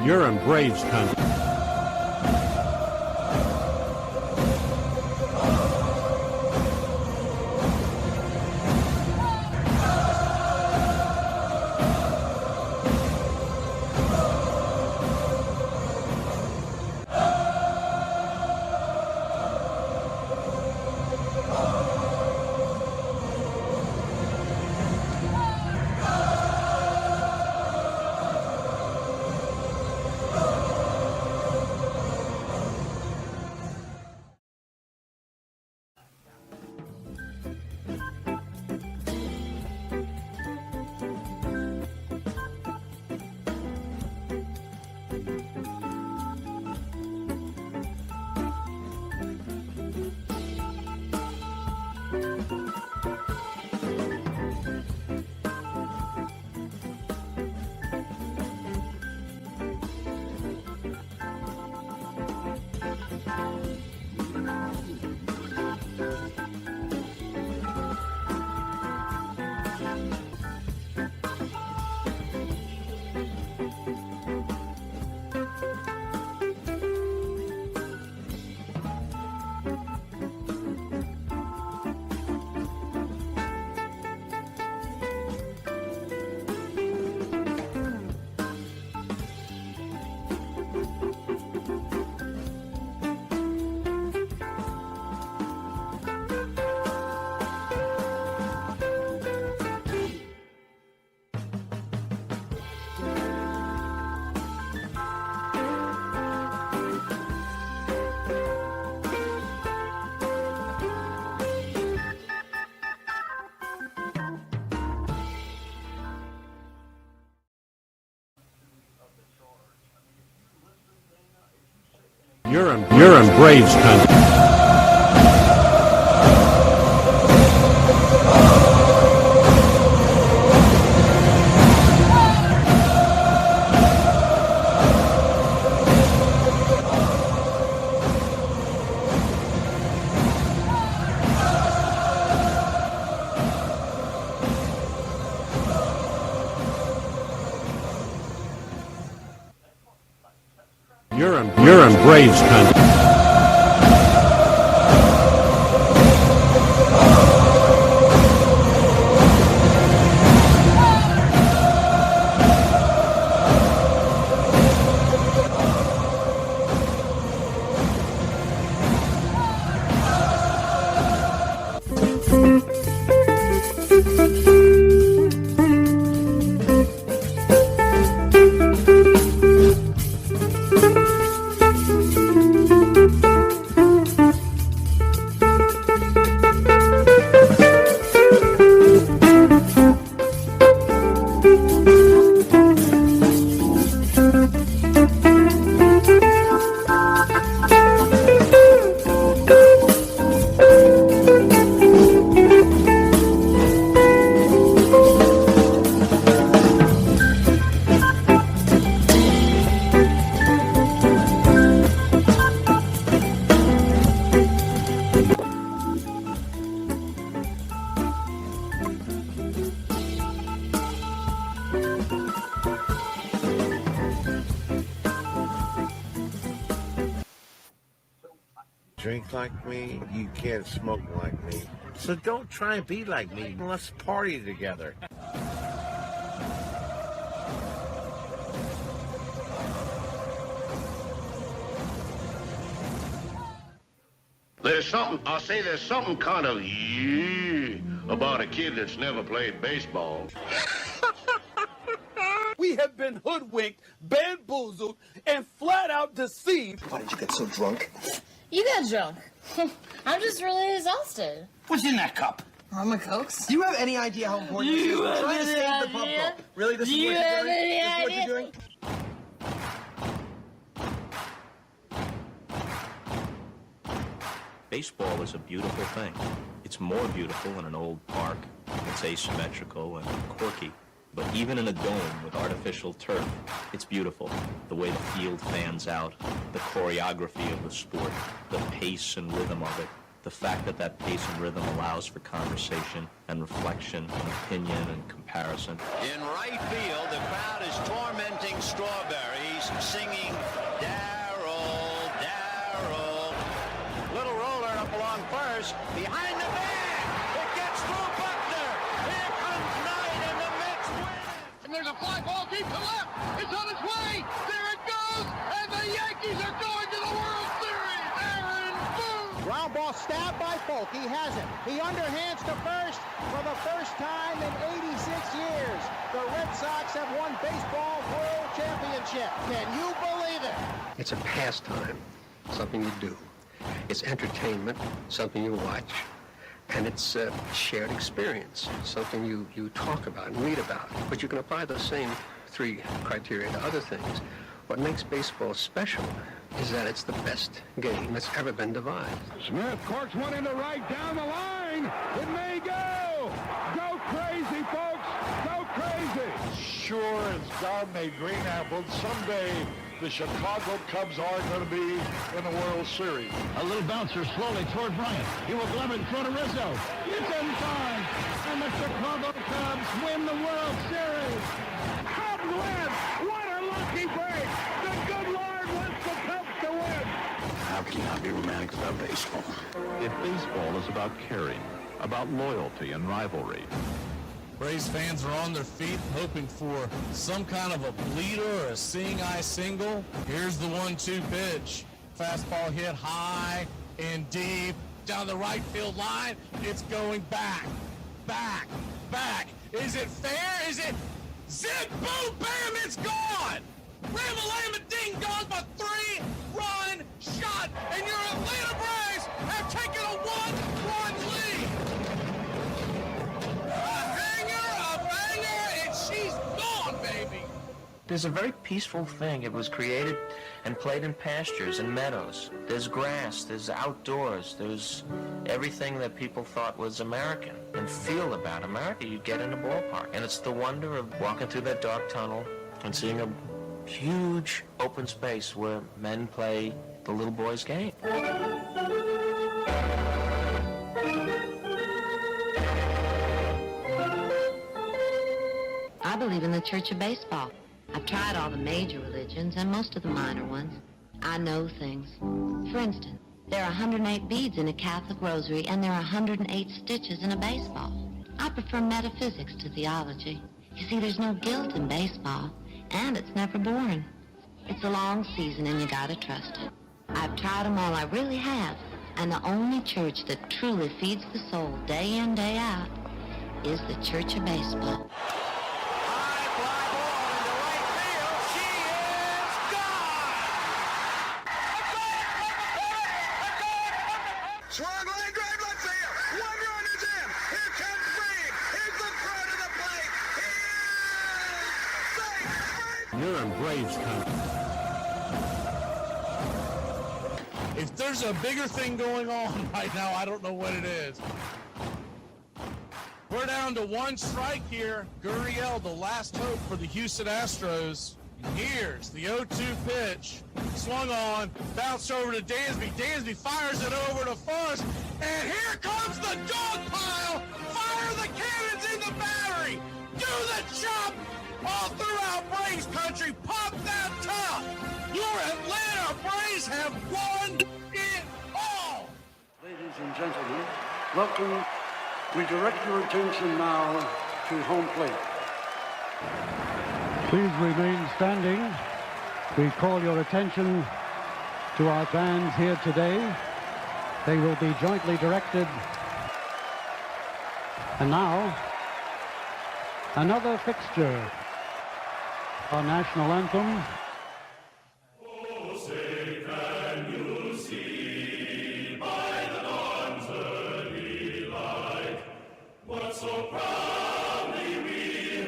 You're in Braves country. You're in Braves country. You're in Braves country. Drink like me, you can't smoke like me. So don't try and be like me. Let's party together. There's something kind of about a kid that's never played baseball. We have been hoodwinked, bamboozled, and flat out deceived. Why did you get so drunk? You got drunk. I'm just really exhausted. What's in that cup? Armor Cokes? Do you have any idea how important this is? We're trying to save the pub cup. Really? This is what you're doing? This is what you're doing? Baseball is a beautiful thing. It's more beautiful in an old park. It's asymmetrical and quirky. But even in a dome with artificial turf, it's beautiful. The way the field fans out, the choreography of the sport, the pace and rhythm of it, the fact that that pace and rhythm allows for conversation and reflection and opinion and comparison. In right field, the crowd is tormenting Strawberry. Yankees singing Darryl, Darryl. Little roller up along first. Behind the bag. It gets through Buckner. Here comes Knight and the Mets win. And there's a fly ball deep to left. It's on its way. There it goes. And the Yankees are going to the World Series. Aaron Boone. Ground ball stabbed by Polk. He has it. He underhands to first for the first time in 86 years. The Red Sox have won baseball world championship. Can you believe it? It's a pastime, something you do. It's entertainment, something you watch. And it's a shared experience, something you talk about and read about. But you can apply those same three criteria to other things. What makes baseball special is that it's the best game that's ever been devised. Smith corks one into right down the line. It may go. Go crazy, folks. Go crazy. Sure as God made green apples, someday the Chicago Cubs are going to be in the World Series. A little bouncer slowly toward Bryant. He will glove it in front of Rizzo. It's in time. And the Chicago Cubs win the World Series. Cubs win. What a lucky break. The good Lord wants the Cubs to win. How can you not be romantic about baseball? If baseball is about caring, about loyalty and rivalry, Braves fans are on their feet hoping for some kind of a bleeder or a seeing-eye single. Here's the 1-2 pitch. Fastball hit high and deep down the right field line. It's going back, back, back. Is it fair? Is it zip, boom, bam, it's gone! Ram-a-lam, ding-dong, but 3-run shot, and your Atlanta Braves have taken a 1-run lead. She's gone, baby! There's a very peaceful thing. It was created and played in pastures and meadows. There's grass, there's outdoors, there's everything that people thought was American and feel about America. You get in a ballpark, and it's the wonder of walking through that dark tunnel and seeing a huge open space where men play the little boy's game. I believe in the Church of Baseball. I've tried all the major religions and most of the minor ones. I know things. For instance, there are 108 beads in a Catholic rosary and there are 108 stitches in a baseball. I prefer metaphysics to theology. You see, there's no guilt in baseball, and it's never boring. It's a long season and you gotta trust it. I've tried them all, I really have. And the only church that truly feeds the soul day in, day out is the Church of Baseball. Swung line drive left field. 1 run is in. Here comes Reed. Here's the throw to the plate. He is safe. You're in Braves country. If there's a bigger thing going on right now, I don't know what it is. We're down to 1 strike here. Gurriel, the last hope for the Houston Astros. And here's the 0-2 pitch. Swung on, bounced over to Dansby. Dansby fires it over to first. And here comes the dog pile. Fire the cannons in the battery. Do the chop all throughout Braves country. Pop that top. Your Atlanta Braves have won it all. Ladies and gentlemen, welcome. We direct your attention now to home plate. Please remain standing. We call your attention to our bands here today. They will be jointly directed. And now, another fixture. Our national anthem. Oh, say can you see by the dawn's early light what so proudly we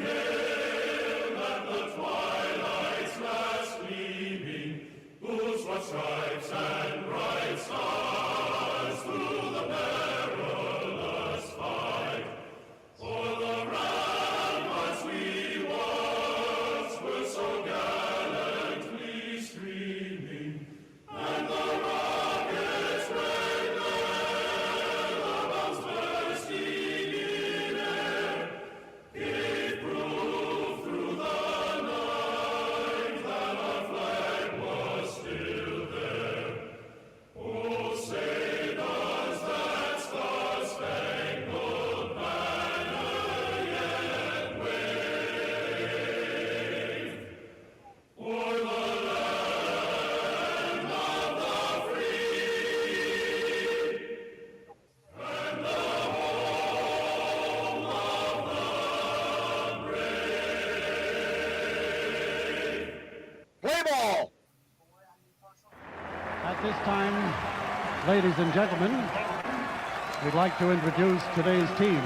hailed at the twilight's last gleaming, whose what stripes and bright stars through the perilous fight for the ramparts we once were so gallantly streaming, and the rockets' red glare bombs bursting in air gave proof through the night that our flag At this time, ladies and gentlemen, we'd like to introduce today's teams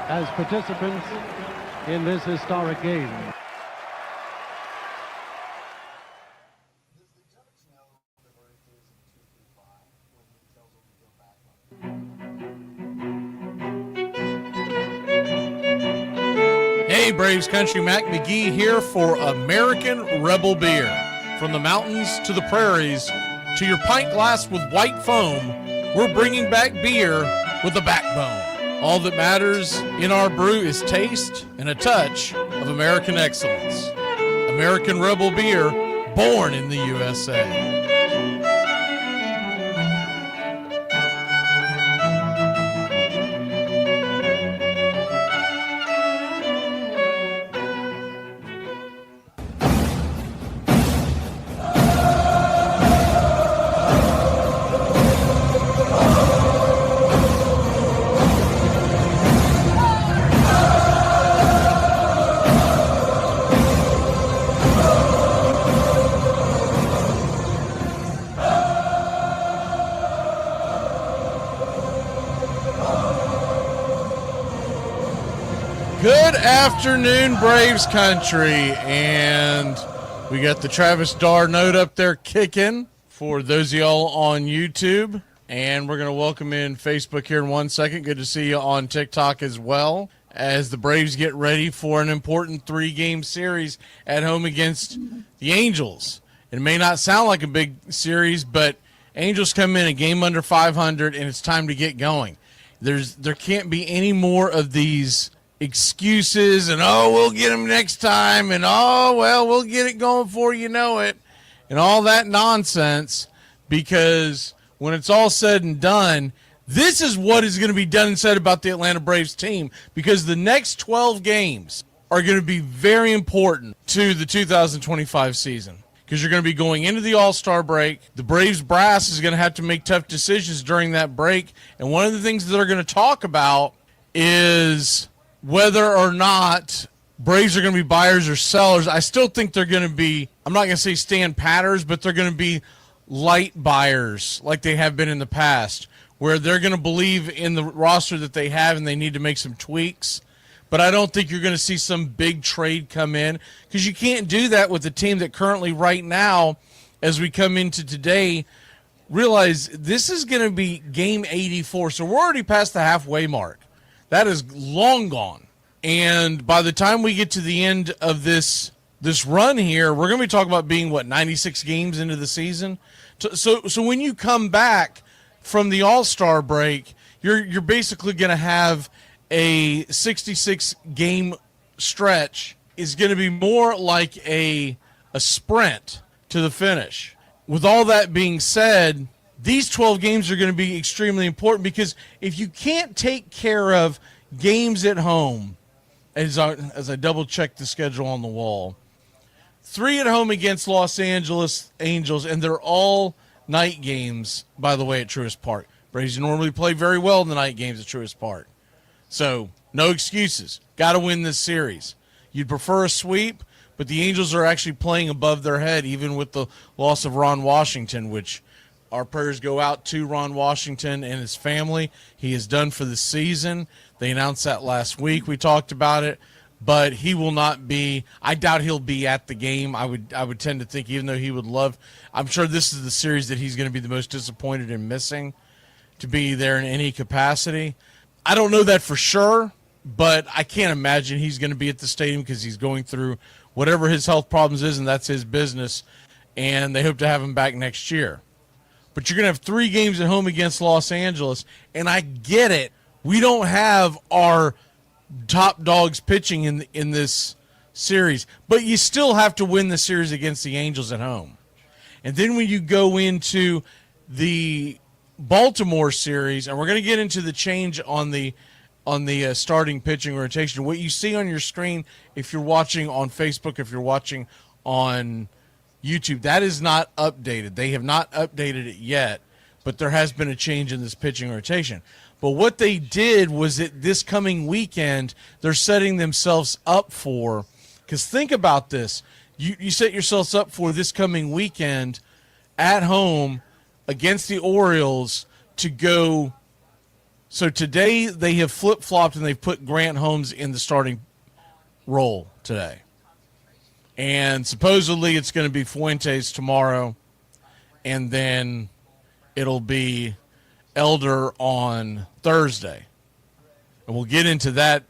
as participants in this historic game. Hey Braves Country, Mac McGee here for American Rebel Beer. From the mountains to the prairies to your pint glass with white foam, we're bringing back beer with a backbone. All that matters in our brew is taste and a touch of American excellence. American Rebel Beer, born in the USA. Good afternoon, Braves Country, and we got the Travis Darr note up there kicking for those of y'all on YouTube, and we're going to welcome in Facebook here in 1 second. Good to see you on TikTok as well, as the Braves get ready for an important 3-game series at home against the Angels. It may not sound like a big series, but Angels come in a game under 500, and it's time to get going. There can't be any more of these excuses and, oh, we'll get them next time, and, oh, well, we'll get it going before you know it, and all that nonsense, because when it's all said and done, this is what is going to be done and said about the Atlanta Braves team, because the next 12 games are going to be very important to the 2025 season, because you're going to be going into the All-Star break. The Braves brass is going to have to make tough decisions during that break, and one of the things that they're going to talk about is whether or not Braves are going to be buyers or sellers. I still think they're going to be, I'm not going to say stand patters, but they're going to be light buyers like they have been in the past, where they're going to believe in the roster that they have and they need to make some tweaks. But I don't think you're going to see some big trade come in, because you can't do that with the team that currently right now, as we come into today, realize this is going to be game 84. So we're already past the halfway mark. That is long gone. And by the time we get to the end of this run here, we're going to be talking about being, 96 games into the season? So when you come back from the All-Star break, you're basically going to have a 66-game stretch is going to be more like a sprint to the finish. With all that being said, these 12 games are going to be extremely important, because if you can't take care of games at home, as I double-check the schedule on the wall, 3 at home against Los Angeles Angels, and they're all night games, by the way, at Truist Park. Braves normally play very well in the night games at Truist Park. So, no excuses. Got to win this series. You'd prefer a sweep, but the Angels are actually playing above their head, even with the loss of Ron Washington, which our prayers go out to Ron Washington and his family. He is done for the season. They announced that last week. We talked about it, but he will not be. I doubt he'll be at the game. I would tend to think, even though he would love. I'm sure this is the series that he's going to be the most disappointed in missing, to be there in any capacity. I don't know that for sure, but I can't imagine he's going to be at the stadium, because he's going through whatever his health problems is, and that's his business, and they hope to have him back next year. But you're going to have 3 games at home against Los Angeles, and I get it. We don't have our top dogs pitching in this series, but you still have to win the series against the Angels at home. And then when you go into the Baltimore series, and we're going to get into the change on the starting pitching rotation. What you see on your screen, if you're watching on Facebook, if you're watching on YouTube, that is not updated. They have not updated it yet, but there has been a change in this pitching rotation. But what they did was that this coming weekend, they're setting themselves up for, because think about this. You set yourselves up for this coming weekend at home against the Orioles to go. So today they have flip-flopped and they've put Grant Holmes in the starting role today. And supposedly it's going to be Fuentes tomorrow, and then it'll be Elder on Thursday. And we'll get into that,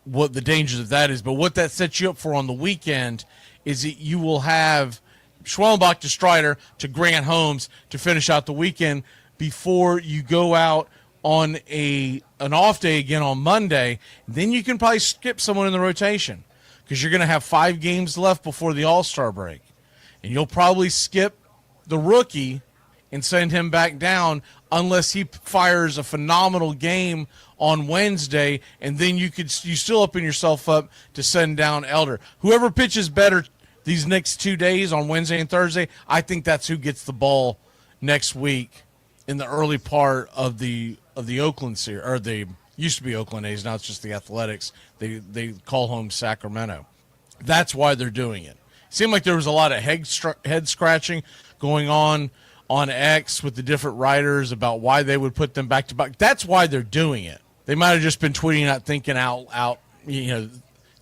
what the dangers of that is. But what that sets you up for on the weekend is that you will have Schwellenbach to Strider to Grant Holmes to finish out the weekend before you go out on an off day again on Monday. Then you can probably skip someone in the rotation because you're going to have 5 games left before the All-Star break. And you'll probably skip the rookie and send him back down unless he fires a phenomenal game on Wednesday, and then you still open yourself up to send down Elder. Whoever pitches better these next 2 days on Wednesday and Thursday, I think that's who gets the ball next week in the early part of the Oakland series, or they used to be Oakland A's, now it's just the Athletics. They call home Sacramento. That's why they're doing it. It seemed like there was a lot of head scratching going on X with the different writers about why they would put them back to back. That's why they're doing it. They might have just been tweeting out, thinking out,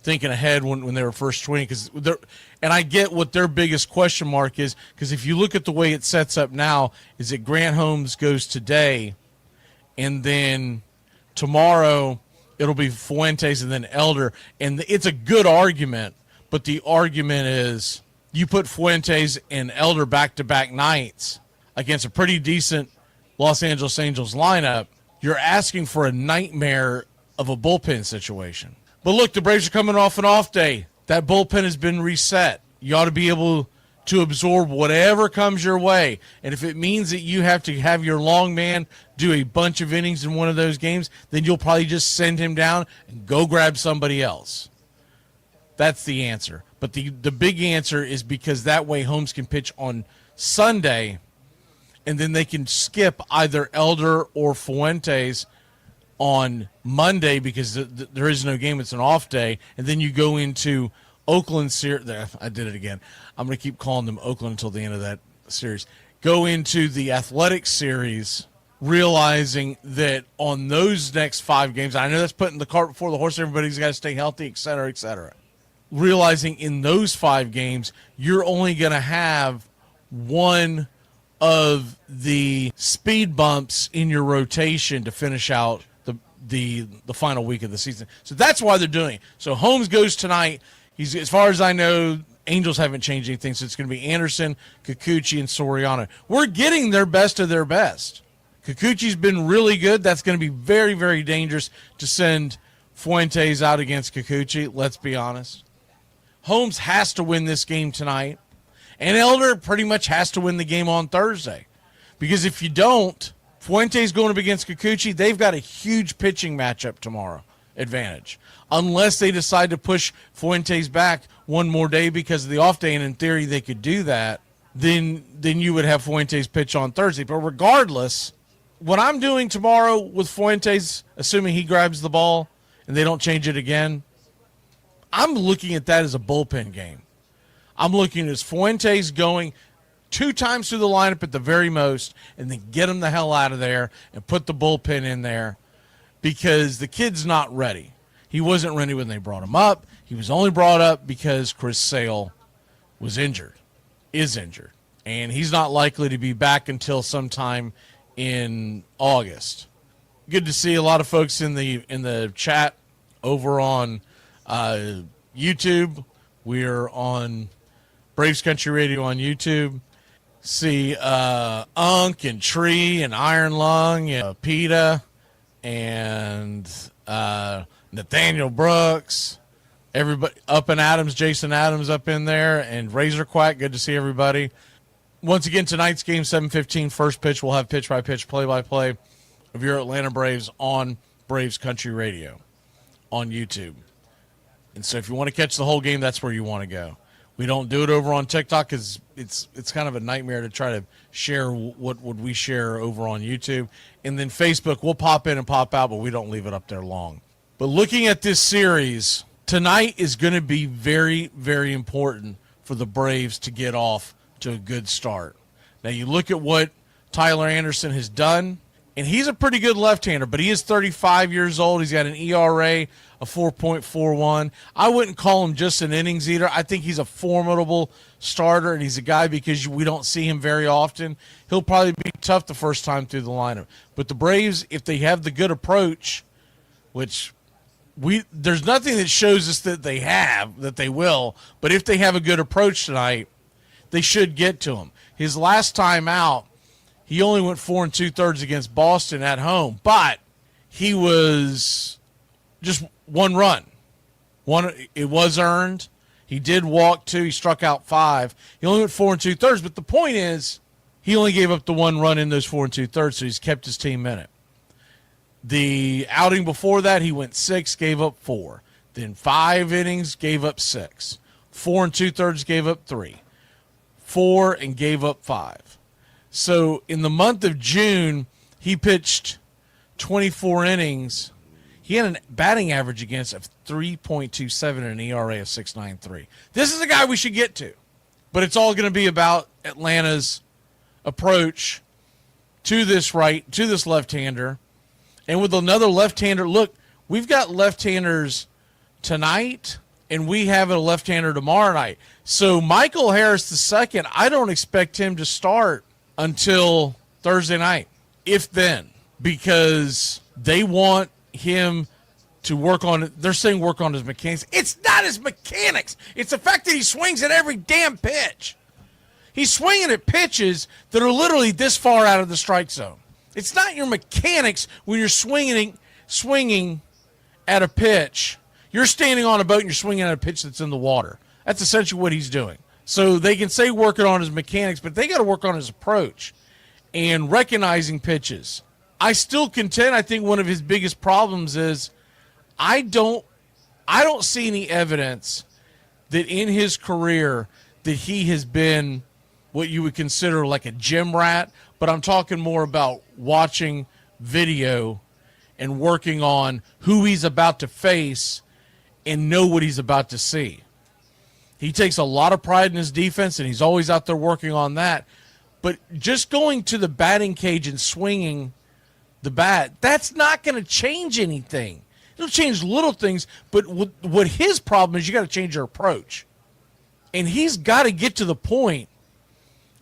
thinking ahead when they were first tweeting. And I get what their biggest question mark is, because if you look at the way it sets up now, is that Grant Holmes goes today, and then tomorrow it'll be Fuentes and then Elder. And it's a good argument, but the argument is you put Fuentes and Elder back-to-back nights against a pretty decent Los Angeles Angels lineup, you're asking for a nightmare of a bullpen situation. But look, the Braves are coming off an off day. That bullpen has been reset. You ought to be able to absorb whatever comes your way. And if it means that you have to have your long man do a bunch of innings in one of those games, then you'll probably just send him down and go grab somebody else. That's the answer. But the big answer is because that way Holmes can pitch on Sunday, and then they can skip either Elder or Fuentes on Monday because there is no game. It's an off day. And then you go into Oakland series. I did it again. I'm going to keep calling them Oakland until the end of that series. Go into the Athletic series, realizing that on those next 5 games, I know that's putting the cart before the horse. Everybody's got to stay healthy, et cetera, et cetera. Realizing in those 5 games, you're only going to have one of the speed bumps in your rotation to finish out the final week of the season. So that's why they're doing it. So Holmes goes tonight. He's, as far as I know, Angels haven't changed anything, so it's going to be Anderson, Kikuchi, and Soriano. We're getting their best of their best. Kikuchi's been really good. That's going to be very, very dangerous to send Fuentes out against Kikuchi, let's be honest. Holmes has to win this game tonight. And Elder pretty much has to win the game on Thursday. Because if you don't, Fuentes going up against Kikuchi, they've got a huge pitching matchup tomorrow advantage. Unless they decide to push Fuentes back one more day because of the off day, and in theory they could do that, then you would have Fuentes pitch on Thursday. But regardless, what I'm doing tomorrow with Fuentes, assuming he grabs the ball and they don't change it again, I'm looking at that as a bullpen game. I'm looking at Fuentes going 2 times through the lineup at the very most, and then get him the hell out of there and put the bullpen in there because the kid's not ready. He wasn't ready when they brought him up. He was only brought up because Chris Sale is injured, and he's not likely to be back until sometime in August. Good to see a lot of folks in the chat over on YouTube. We're on Braves Country Radio on YouTube. See Unk and Tree and Iron Lung and PETA and Nathaniel Brooks. Everybody up in Adams, Jason Adams up in there, and Razor Quack. Good to see everybody. Once again, tonight's game, 7:15, first pitch. We'll have pitch-by-pitch, play-by-play of your Atlanta Braves on Braves Country Radio on YouTube. And so if you want to catch the whole game, that's where you want to go. We don't do it over on TikTok because it's kind of a nightmare to try to share what would we share over on YouTube. And then Facebook, we'll pop in and pop out, but we don't leave it up there long. But looking at this series, tonight is going to be very, very important for the Braves to get off to a good start. Now you look at what Tyler Anderson has done, and he's a pretty good left-hander, but he is 35 years old. He's got an ERA of 4.41. I wouldn't call him just an innings eater. I think he's a formidable starter, and he's a guy because we don't see him very often. He'll probably be tough the first time through the lineup. But the Braves, if they have the good approach, which there's nothing that shows us that they have, that they will, but if they have a good approach tonight, they should get to him. His last time out, he only went 4 2/3 against Boston at home, but he was just one run. It was earned. He did walk 2. He struck out 5. He only went 4 2/3, but the point is he only gave up the 1 run in those 4 2/3, so he's kept his team in it. The outing before that, he went 6, gave up 4. Then 5 innings, gave up 6. 4 2/3, gave up 3. 4 and gave up 5. So in the month of June, he pitched 24 innings. He had a batting average against of 3.27 and an ERA of 6.93. This is a guy we should get to. But it's all going to be about Atlanta's approach to this left-hander. And with another left-hander, look, we've got left-handers tonight, and we have a left-hander tomorrow night. So Michael Harris II, I don't expect him to start until Thursday night, if then, because they want him to work on, they're saying work on his mechanics. It's not his mechanics. It's the fact that he swings at every damn pitch. He's swinging at pitches that are literally this far out of the strike zone. It's not your mechanics when you're swinging at a pitch. You're standing on a boat and you're swinging at a pitch that's in the water. That's essentially what he's doing. So they can say working on his mechanics, but they got to work on his approach and recognizing pitches. I still contend, I think one of his biggest problems is I don't see any evidence that in his career that he has been what you would consider like a gym rat, but I'm talking more about watching video and working on who he's about to face and know what he's about to see. He takes a lot of pride in his defense, and he's always out there working on that. But just going to the batting cage and swinging the bat, that's not going to change anything. It'll change little things, but what his problem is, you got to change your approach. And he's got to get to the point.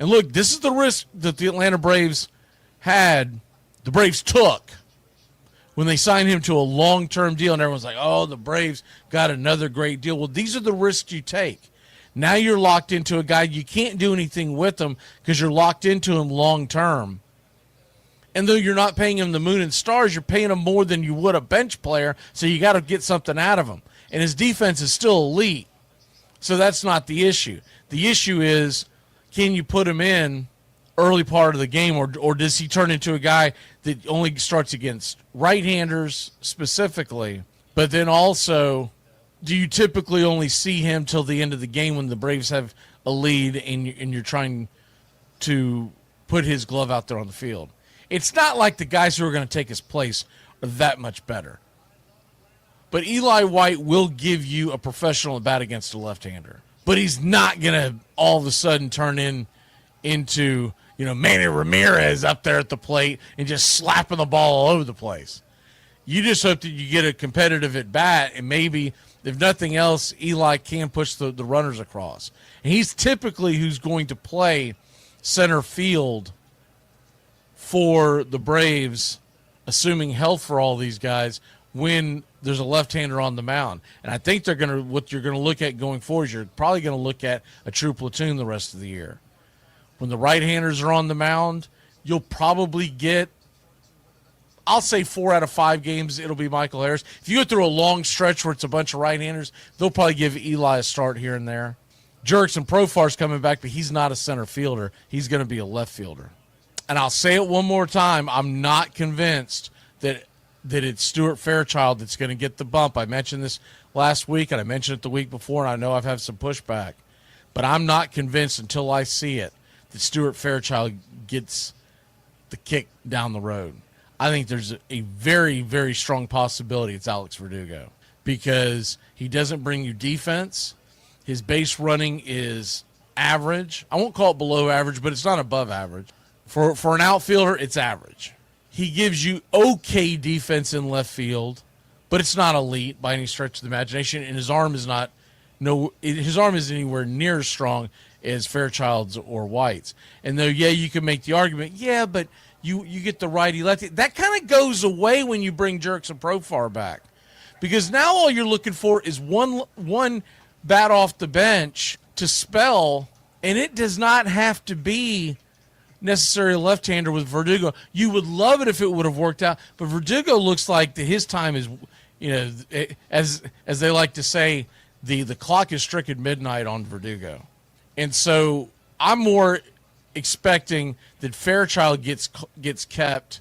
And look, this is the risk that the Atlanta Braves took when they signed him to a long-term deal, and everyone's like, oh, the Braves got another great deal. Well, these are the risks you take. Now you're locked into a guy. You can't do anything with him because you're locked into him long-term. And though you're not paying him the moon and stars, you're paying him more than you would a bench player, so you got to get something out of him. And his defense is still elite, so that's not the issue. The issue is, can you put him in early part of the game, or does he turn into a guy that only starts against right-handers specifically, but then also do you typically only see him till the end of the game when the Braves have a lead and you're trying to put his glove out there on the field? It's not like the guys who are going to take his place are that much better. But Eli White will give you a professional at bat against a left-hander. But he's not going to all of a sudden turn into Manny Ramirez up there at the plate and just slapping the ball all over the place. You just hope that you get a competitive at bat, and maybe, if nothing else, Eli can push the runners across. And he's typically who's going to play center field for the Braves, assuming health for all these guys, when there's a left-hander on the mound. And I think what you're going to look at going forward is you're probably going to look at a true platoon the rest of the year. When the right-handers are on the mound, you'll probably get, I'll say 4 out of 5 games, it'll be Michael Harris. If you go through a long stretch where it's a bunch of right-handers, they'll probably give Eli a start here and there. Jurickson Profar's coming back, but he's not a center fielder. He's going to be a left fielder. And I'll say it one more time, I'm not convinced that it's Stuart Fairchild that's going to get the bump. I mentioned this last week, and I mentioned it the week before, and I know I've had some pushback. But I'm not convinced until I see it that Stuart Fairchild gets the kick down the road. I think there's a very, very strong possibility it's Alex Verdugo, because he doesn't bring you defense. His base running is average. I won't call it below average, but it's not above average. For an outfielder, it's average. He gives you okay defense in left field, but it's not elite by any stretch of the imagination, and his arm isn't anywhere near as strong as Fairchild's or White's. And though, yeah, you can make the argument, yeah, but you get the righty-lefty. That kind of goes away when you bring Jerks and Profar back, because now all you're looking for is one bat off the bench to spell, and it does not have to be necessarily a left-hander with Verdugo. You would love it if it would have worked out, but Verdugo looks like his time is, as they like to say, the clock is stricken midnight on Verdugo. And so I'm more expecting that Fairchild gets kept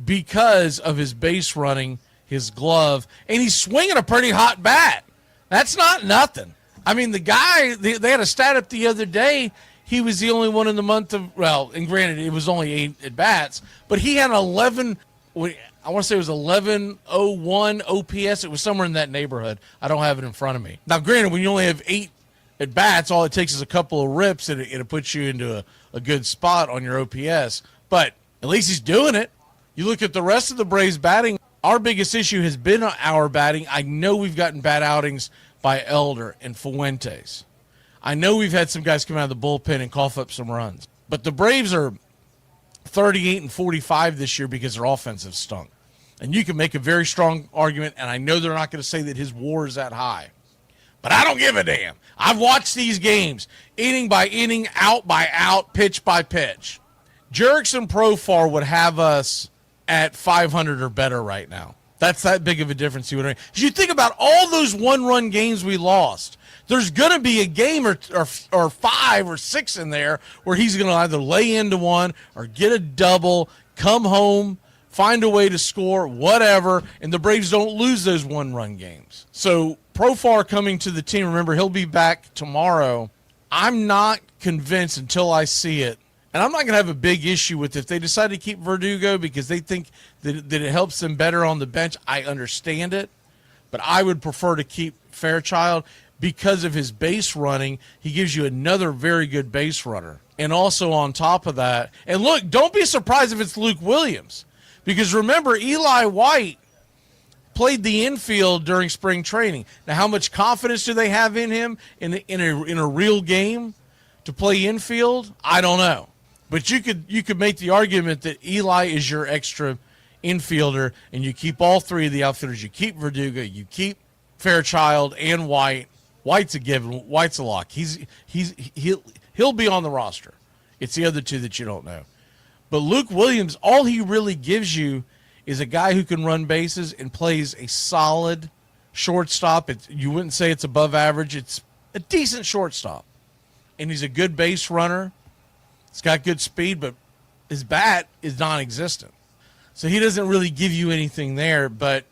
because of his base running, his glove, and he's swinging a pretty hot bat. That's not nothing. I mean, the guy, they had a stat up the other day. He was the only one in the month of, well, and granted, it was only 8 at-bats, but he had 11, I want to say it was 1101 OPS. It was somewhere in that neighborhood. I don't have it in front of me. Now, granted, when you only have 8 at-bats, all it takes is a couple of rips, and it puts you into a good spot on your OPS. But at least he's doing it. You look at the rest of the Braves batting, our biggest issue has been our batting. I know we've gotten bad outings by Elder and Fuentes. I know we've had some guys come out of the bullpen and cough up some runs. But the Braves are 38-45 this year because their offense has stunk. And you can make a very strong argument, and I know they're not going to say that his WAR is that high. But I don't give a damn. I've watched these games, inning by inning, out by out, pitch by pitch. Jerks and Profar would have us at 500 or better right now. That's that big of a difference. You think about all those one-run games we lost. There's going to be a game or 5 or 6 in there where he's going to either lay into one or get a double, come home, find a way to score, whatever, and the Braves don't lose those one-run games. So Profar coming to the team, remember, he'll be back tomorrow. I'm not convinced until I see it, and I'm not going to have a big issue with if they decide to keep Verdugo because they think that it helps them better on the bench. I understand it, but I would prefer to keep Fairchild because of his base running. He gives you another very good base runner. And also on top of that, and look, don't be surprised if it's Luke Williams, because remember, Eli White played the infield during spring training. Now, how much confidence do they have in him in a real game to play infield? I don't know. But you could make the argument that Eli is your extra infielder, and you keep all 3 of the outfielders. You keep Verdugo, you keep Fairchild and White. White's a given. White's a lock. He'll be on the roster. It's the other 2 that you don't know. But Luke Williams, all he really gives you is a guy who can run bases and plays a solid shortstop. You wouldn't say it's above average. It's a decent shortstop. And he's a good base runner. He's got good speed, but his bat is non-existent. So he doesn't really give you anything there, but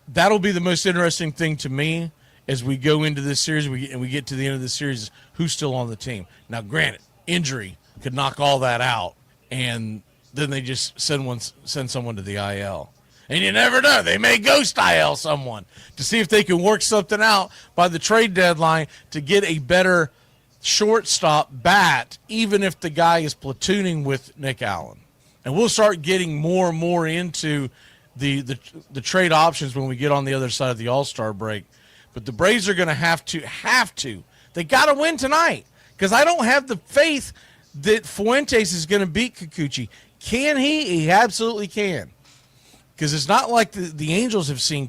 that'll be the most interesting thing to me as we go into this series and we get to the end of the series, who's still on the team. Now, granted, injury could knock all that out, and then they just send someone to the IL. And you never know. They may ghost IL someone to see if they can work something out by the trade deadline to get a better shortstop bat, even if the guy is platooning with Nick Allen. And we'll start getting more and more into the trade options when we get on the other side of the All-Star break. But the Braves are going to have to. They got to win tonight, because I don't have the faith that Fuentes is going to beat Kikuchi. Can he? He absolutely can. Because it's not like the Angels have seen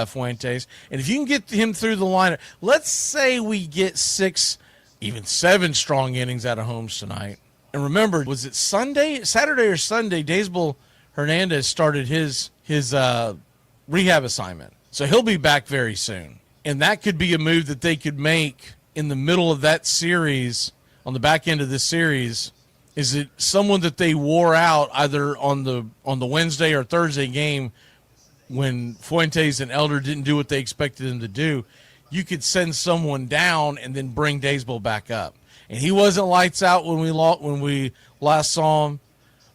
Fuentes. And if you can get him through the lineup, let's say we get 6, even 7 strong innings out of Holmes tonight. And remember, was it Saturday or Sunday, Daysbel Hernandez started his rehab assignment. So he'll be back very soon. And that could be a move that they could make in the middle of that series, on the back end of this series. Is it someone that they wore out either on the Wednesday or Thursday game when Fuentes and Elder didn't do what they expected them to do? You could send someone down and then bring Daysbel back up. And he wasn't lights out when we last saw him,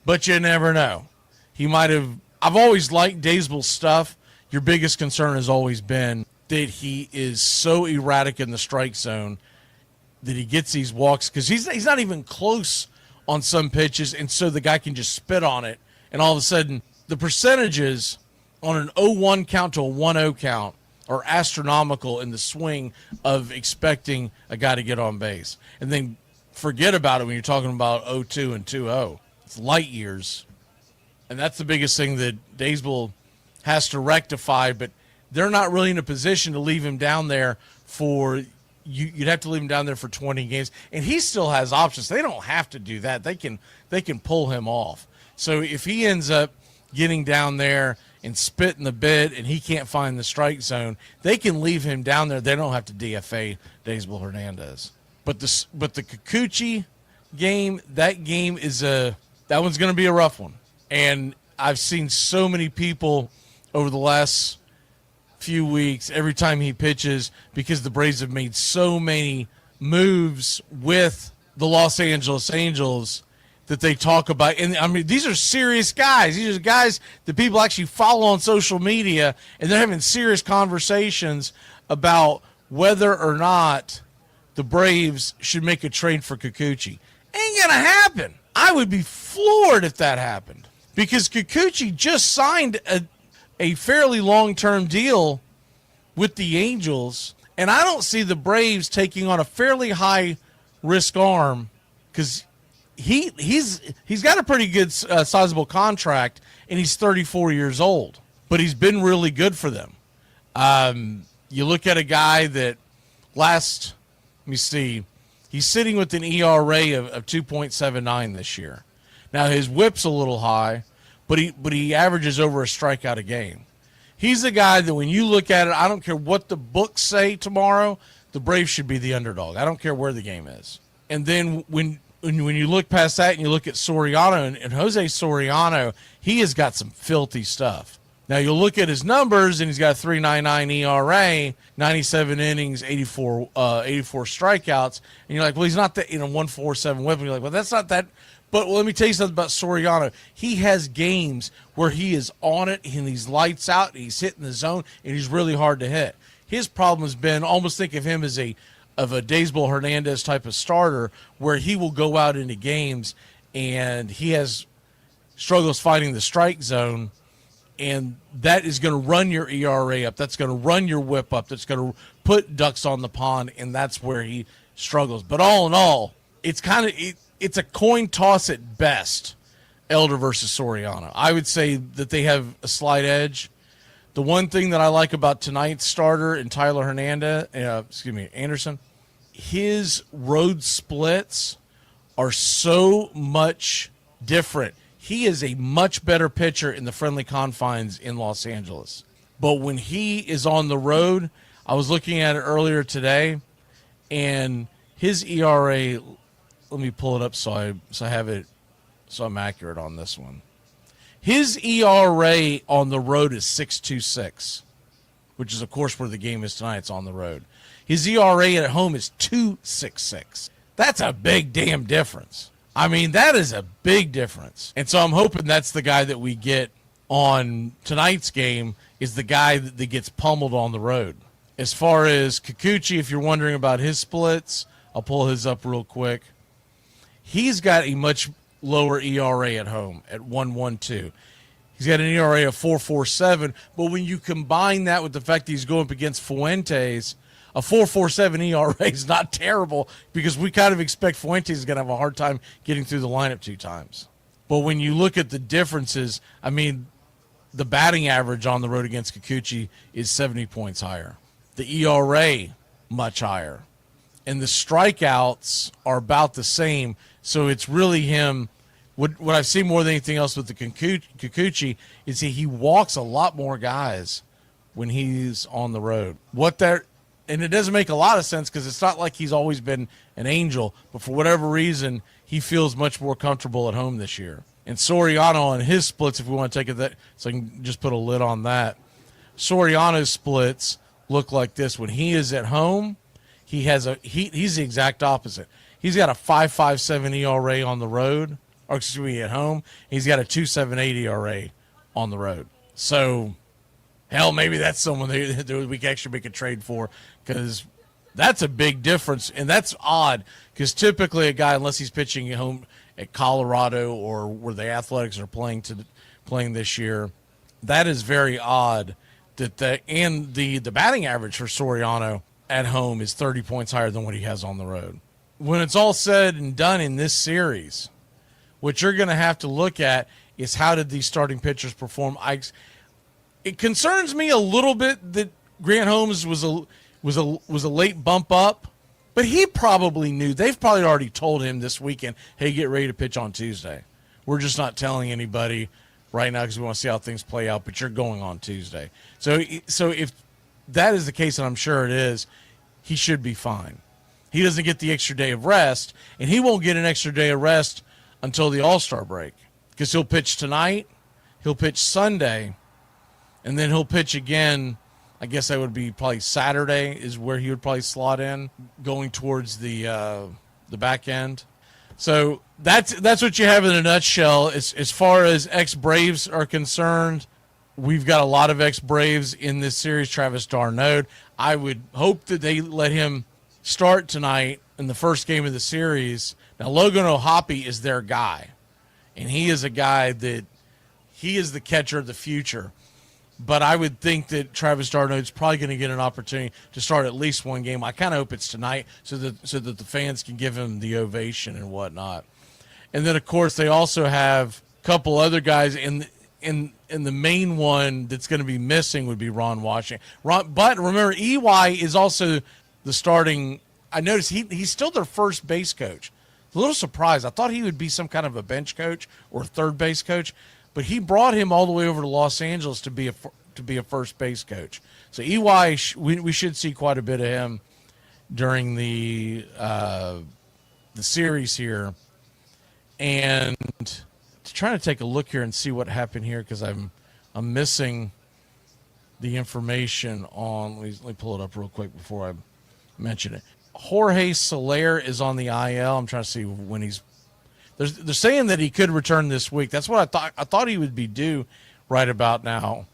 but you never know. He might have. I've always liked Daysbel's stuff. Your biggest concern has always been that he is so erratic in the strike zone. that he gets these walks because he's not even close on some pitches, and so the guy can just spit on it, and all of a sudden the percentages on an 0-1 count to a 1-0 count are astronomical in the swing of expecting a guy to get on base. And then forget about it when you're talking about 0-2 and 2-0. It's light years. And that's the biggest thing that Daysville has to rectify, but they're not really in a position to leave him down there for you'd have to leave him down there for 20 games, and he still has options. They don't have to do that. They can pull him off. So if he ends up getting down there and spitting the bit and he can't find the strike zone, they can leave him down there. They don't have to DFA Daysville Hernandez. But the Kikuchi game, that one's going to be a rough one. And I've seen so many people over the last few weeks, every time he pitches, because the Braves have made so many moves with the Los Angeles Angels that they talk about. And I mean, these are serious guys. These are guys that people actually follow on social media, and they're having serious conversations about whether or not the Braves should make a trade for Kikuchi. Ain't gonna happen. I would be floored if that happened, because Kikuchi just signed a fairly long-term deal with the Angels, and I don't see the Braves taking on a fairly high-risk arm, because he's got a pretty good sizable contract, and he's 34 years old, but he's been really good for them. You look at a guy that let me see, he's sitting with an ERA of 2.79 this year. Now his whip's a little high, but he averages over a strikeout a game. He's the guy that when you look at it, I don't care what the books say tomorrow, the Braves should be the underdog. I don't care where the game is. And then when you look past that and you look at Soriano, and Jose Soriano, he has got some filthy stuff. Now you'll look at his numbers, and he's got a 3.99 ERA, 97 innings, 84 strikeouts, and you're like, well, he's not that 1.47 whip. And you're like, well, that's not that. But let me tell you something about Soriano. He has games where he is on it, and he's lights out, and he's hitting the zone, and he's really hard to hit. His problem has been, almost think of him as a Daysville Hernandez type of starter, where he will go out into games, and he has struggles finding the strike zone, and that is going to run your ERA up. That's going to run your whip up. That's going to put ducks on the pond, and that's where he struggles. But all in all, it's it's a coin toss at best, Elder versus Soriano. I would say that they have a slight edge. The one thing that I like about tonight's starter in Tyler Anderson, his road splits are so much different. He is a much better pitcher in the friendly confines in Los Angeles. But when he is on the road, I was looking at it earlier today, and his ERA, let me pull it up so I have it, so I'm accurate on this one. His ERA on the road is 6.26, which is, of course, where the game is tonight. It's on the road. His ERA at home is 2.66. That's a big damn difference. I mean, that is a big difference. And so I'm hoping that's the guy that we get on tonight's game, is the guy that gets pummeled on the road. As far as Kikuchi, if you're wondering about his splits, I'll pull his up real quick. He's got a much lower ERA at home at 1.12. He's got an ERA of 4.47, but when you combine that with the fact that he's going up against Fuentes, a 4.47 ERA is not terrible, because we kind of expect Fuentes is going to have a hard time getting through the lineup 2 times. But when you look at the differences, I mean, the batting average on the road against Kikuchi is 70 points higher. The ERA, much higher. And the strikeouts are about the same. So it's really him. What I've seen more than anything else with the Kikuchi is he walks a lot more guys when he's on the road. And it doesn't make a lot of sense, because it's not like he's always been an Angel, but for whatever reason, he feels much more comfortable at home this year. And Soriano on his splits, if we want to take it so I can just put a lid on that, Soriano's splits look like this. When he is at home, he's the exact opposite. He's got a 5.57 ERA on the road, or excuse me, at home. He's got a 2.78 ERA on the road. So, hell, maybe that's someone that we can actually make a trade for, because That's a big difference, and that's odd because typically a guy, unless he's pitching at home at Colorado or where the Athletics are playing this year, that is very odd. That the batting average for Soriano at home is 30 points higher than what he has on the road. When it's all said and done in this series, what you're going to have to look at is how did these starting pitchers perform. It concerns me a little bit that Grant Holmes was a late bump up, but he probably knew. They've probably already told him this weekend, hey, get ready to pitch on Tuesday. We're just not telling anybody right now because we want to see how things play out, but you're going on Tuesday. So if that is the case, and I'm sure it is, he should be fine. He doesn't get the extra day of rest, and he won't get an extra day of rest until the All-Star break because he'll pitch tonight, he'll pitch Sunday, and then he'll pitch again. I guess that would be probably Saturday is where he would probably slot in, going towards the back end. So that's what you have in a nutshell. As far as ex-Braves are concerned, we've got a lot of ex-Braves in this series. Travis d'Arnaud, I would hope that they let him start tonight in the first game of the series. Now, Logan O'Hoppe is their guy, and he is a guy that he is the catcher of the future. But I would think that Travis d'Arnaud is probably going to get an opportunity to start at least one game. I kind of hope it's tonight so that the fans can give him the ovation and whatnot. And then, of course, they also have a couple other guys. And the main one that's going to be missing would be Ron Washington. But remember, EY is also the starting. I noticed he's still their first base coach. A little surprised. I thought he would be some kind of a bench coach or third base coach. But he brought him all the way over to Los Angeles to be a first base coach. So EY, we should see quite a bit of him during the series here. And trying to take a look here and see what happened here because I'm missing the information on. Let me pull it up real quick before I mention it. Jorge Soler is on the IL. I'm trying to see when he's. They're saying that he could return this week. That's what I thought. I thought he would be due right about now.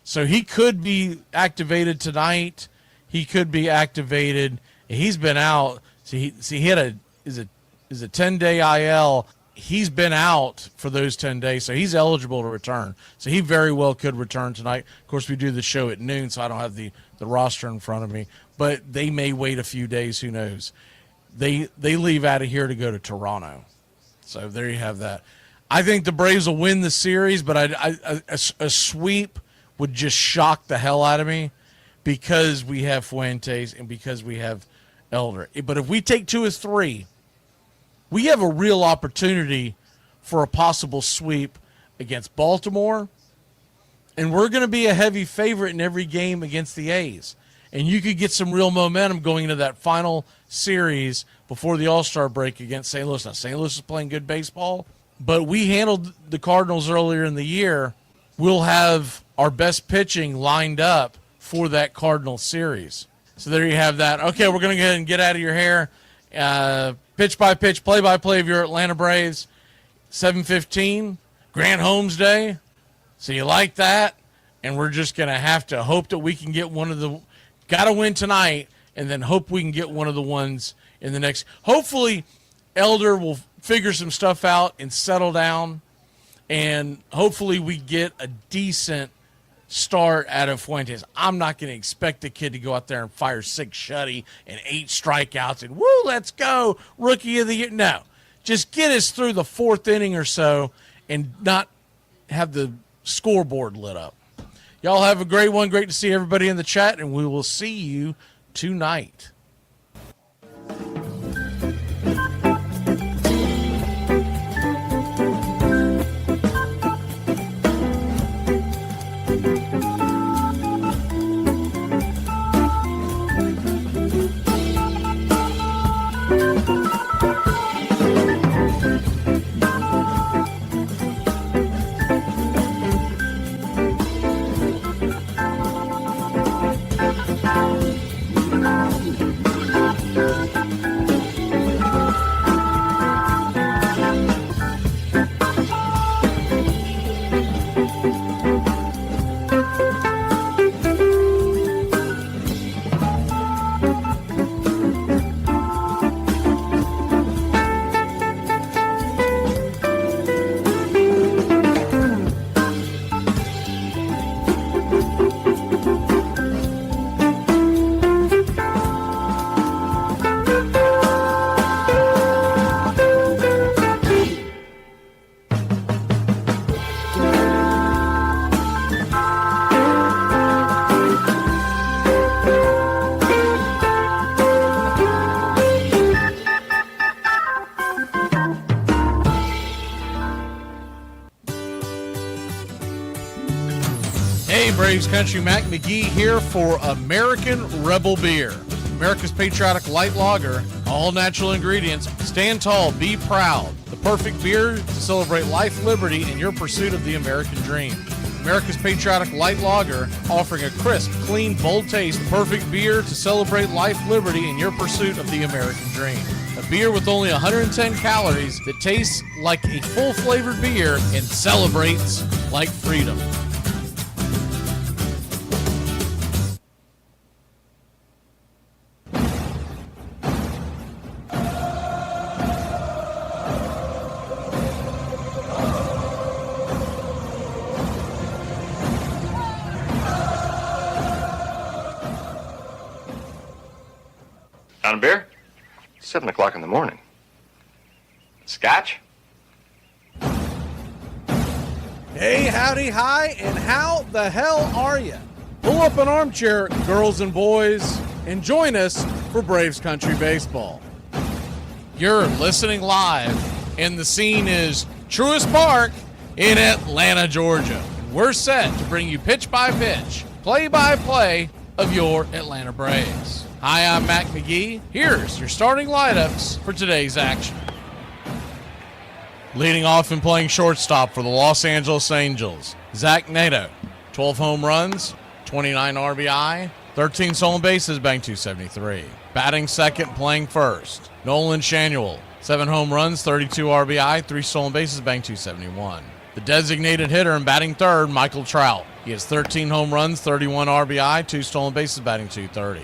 So he could be activated tonight. He could be activated. He's been out. He had a 10-day IL. He's been out for those 10 days, so he's eligible to return. So he very well could return tonight. Of course, we do the show at noon, so I don't have the roster in front of me. But they may wait a few days. Who knows? They leave out of here to go to Toronto. So there you have that. I think the Braves will win the series, but a sweep would just shock the hell out of me because we have Fuentes and because we have Elder. But if we take 2 or 3, we have a real opportunity for a possible sweep against Baltimore, and we're going to be a heavy favorite in every game against the A's. And you could get some real momentum going into that final series before the All-Star break against St. Louis. Now, St. Louis is playing good baseball, but we handled the Cardinals earlier in the year. We'll have our best pitching lined up for that Cardinals series. So there you have that. Okay, we're going to go ahead and get out of your hair. Pitch-by-pitch, play-by-play of your Atlanta Braves. 7:15, Grant Holmes Day. So you like that? And we're just going to have to hope that we can get one of the – got to win tonight, and then hope we can get one of the ones in the next. Hopefully, Elder will figure some stuff out and settle down, and hopefully we get a decent start out of Fuentes. I'm not going to expect the kid to go out there and fire 6 shutty and 8 strikeouts and, woo, let's go, rookie of the year. No, just get us through the 4th inning or so and not have the scoreboard lit up. Y'all have a great one. Great to see everybody in the chat, and we will see you tonight. Thank you. Hey, Braves Country, Mac McGee here for American Rebel Beer. America's patriotic light lager, all natural ingredients. Stand tall, be proud. The perfect beer to celebrate life, liberty, and your pursuit of the American dream. America's patriotic light lager, offering a crisp, clean, bold taste. Perfect beer to celebrate life, liberty, and your pursuit of the American dream. A beer with only 110 calories that tastes like a full-flavored beer and celebrates like freedom. On a beer? 7 o'clock in the morning. Scotch? Hey, howdy, hi, and how the hell are you? Pull up an armchair, girls and boys, and join us for Braves Country Baseball. You're listening live, and the scene is Truist Park in Atlanta, Georgia. We're set to bring you pitch by pitch, play by play of your Atlanta Braves. Hi, I'm Mac McGee. Here's your starting lineups for today's action. Leading off and playing shortstop for the Los Angeles Angels, Zach Nato. 12 home runs, 29 RBI, 13 stolen bases, batting .273. Batting second, playing first, Nolan Shanuel. 7 home runs, 32 RBI, 3 stolen bases, batting .271. The designated hitter and batting third, Michael Trout. He has 13 home runs, 31 RBI, 2 stolen bases, batting .230.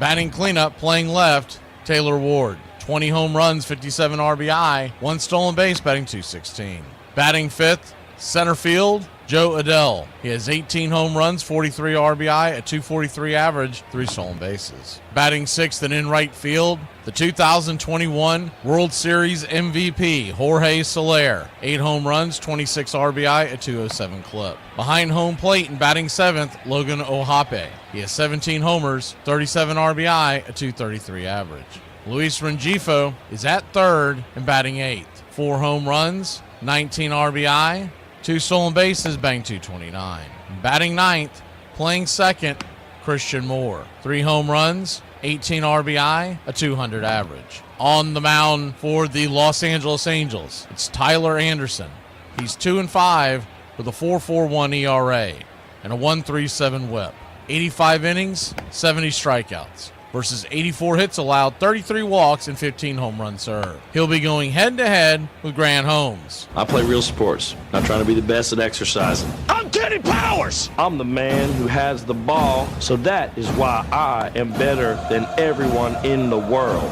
Batting cleanup, playing left, Taylor Ward. 20 home runs, 57 RBI, 1 stolen base, batting .216. Batting fifth, center field, Joe Adell. He has 18 home runs, 43 RBI, a .243 average, 3 stolen bases. Batting sixth and in right field, the 2021 World Series MVP, Jorge Soler. 8 home runs, 26 RBI, a .207 clip. Behind home plate and batting seventh, Logan Ohape. He has 17 homers, 37 RBI, a .233 average. Luis Rengifo is at third and batting eighth. 4 home runs, 19 RBI, 2 stolen bases, batting .229. Batting ninth, playing second, Christian Moore. 3 home runs, 18 RBI, a .200 average. On the mound for the Los Angeles Angels, it's Tyler Anderson. He's 2-5 with a 4.41 ERA and a 1.37 whip. 85 innings, 70 strikeouts versus 84 hits allowed, 33 walks, and 15 home runs served. He'll be going head-to-head with Grant Holmes. I play real sports, not trying to be the best at exercising. I'm Teddy Powers! I'm the man who has the ball, so that is why I am better than everyone in the world.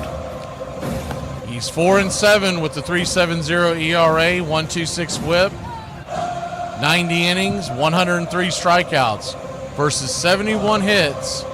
He's 4-7 with the 3.70 ERA, 1.26 whip, 90 innings, 103 strikeouts versus 71 hits,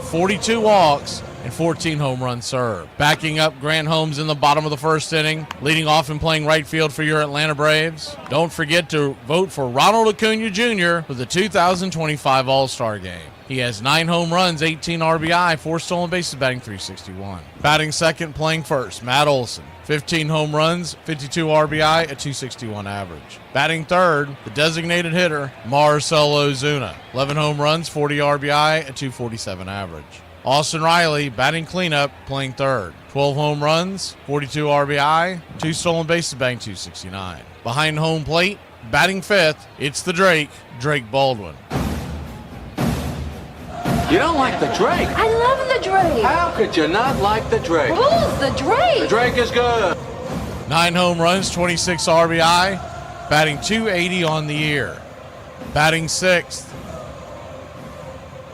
42 walks, and 14 home runs served. Backing up Grant Holmes in the bottom of the first inning, leading off and playing right field for your Atlanta Braves. Don't forget to vote for Ronald Acuna Jr. for the 2025 All-Star Game. He has 9 home runs, 18 RBI, 4 stolen bases, batting .361. Batting second, playing first, Matt Olson. 15 home runs, 52 RBI, a .261 average. Batting third, the designated hitter, Marcell Ozuna. 11 home runs, 40 RBI, a .247 average. Austin Riley, batting cleanup, playing third. 12 home runs, 42 RBI, 2 stolen bases, batting .269. Behind home plate, batting fifth, it's the Drake Baldwin. You don't like the Drake? I love the Drake. How could you not like the Drake? Who's the Drake? The Drake is good. 9 home runs, 26 RBI, batting .280 on the year. Batting sixth,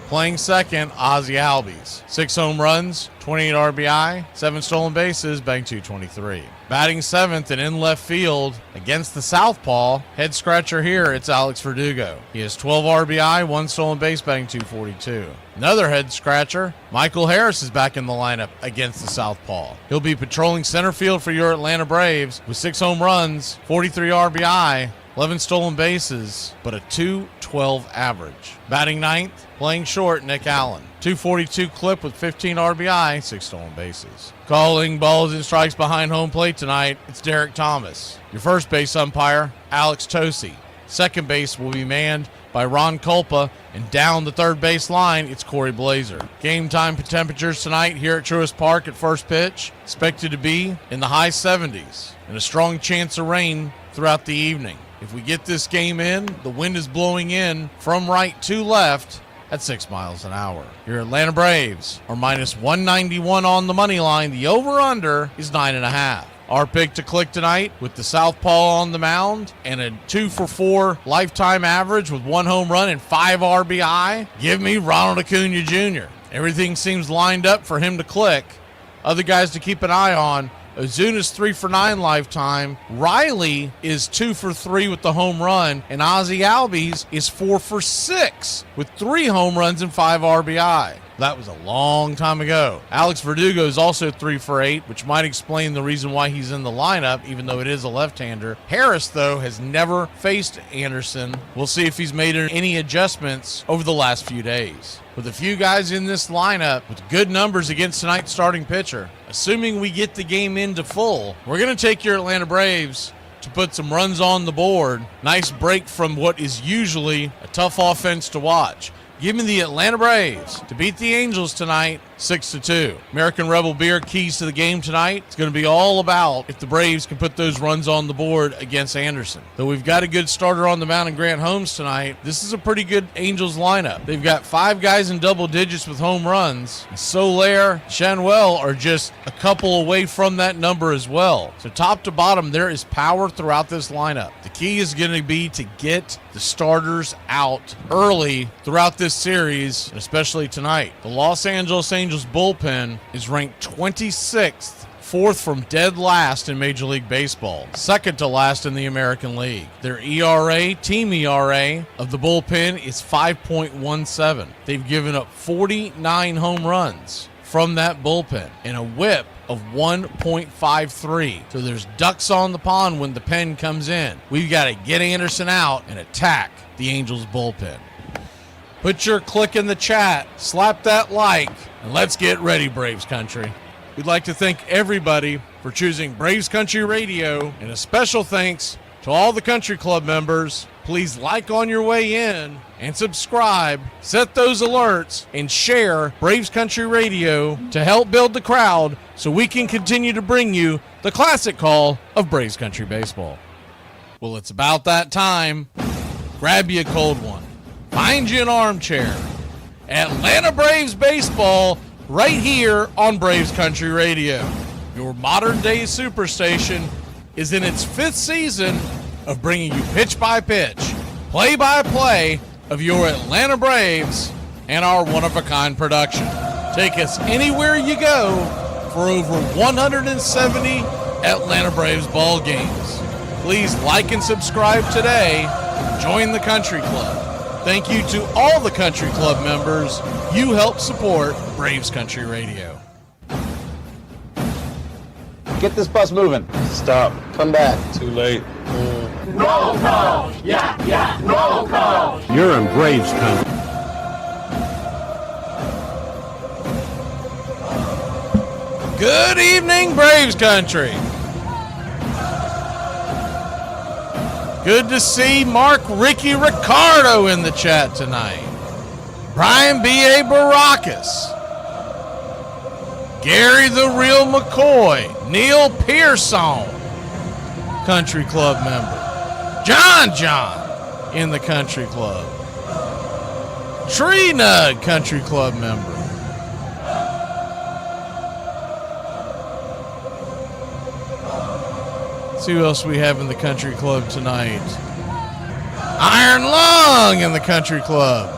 playing second, Ozzie Albies. 6 home runs, 28 RBI, 7 stolen bases, batting .223. Batting seventh and in left field against the southpaw, head scratcher here, it's Alex Verdugo. He has 12 RBI, 1 stolen base, batting .242. Another head scratcher, Michael Harris is back in the lineup against the southpaw. He'll be patrolling center field for your Atlanta Braves with 6 home runs, 43 RBI, 11 stolen bases, but a .212 average. Batting ninth, playing short, Nick Allen. .242 clip with 15 RBI, 6 stolen bases. Calling balls and strikes behind home plate tonight, it's Derek Thomas. Your first base umpire, Alex Tosi. Second base will be manned by Ron Culpa, and down the third base line, it's Corey Blazer. Game time temperatures tonight here at Truist Park at first pitch expected to be in the high 70s and a strong chance of rain throughout the evening. If we get this game in, the wind is blowing in from right to left at 6 miles an hour. Your Atlanta Braves are minus 191 on the money line. The over-under is 9.5. Our pick to click tonight with the southpaw on the mound and a 2-for-4 lifetime average with 1 home run and 5 RBI. Give me Ronald Acuna Jr. Everything seems lined up for him to click. Other guys to keep an eye on: Ozuna's 3-for-9 lifetime. Riley is 2-for-3 with the home run, and Ozzie Albies is 4-for-6 with 3 home runs and 5 RBI. That was a long time ago. Alex Verdugo is also 3-for-8, which might explain the reason why he's in the lineup, even though it is a left-hander. Harris, though, has never faced Anderson. We'll see if he's made any adjustments over the last few days. With a few guys in this lineup with good numbers against tonight's starting pitcher, assuming we get the game into full, we're going to take your Atlanta Braves to put some runs on the board. Nice break from what is usually a tough offense to watch. Give me the Atlanta Braves to beat the Angels tonight, 6-2. American Rebel Beer keys to the game tonight. It's going to be all about if the Braves can put those runs on the board against Anderson. Though we've got a good starter on the mound in Grant Holmes tonight, this is a pretty good Angels lineup. They've got 5 guys in double digits with home runs. Soler, Shanwell are just a couple away from that number as well. So top to bottom, there is power throughout this lineup. The key is going to be to get the starters out early throughout this series, especially tonight. The Los Angeles Angels bullpen is ranked 26th, 4th from dead last in Major League Baseball, 2nd to last in the American League. Their ERA, team ERA of the bullpen is 5.17. They've given up 49 home runs from that bullpen and a whip of 1.53. So there's ducks on the pond when the pen comes in. We've got to get Anderson out and attack the Angels bullpen. Put your click in the chat, slap that like, and let's get ready, Braves Country. We'd like to thank everybody for choosing Braves Country Radio, and a special thanks to all the country club members. Please like on your way in and subscribe, set those alerts, and share Braves Country Radio to help build the crowd so we can continue to bring you the classic call of Braves Country Baseball. Well, it's about that time. Grab you a cold one. Find you an armchair. Atlanta Braves Baseball right here on Braves Country Radio. Your modern-day superstation is in its 5th season of bringing you pitch-by-pitch, play-by-play of your Atlanta Braves and our one-of-a-kind production. Take us anywhere you go for over 170 Atlanta Braves ball games. Please like and subscribe today. Join the Country Club. Thank you to all the Country Club members. You help support Braves Country Radio. Get this bus moving. Stop. Come back. Too late. Roll call! Yeah, roll call! You're in Braves country. Good evening, Braves Country. Good to see Mark Ricky Ricardo in the chat tonight. Brian B.A. Baracus. Gary the Real McCoy. Neil Pearson, Country Club member. John in the Country Club. Tree Nug, Country Club member. Let's see who else we have in the Country Club tonight. Iron Lung in the Country Club.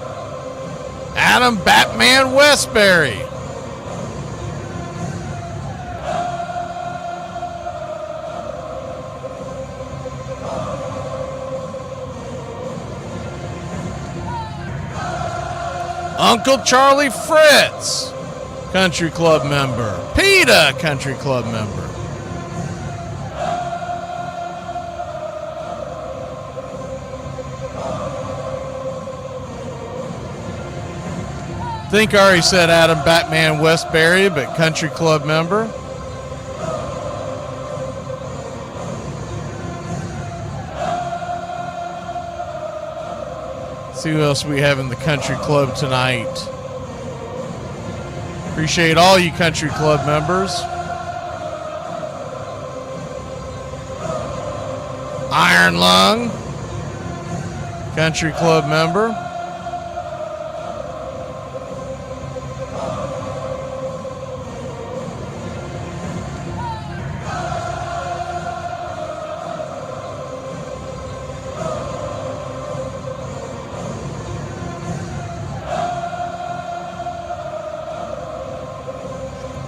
Adam Batman Westbury. Uncle Charlie Fritz, Country Club member. PETA, Country Club member. I think I already said Adam Batman Westbury, but Country Club member. See who else we have in the country club tonight. Appreciate all you country club members. Iron Lung, country club member.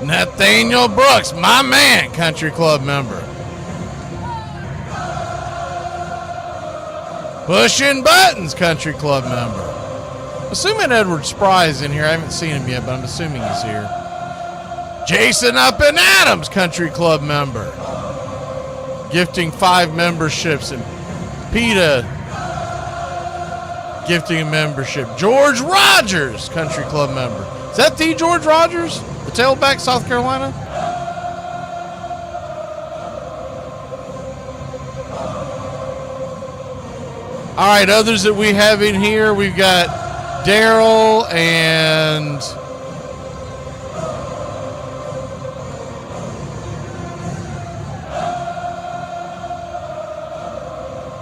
Nathaniel Brooks, my man, country club member. Pushing Buttons, country club member. Assuming Edward Spry is in here. I haven't seen him yet, but I'm assuming he's here. Jason Up and Adams, country club member. Gifting 5 memberships. And PETA gifting a membership. George Rogers, country club member. Is that the George Rogers? The tailback, South Carolina? All right, others that we have in here, we've got Daryl and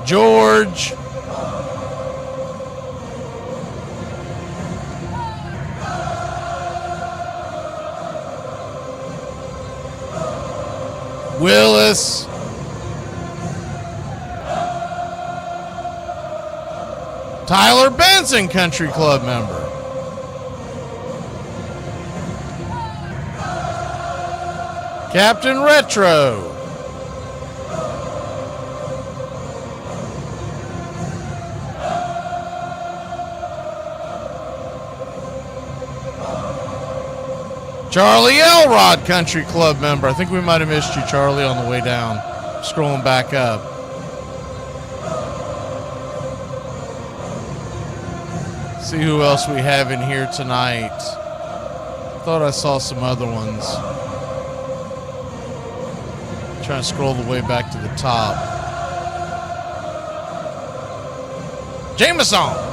George. Willis. Tyler Benson, country club member. Captain Retro. Charlie Elrod, country club member. I think we might have missed you, Charlie, on the way down. Scrolling back up. See who else we have in here tonight. Thought I saw some other ones. Trying to scroll the way back to the top. Jameson.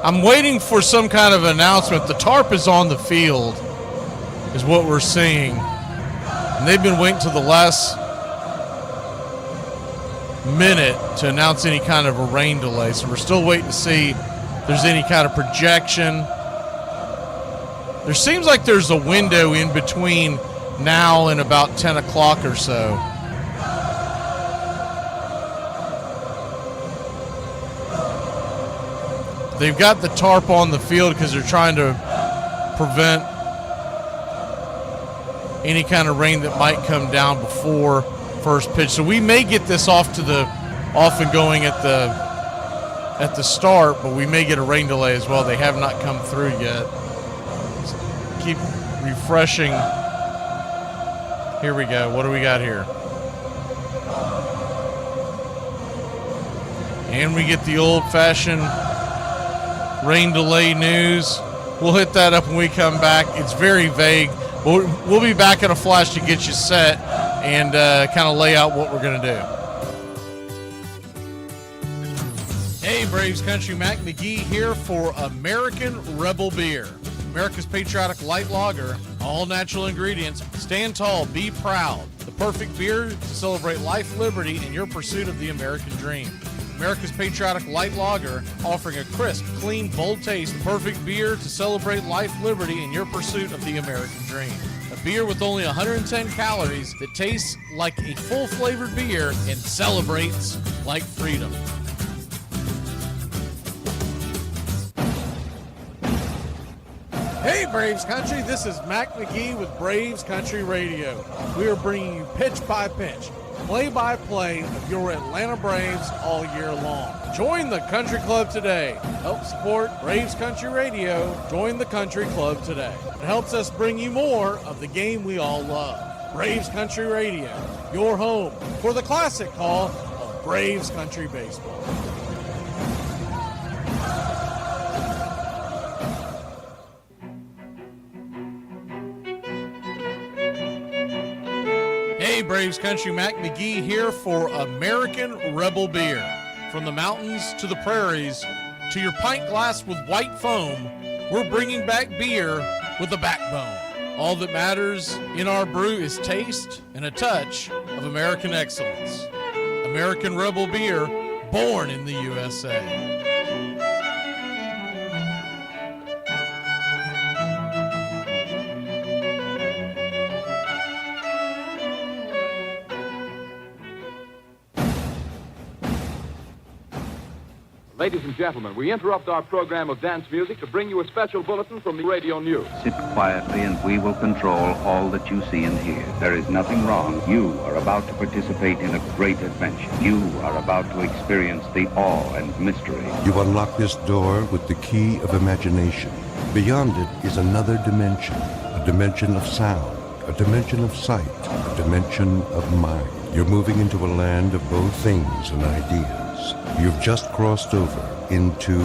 I'm waiting for some kind of announcement. The tarp is on the field, is what we're seeing. And they've been waiting to the last minute to announce any kind of a rain delay. So we're still waiting to see if there's any kind of projection. There seems like there's a window in between now and about 10 o'clock or so. They've got the tarp on the field because they're trying to prevent any kind of rain that might come down before first pitch. So we may get this off and going at the start, but we may get a rain delay as well. They have not come through yet. Let's keep refreshing. Here we go. What do we got here? And we get the old-fashioned rain delay news. We'll hit that up when we come back. It's very vague. We'll be back in a flash to get you set and kind of lay out what we're going to do. Hey, Braves Country, Mac McGee here for American Rebel Beer. America's patriotic light lager, all natural ingredients. Stand tall, be proud. The perfect beer to celebrate life, liberty, and your pursuit of the American dream. America's patriotic light lager, offering a crisp, clean, bold taste. Perfect beer to celebrate life, liberty, and your pursuit of the American dream. A beer with only 110 calories that tastes like a full-flavored beer and celebrates like freedom. Hey, Braves Country, this is Mac McGee with Braves Country Radio. We are bringing you pitch by pitch, play-by-play of your Atlanta Braves all year long. Join the Country Club today. Help support Braves Country Radio. Join the Country Club today. It helps us bring you more of the game we all love. Braves Country Radio, your home for the classic call of Braves Country Baseball. Hey, Hey, Braves Country, Mac McGee here for American Rebel Beer. From the mountains to the prairies to your pint glass with white foam, we're bringing back beer with a backbone. All that matters in our brew is taste and a touch of American excellence. American Rebel Beer, born in the USA. Ladies and gentlemen, we interrupt our program of dance music to bring you a special bulletin from the radio news. Sit quietly and we will control all that you see and hear. There is nothing wrong. You are about to participate in a great adventure. You are about to experience the awe and mystery. You unlock this door with the key of imagination. Beyond it is another dimension, a dimension of sound, a dimension of sight, a dimension of mind. You're moving into a land of both things and ideas. You've just crossed over into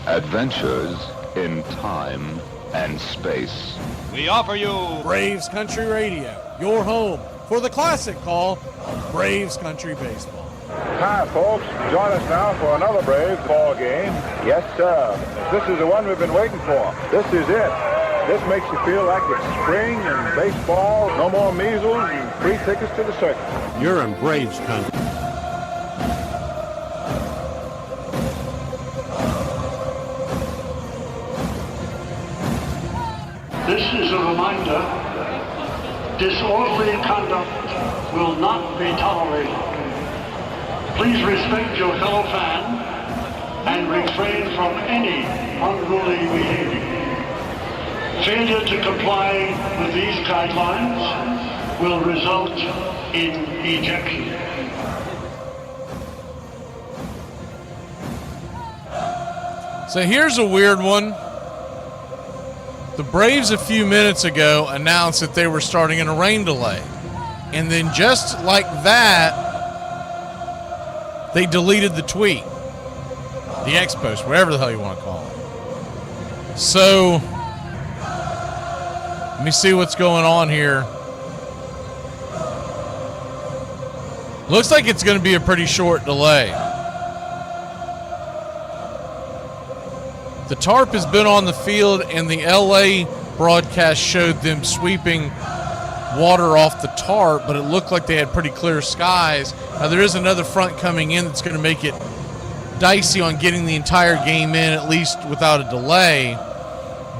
Adventures in Time and Space. We offer you Braves Country Radio, your home for the classic call, Braves Country Baseball. Hi, folks. Join us now for another Braves ball game. Yes, sir. This is the one we've been waiting for. This is it. This makes you feel like it's spring and baseball, no more measles, and free tickets to the circus. You're in Braves Country. This is a reminder, disorderly conduct will not be tolerated. Please respect your fellow fan and refrain from any unruly behavior. Failure to comply with these guidelines will result in ejection. So here's a weird one. The Braves a few minutes ago announced that they were starting in a rain delay. And then just like that, they deleted the tweet. The X post, whatever the hell you want to call it. So, let me see what's going on here. Looks like it's going to be a pretty short delay. The tarp has been on the field, and the LA broadcast showed them sweeping water off the tarp, but it looked like they had pretty clear skies. Now, there is another front coming in that's going to make it dicey on getting the entire game in, at least without a delay,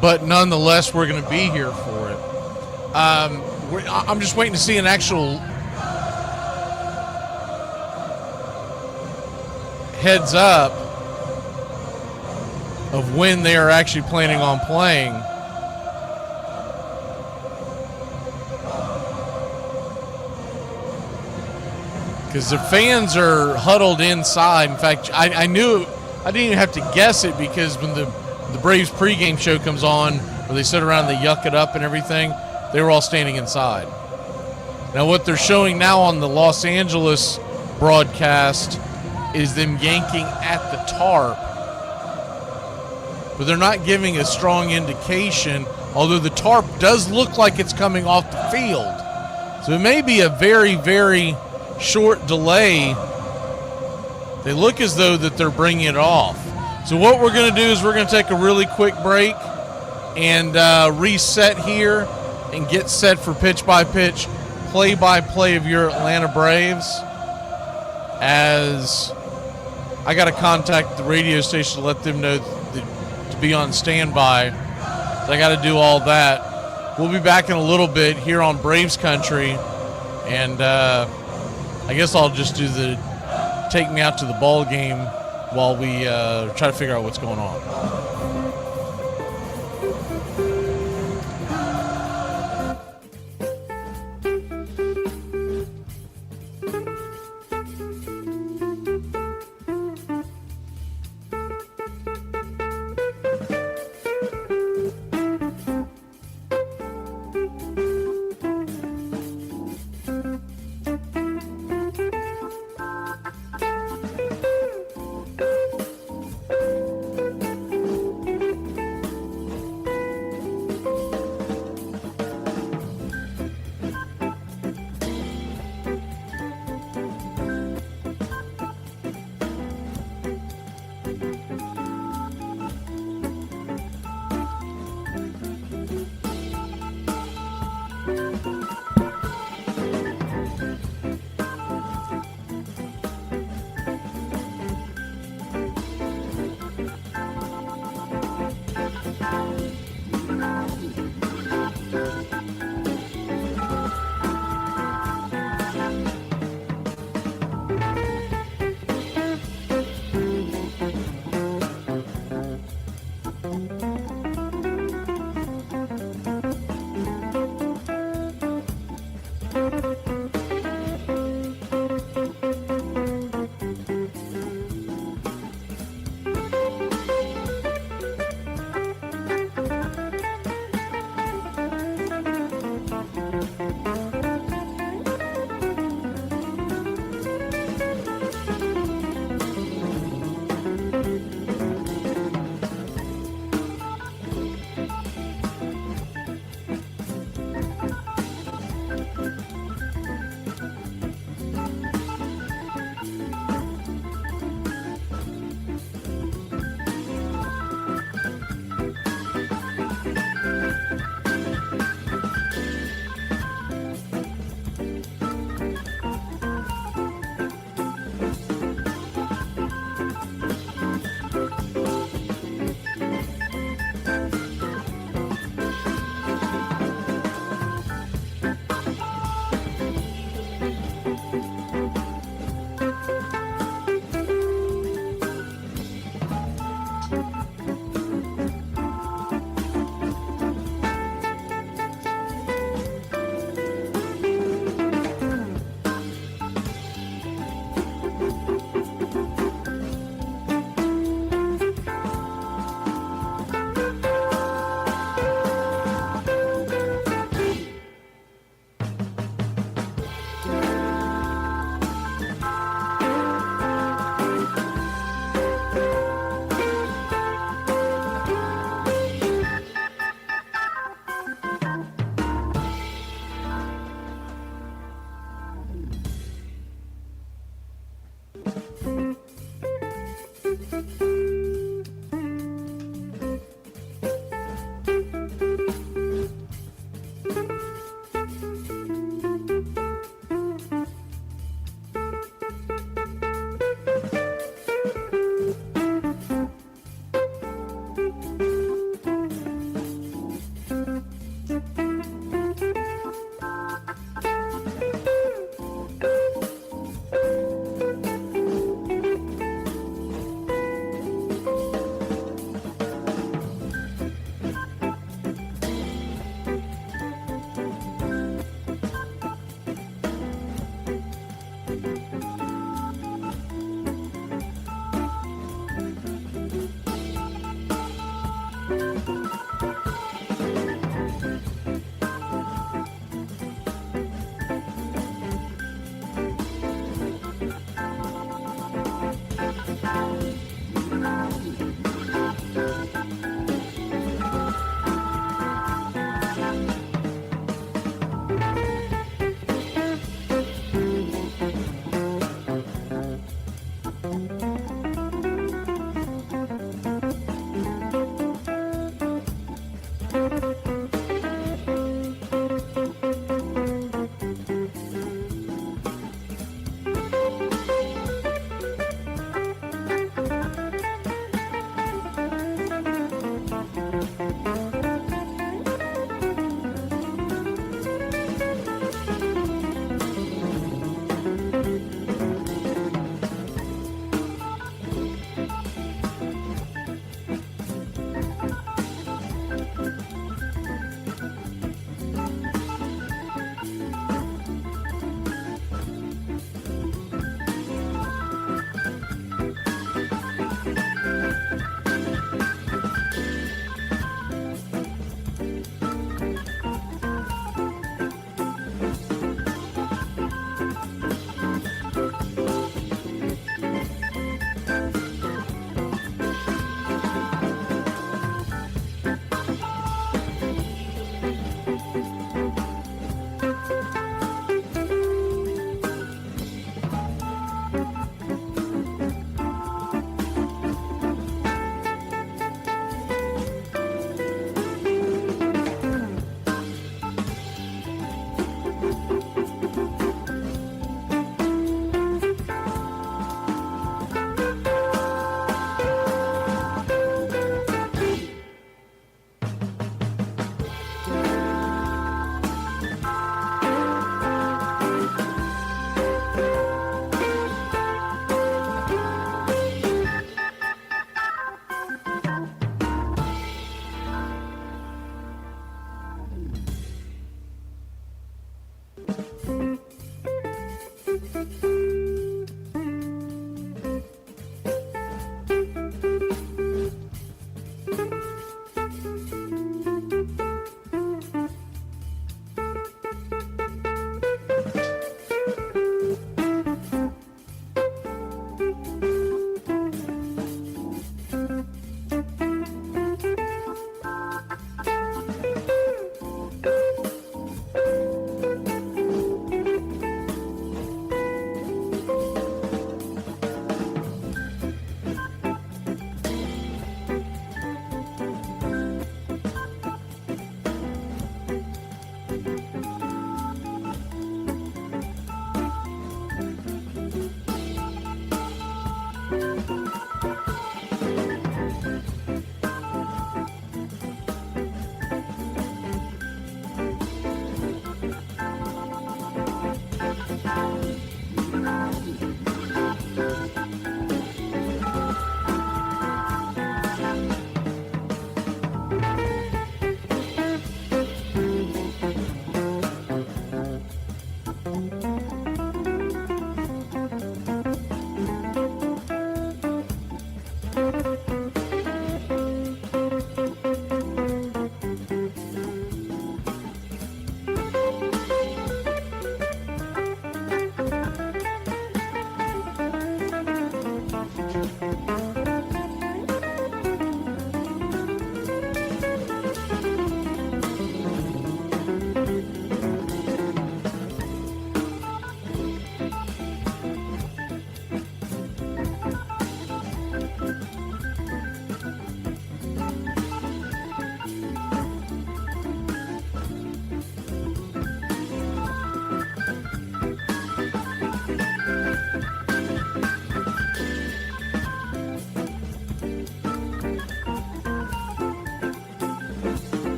but nonetheless, we're going to be here for it. I'm just waiting to see an actual heads up of when they are actually planning on playing. Because the fans are huddled inside. In fact, I knew, I didn't even have to guess it, because when the Braves pregame show comes on, where they sit around and they yuck it up and everything, they were all standing inside. Now what they're showing now on the Los Angeles broadcast is them yanking at the tarp, but they're not giving a strong indication, although the tarp does look like it's coming off the field. So it may be a very, very short delay. They look as though that they're bringing it off. So what we're going to do is we're going to take a really quick break and reset here and get set for pitch-by-pitch, play-by-play of your Atlanta Braves, as I got to contact the radio station to let them know to be on standby. So I got to do all that. We'll be back in a little bit here on Braves Country, and I guess I'll just do the take me out to the ball game while we try to figure out what's going on.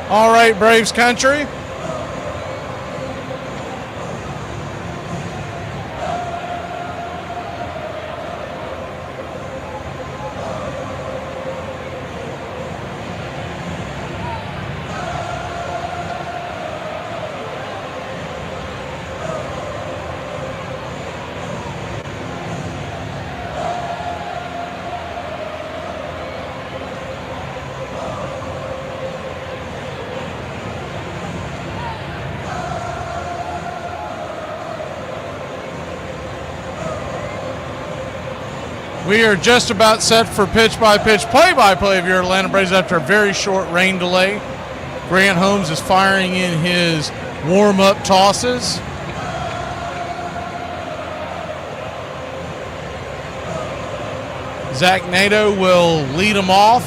All right, Braves country. We are just about set for pitch-by-pitch, play-by-play of your Atlanta Braves after a very short rain delay. Grant Holmes is firing in his warm-up tosses. Zach Nato will lead him off.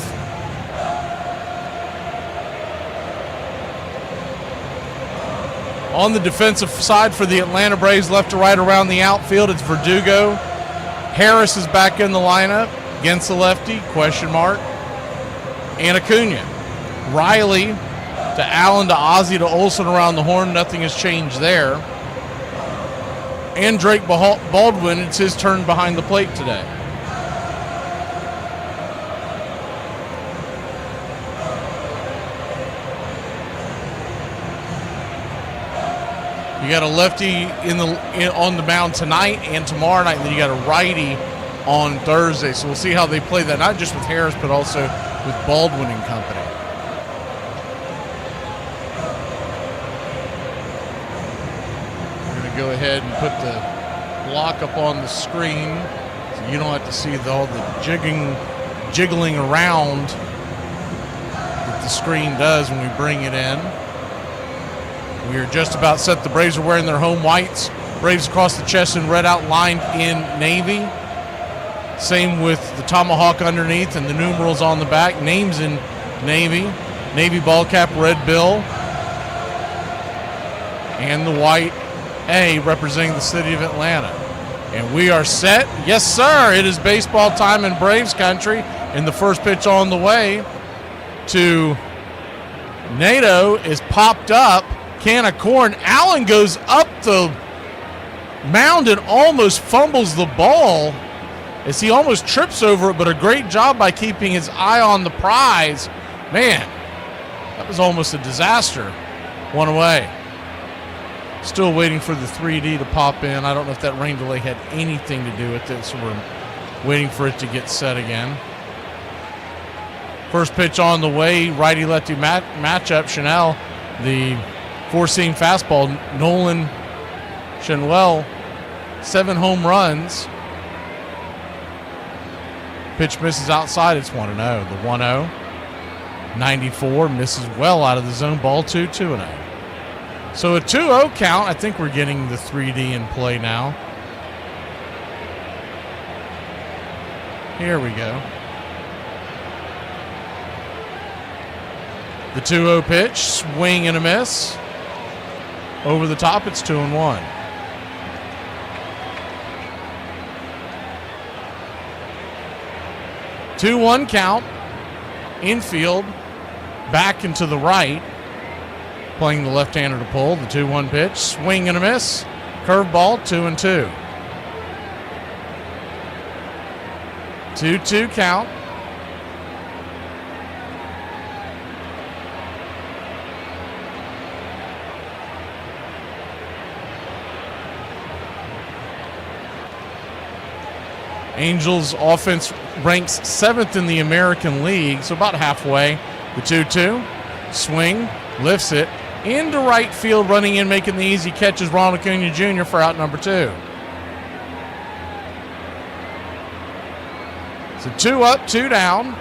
On the defensive side for the Atlanta Braves, left to right around the outfield, it's Verdugo. Harris is back in the lineup against the lefty, question mark. And Acuna. Riley to Allen to Ozzie to Olsen around the horn. Nothing has changed there. And Drake Baldwin, it's his turn behind the plate today. You got a lefty on the mound tonight and tomorrow night, and then you got a righty on Thursday. So we'll see how they play that, not just with Harris, but also with Baldwin and company. We're going to go ahead and put the block up on the screen so you don't have to see all the jiggling around that the screen does when we bring it in. We are just about set. The Braves are wearing their home whites. Braves across the chest in red outlined in navy. Same with the tomahawk underneath and the numerals on the back. Names in navy. Navy ball cap, red bill. And the white A representing the city of Atlanta. And we are set. Yes, sir. It is baseball time in Braves country. And the first pitch on the way to Nato is popped up. Can of corn. Allen goes up the mound and almost fumbles the ball as he almost trips over it, but a great job by keeping his eye on the prize. Man, that was almost a disaster. One away. Still waiting for the 3D to pop in. I don't know if that rain delay had anything to do with it, so we're waiting for it to get set again. First pitch on the way, righty-lefty matchup. Chanel, the four-seam fastball. Nolan Chanel, 7 home runs. Pitch misses outside. It's 1-0. The 1-0. 94 misses well out of the zone. Ball 2-2-0. So a 2-0 count. I think we're getting the 3D in play now. Here we go. The 2-0 pitch, swing and a miss. Over the top, it's 2-1. Two-one count. Infield, back and to the right. Playing the left-hander to pull. The 2-1 pitch, swing and a miss. Curveball, 2-2. 2-2 count. Angels offense ranks 7th in the American League, so about halfway. The 2-2, swing, lifts it, into right field, running in, making the easy catch is Ronald Acuna Jr. for out number 2. So 2 up, 2 down.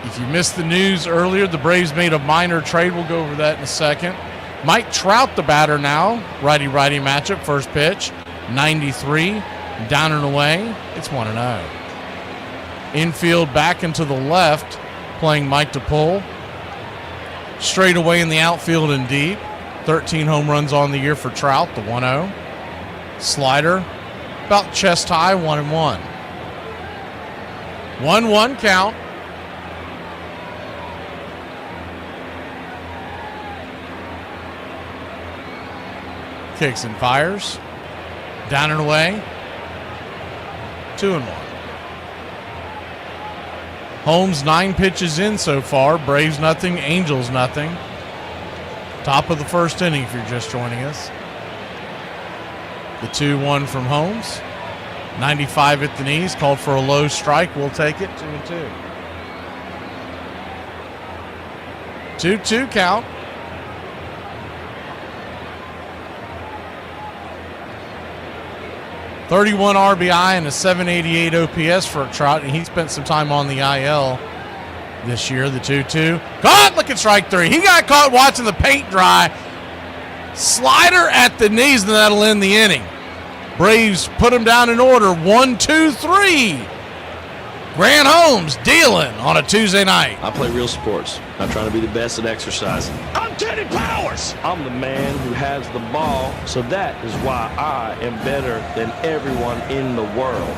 If you missed the news earlier, the Braves made a minor trade. We'll go over that in a second. Mike Trout, the batter now. Righty-righty matchup. First pitch, 93. Down and away. It's 1-0. Infield back and to the left, playing Mike to pull. Straight away in the outfield and deep. 13 home runs on the year for Trout, the 1-0. Slider, about chest high, 1-1. 1-1 count. Kicks and fires. Down and away. 2-1. Holmes 9 pitches in so far. Braves nothing, Angels nothing. Top of the first inning if you're just joining us. The 2-1 from Holmes. 95 at the knees. Called for a low strike. We'll take it. 2-2. 2-2 count. 31 RBI and a 788 OPS for Trout, and he spent some time on the IL this year. The 2-2. Caught! Look at strike 3. He got caught watching the paint dry. Slider at the knees, and that'll end the inning. Braves put him down in order. 1, 2, 3. Grant Holmes dealing on a Tuesday night. I play real sports, not trying to be the best at exercising. I'm Teddy Powers! I'm the man who has the ball, so that is why I am better than everyone in the world.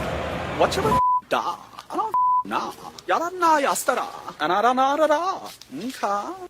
What's your da? I don't know. Yada na yastara. Anada. Okay.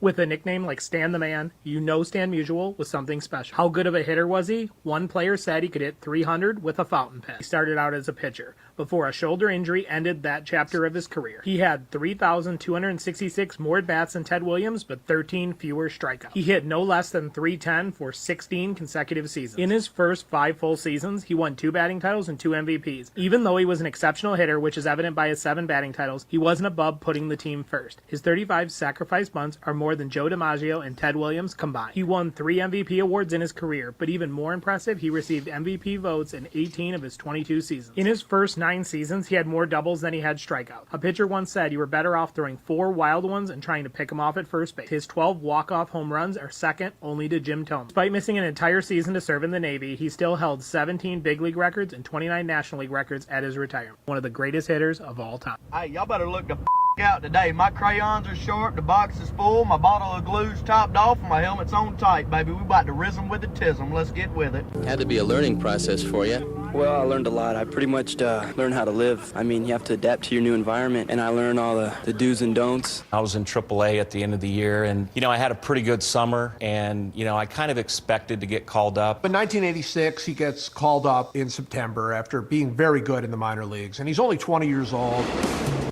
With a nickname like Stan the Man, you know Stan Musial was something special. How good of a hitter was he? One player said he could hit 300 with a fountain pen. He started out as a pitcher, before a shoulder injury ended that chapter of his career. He had 3,266 more at-bats than Ted Williams, but 13 fewer strikeouts. He hit no less than .310 for 16 consecutive seasons. In his first 5 full seasons, he won 2 batting titles and 2 MVPs. Even though he was an exceptional hitter, which is evident by his 7 batting titles, he wasn't above putting the team first. His 35 sacrifice bunts are more than Joe DiMaggio and Ted Williams combined. He won 3 MVP awards in his career, but even more impressive, he received MVP votes in 18 of his 22 seasons. In his first 9 seasons, he had more doubles than he had strikeouts. A pitcher once said you were better off throwing 4 wild ones and trying to pick him off at first base. His 12 walk-off home runs are second only to Jim Thome. Despite missing an entire season to serve in the Navy, he still held 17 big league records and 29 National League records at his retirement. One of the greatest hitters of all time. Hey, y'all better look the out today. My crayons are short, the box is full, my bottle of glue's topped off, and my helmet's on tight, baby. We about to rhythm with the tism. Let's get with it. Had to be a learning process for you. Well, I learned a lot. I pretty much learned how to live. I mean, you have to adapt to your new environment, and I learned all the do's and don'ts. I was in AAA at the end of the year, and, I had a pretty good summer, and, I kind of expected to get called up. In 1986, he gets called up in September after being very good in the minor leagues, and he's only 20 years old.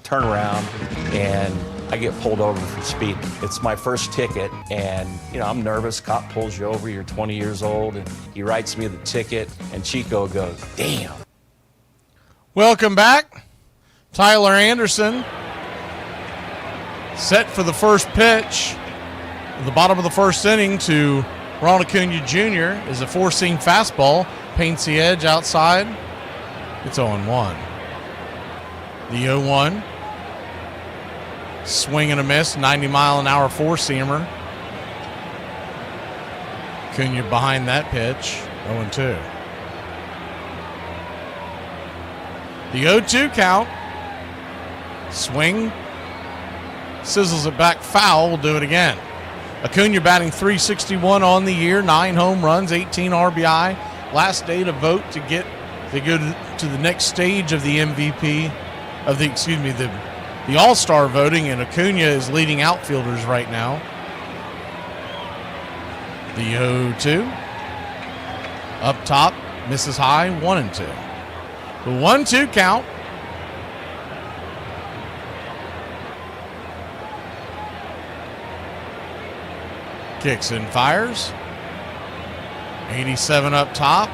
Turn around and I get pulled over for speeding. It's my first ticket, and I'm nervous. Cop pulls you over, you're 20 years old, and he writes me the ticket, and Chico goes, "Damn." Welcome back. Tyler Anderson set for the first pitch at the bottom of the first inning to Ronald Acuna Jr. is a four-seam fastball. Paints the edge outside. It's 0-1. The 0-1. Swing and a miss. 90-mile-an-hour four-seamer. Acuna behind that pitch. 0-2. The 0-2 count. Swing. Sizzles it back foul. We'll do it again. Acuna batting .361 on the year. 9 home runs, 18 RBI. Last day to vote to go to the next stage of the MVP of the All-Star voting, and Acuna is leading outfielders right now. The 0-2. Up top, misses high, 1-2. The 1-2 count. Kicks and fires. 87 up top.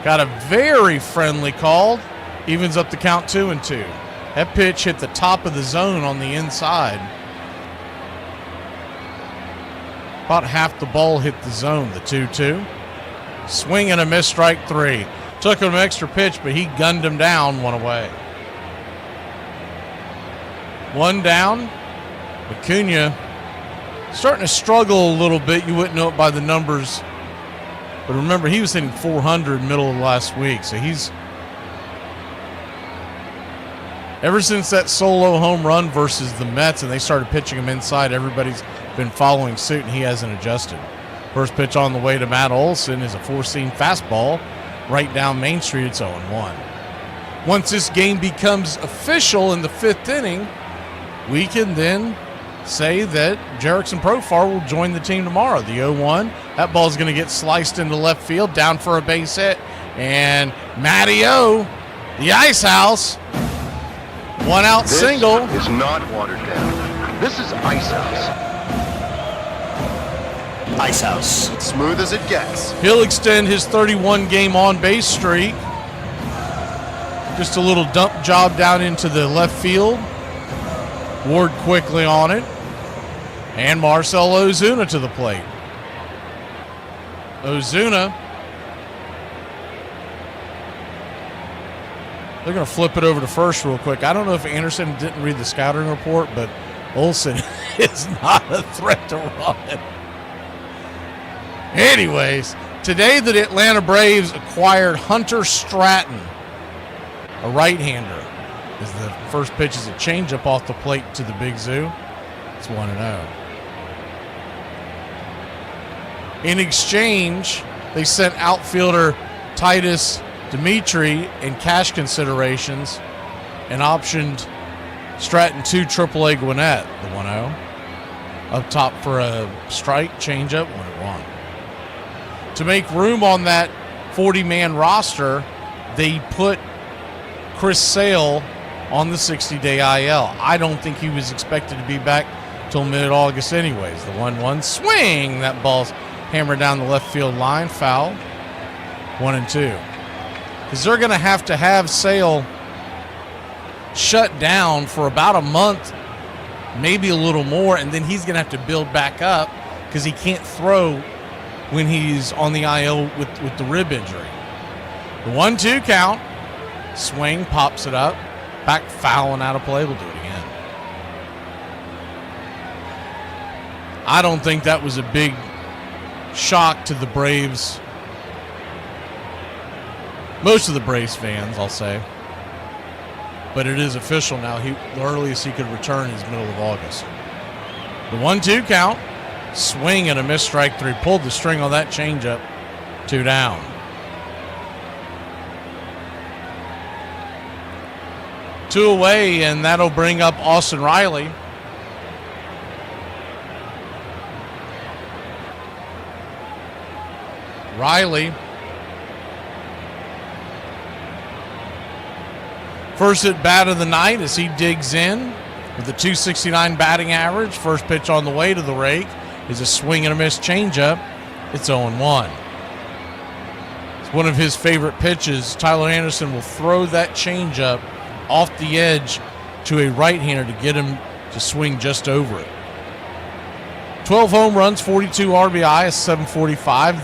Got a very friendly call. Evens up the count 2-2. That pitch hit the top of the zone on the inside. About half the ball hit the zone, the 2-2. Swing and a miss, strike 3. Took him an extra pitch, but he gunned him down, one away. One down. Acuna starting to struggle a little bit. You wouldn't know it by the numbers. But remember, he was hitting 400 middle of last week. So he's, ever since that solo home run versus the Mets and they started pitching him inside, everybody's been following suit, and he hasn't adjusted. First pitch on the way to Matt Olson is a four-seam fastball right down Main Street. It's 0-1. Once this game becomes official in the 5th inning, we can then say that Jerickson Profar will join the team tomorrow. The 0-1, that ball's going to get sliced into left field, down for a base hit, and Matty O, the Ice House, one out single. This is not watered down. This is Ice House. Ice House. Smooth as it gets. He'll extend his 31-game on-base streak. Just a little dump job down into the left field. Ward quickly on it. And Marcell Ozuna to the plate. Ozuna. They're going to flip it over to first real quick. I don't know if Anderson didn't read the scouting report, but Olson is not a threat to run. Anyways, today the Atlanta Braves acquired Hunter Stratton, a right-hander. As the first pitch is a changeup off the plate to the Big Zoo. It's 1-0. In exchange, they sent outfielder Titus Dimitri in cash considerations and optioned Stratton to AAA Gwinnett, the 1-0. Up top for a strike, changeup, 1-1. To make room on that 40-man roster, they put Chris Sale on the 60-day IL. I don't think he was expected to be back till mid-August anyways. The 1-1 swing. That ball's hammered down the left field line. Foul. 1-2. Because they're going to have Sale shut down for about a month, maybe a little more, and then he's going to have to build back up because he can't throw when he's on the IL with the rib injury. The 1-2 count. Swing, pops it up. Back foul and out of play. We'll do it again. I don't think that was a big shock to the Braves. Most of the Braves fans, I'll say. But it is official now. The earliest he could return is middle of August. The 1-2 count. Swing and a missed strike 3. Pulled the string on that changeup. 2 down. Two away, and that'll bring up Austin Riley. Riley. First at bat of the night as he digs in. With a .269 batting average, first pitch on the way to the rake is a swing and a miss changeup. It's 0-1. It's one of his favorite pitches. Tyler Anderson will throw that changeup off the edge to a right-hander to get him to swing just over it. 12 home runs, 42 RBI, a 745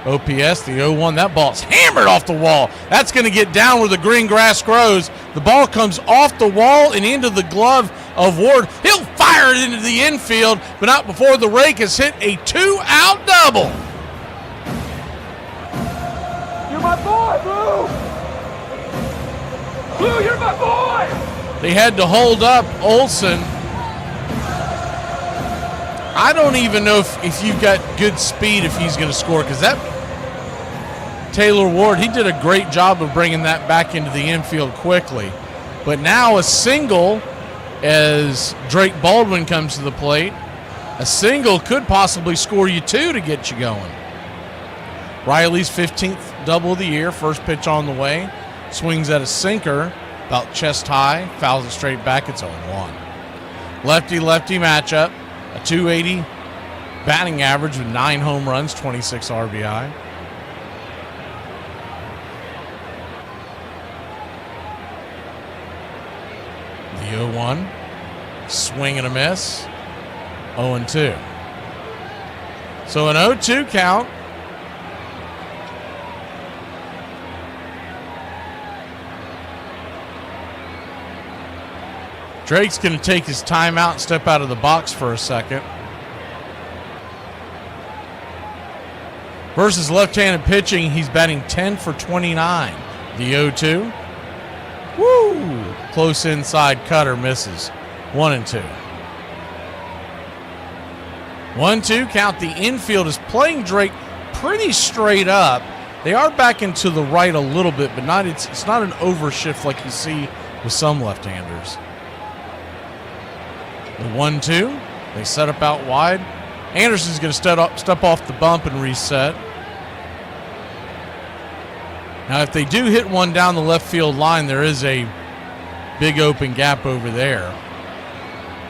OPS. The 0-1, that ball's hammered off the wall. That's going to get down where the green grass grows. The ball comes off the wall and into the glove of Ward. He'll fire it into the infield, but not before the rake has hit a 2-out double. You're my boy, Blue! Blue, you're my boy! They had to hold up Olsen. I don't even know if you've got good speed if he's going to score, because that Taylor Ward, he did a great job of bringing that back into the infield quickly. But now a single as Drake Baldwin comes to the plate. A single could possibly score you two to get you going. Riley's 15th double of the year, first pitch on the way. Swings at a sinker, about chest high, fouls it straight back. It's 0-1. Lefty-lefty matchup. A .280 batting average with 9 home runs, 26 RBI. The 0-1. Swing and a miss. 0-2. So an 0-2 count. Drake's going to take his time out and step out of the box for a second. Versus left-handed pitching, he's batting 10 for 29. The 0-2. Woo! Close inside cutter misses. 1-2. 1-2 count. The infield is playing Drake pretty straight up. They are backing to the right a little bit, but not it's not an overshift like you see with some left-handers. The 1-2. They set up out wide. Anderson's going to step off the bump and reset. Now, if they do hit one down the left field line, there is a big open gap over there.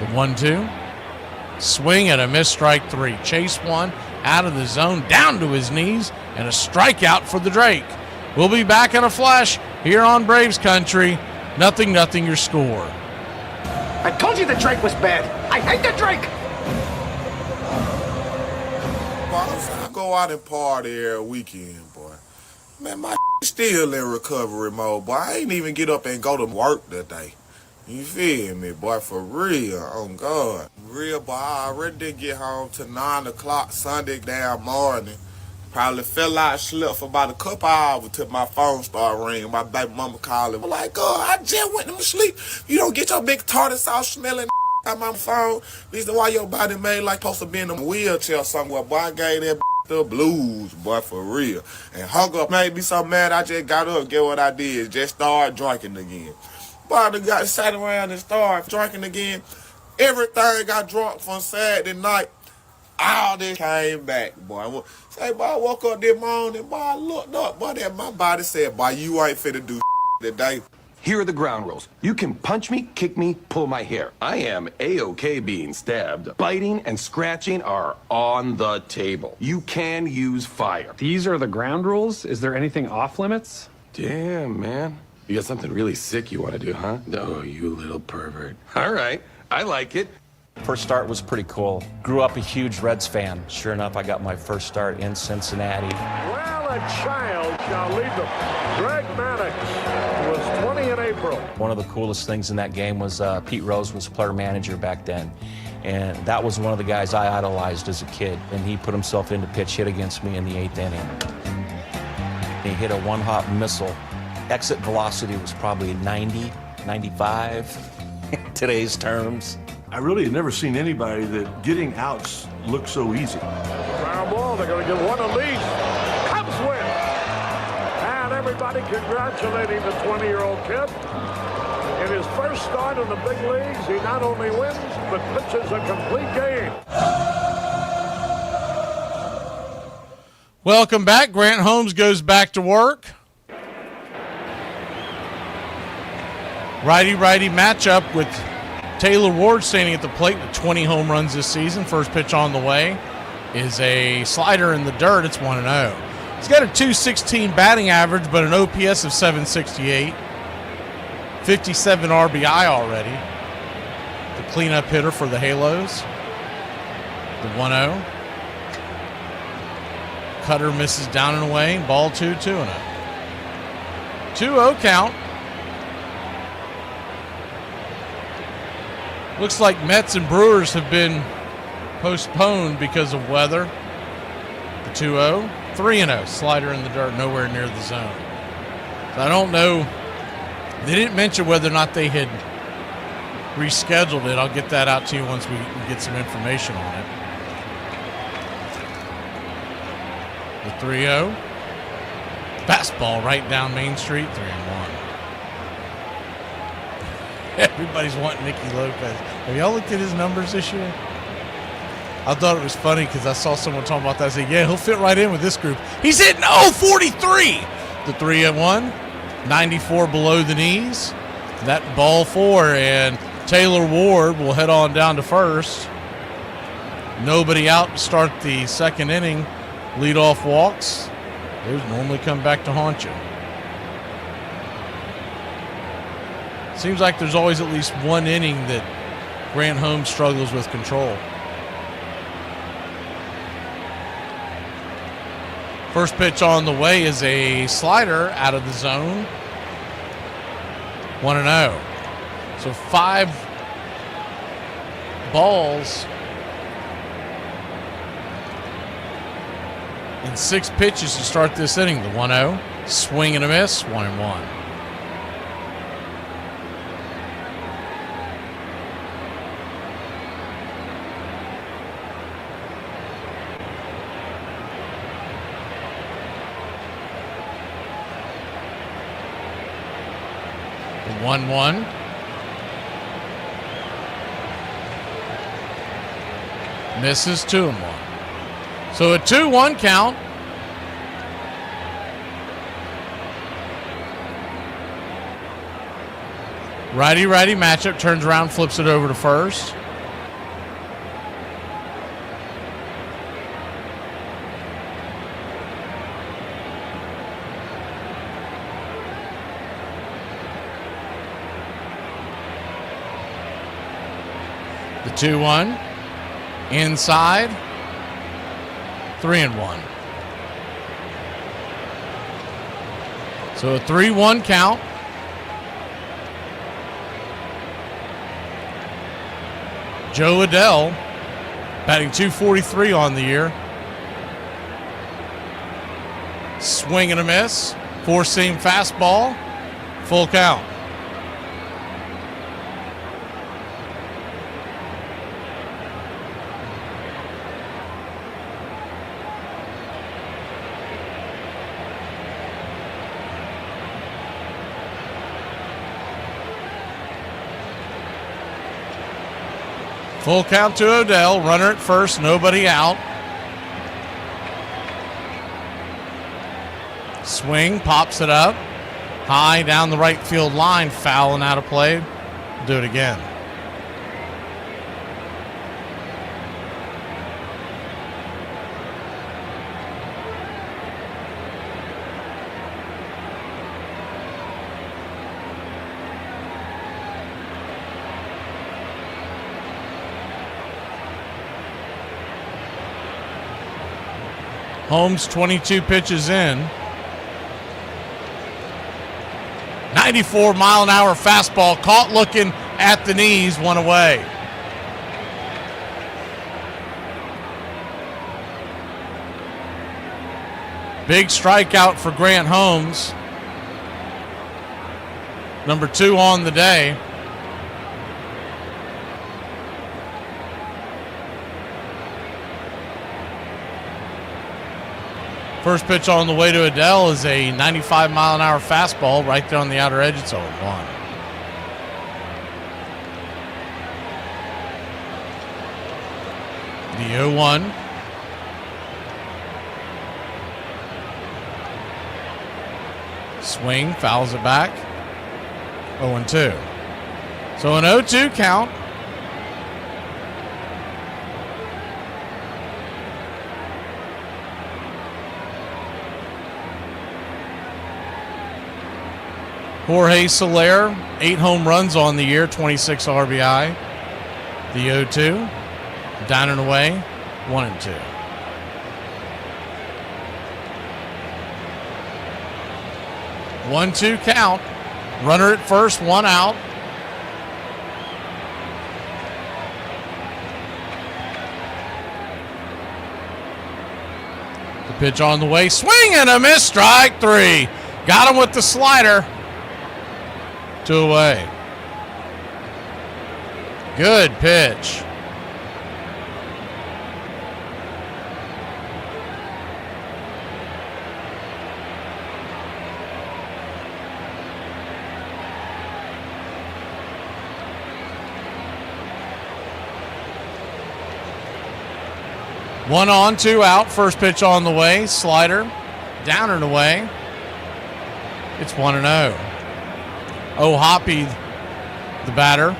The 1-2. Swing and a miss, strike 3. Chase one out of the zone, down to his knees, and a strikeout for the Drake. We'll be back in a flash here on Braves Country. 0-0 your score. I told you the Drake was bad. I hate the Drake. I go out and party every weekend, boy. Man, my still in recovery mode, boy. I ain't even get up and go to work today. You feel me, boy? For real. Oh, God. Real, boy. I already did get home to 9 o'clock Sunday damn morning. Probably fell out, slept for about a couple hours till my phone started ringing. My baby mama calling. I'm like, God, I just went to sleep. You don't get your big tartar sauce smelling out my phone. Reason why your body made like supposed to be in a wheelchair somewhere. Boy, I gave that the blues, boy, for real. And hung up, made me so mad I just got up. Get what I did? Just started drinking again. Boy, I got sat around and started drinking again. Everything got drunk from Saturday night. All this came back, boy. Say, boy, I woke up this morning, boy, I looked up, boy, that my body said, boy, you ain't finna do today. Here are the ground rules. You can punch me, kick me, pull my hair. I am A-OK being stabbed. Biting and scratching are on the table. You can use fire. These are the ground rules? Is there anything off limits? Damn, man. You got something really sick you want to do, huh? Oh, you little pervert. All right, I like it. First start was pretty cool. Grew up a huge Reds fan. Sure enough, I got my first start in Cincinnati. Well, a child shall lead them. Greg Mannix was 20 in April. One of the coolest things in that game was Pete Rose was player manager back then. And that was one of the guys I idolized as a kid. And he put himself into pitch hit against me in the 8th inning. He hit a one-hop missile. Exit velocity was probably 90, 95 in today's terms. I really have never seen anybody that getting outs look so easy. Ground ball, they're going to get one at least. Cubs win. And everybody congratulating the 20-year-old kid. In his first start in the big leagues, he not only wins, but pitches a complete game. Welcome back. Grant Holmes goes back to work. Righty-righty matchup with Taylor Ward standing at the plate with 20 home runs this season. First pitch on the way is a slider in the dirt. It's 1-0. He's got a .216 batting average, but an OPS of 768. 57 RBI already. The cleanup hitter for the Halos. The 1-0. Cutter misses down and away. Ball 2-0. 2-0 count. Looks like Mets and Brewers have been postponed because of weather. The 2-0. 3-0. Slider in the dirt, nowhere near the zone. So I don't know. They didn't mention whether or not they had rescheduled it. I'll get that out to you once we get some information on it. The 3-0. Fastball right down Main Street, 3-1. Everybody's wanting Nicky Lopez. Have y'all looked at his numbers this year? I thought it was funny because I saw someone talking about that. I said, yeah, he'll fit right in with this group. He's hitting 0-43. The 3-1. 94 below the knees. That ball 4, and Taylor Ward will head on down to first. Nobody out to start the second inning. Leadoff walks. Those normally come back to haunt you. Seems like there's always at least one inning that Grant Holmes struggles with control. First pitch on the way is a slider out of the zone. 1-0. So 5 balls in 6 pitches to start this inning. The 1-0. Swing and a miss. 1-1. The 1-1. Misses. 2-1. So a 2-1 count. Righty-righty matchup. Turns around, flips it over to first. The 2-1. Inside. 3-1. So a 3-1 count. Joe Adell batting .243 on the year. Swing and a miss. 4-seam fastball. Full count. Full count to Odell. Runner at first, nobody out. Swing, pops it up. High down the right field line, foul and out of play. Do it again. Holmes 22 pitches in. 94-mile-an-hour fastball caught looking at the knees, one away. Big strikeout for Grant Holmes. Number 2 on the day. First pitch on the way to Adell is a 95-mile-an-hour fastball right there on the outer edge. It's 0-1. The 0-1. Swing, fouls it back. 0-2. So an 0-2 count. Jorge Soler, 8 home runs on the year, 26 RBI. The 0-2. Down and away, 1-2. One-two count. Runner at first, 1 out. The pitch on the way, swing and a miss, strike 3. Got him with the slider. 2 away. Good pitch. One on, 2 out. First pitch on the way. Slider. Down and away. It's 1-0. Oh, Hoppy, the batter.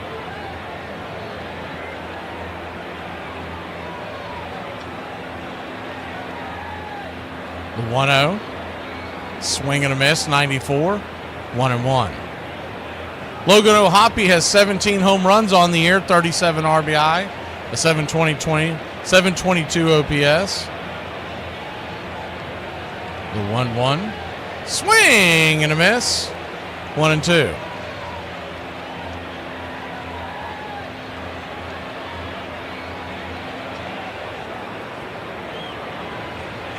The 1-0. Swing and a miss, 94. 1-1. Logan O'Hoppe has 17 home runs on the year, 37 RBI, a 722 OPS. The 1-1. Swing and a miss. 1-2.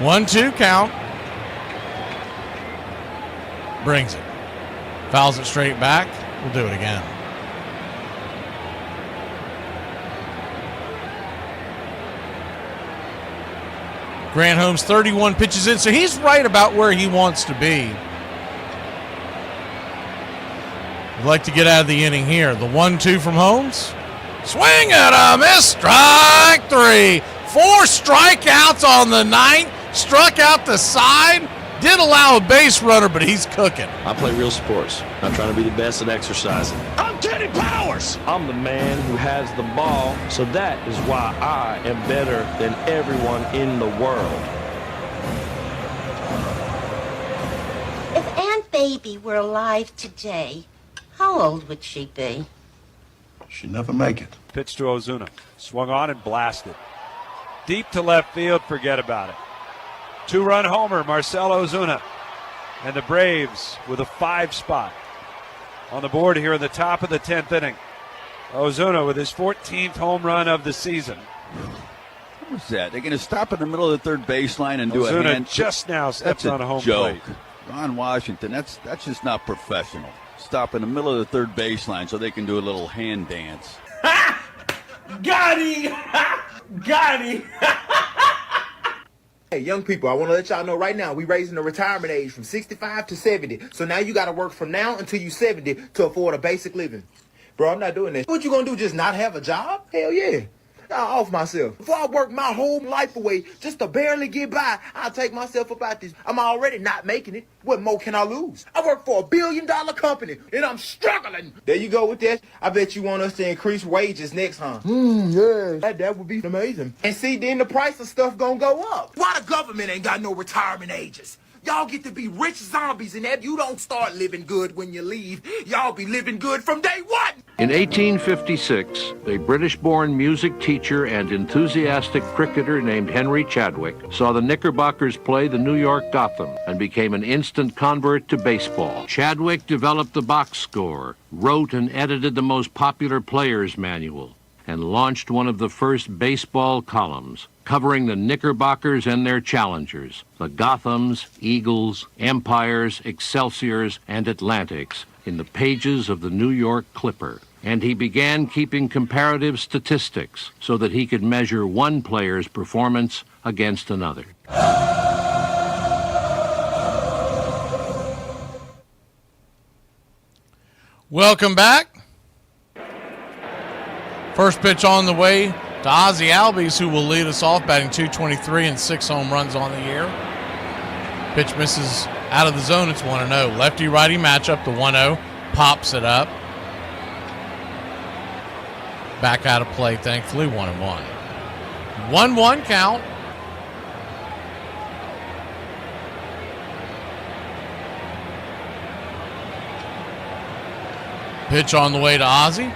One-two count. Brings it. Fouls it straight back. We'll do it again. Grant Holmes, 31 pitches in, so he's right about where he wants to be. Would like to get out of the inning here. The 1-2 from Holmes. Swing and a miss. Strike 3. 4 strikeouts on the night. Struck out the side. Did allow a base runner, but he's cooking. I play real sports. I'm trying to be the best at exercising. I'm Teddy Powers. I'm the man who has the ball, so that is why I am better than everyone in the world. If Aunt Baby were alive today, how old would she be? She'd never make it. Pitch to Ozuna. Swung on and blasted. Deep to left field, forget about it. 2-run homer, Marcell Ozuna. And the Braves with a 5 spot on the board here in the top of the 10th inning. Ozuna with his 14th home run of the season. What was that? They're going to stop in the middle of the third baseline and do Ozuna a hand. just now steps on a home joke. plate. Ron Washington, that's just not professional. Stop in the middle of the third baseline so they can do a little hand dance. Got him! Got him! Hey, young people, I want to let y'all know right now, we raising the retirement age from 65 to 70. So now you got to work from now until you 70 to afford a basic living. Bro, I'm not doing this. What you going to do, just not have a job? Hell yeah. I'll off myself. Before I work my whole life away just to barely get by, I'll take myself up out this. I'm already not making it. What more can I lose? I work for $1 billion company, and I'm struggling. There you go with that. I bet you want us to increase wages next, huh? Yeah. That would be amazing. And see, then the price of stuff gonna go up. Why the government ain't got no retirement ages? Y'all get to be rich zombies, and that you don't start living good when you leave. Y'all be living good from day one. In 1856, a British-born music teacher and enthusiastic cricketer named Henry Chadwick saw the Knickerbockers play the New York Gotham and became an instant convert to baseball. Chadwick developed the box score, wrote and edited the most popular players' manual, and launched one of the first baseball columns, covering the Knickerbockers and their challengers, the Gothams, Eagles, Empires, Excelsiors, and Atlantics, in the pages of the New York Clipper. And he began keeping comparative statistics so that he could measure one player's performance against another. Welcome back. First pitch on the way to Ozzie Albies, who will lead us off, batting .223 and 6 home runs on the year. Pitch misses out of the zone. It's 1-0. Lefty-righty matchup. The 1-0 pops it up. Back out of play, thankfully. 1-1. 1-1 count. Pitch on the way to Ozzie.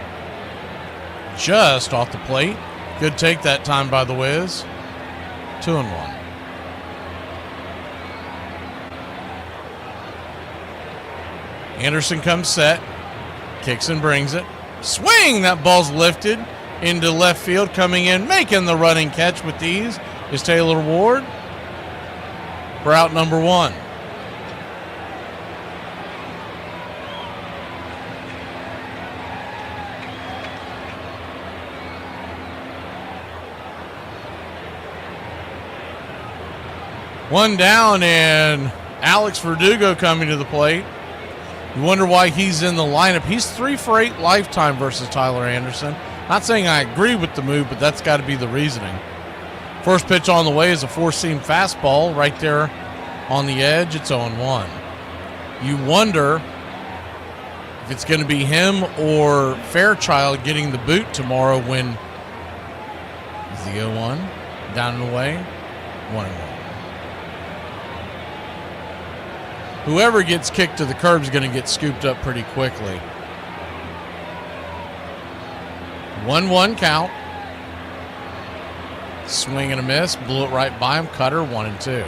Just off the plate. Good take that time by the Wiz. 2-1. Anderson comes set. Kicks and brings it. Swing! That ball's lifted into left field. Coming in, making the running catch with ease is Taylor Ward for out number 1. One down, and Alex Verdugo coming to the plate. You wonder why he's in the lineup. He's 3 for 8 lifetime versus Tyler Anderson. Not saying I agree with the move, but that's got to be the reasoning. First pitch on the way is a 4-seam fastball right there on the edge. It's 0-1. You wonder if it's going to be him or Fairchild getting the boot tomorrow when is the 0-1 down and away. 1-1. Whoever gets kicked to the curb is going to get scooped up pretty quickly. 1-1 count. Swing and a miss. Blew it right by him. Cutter, 1-2.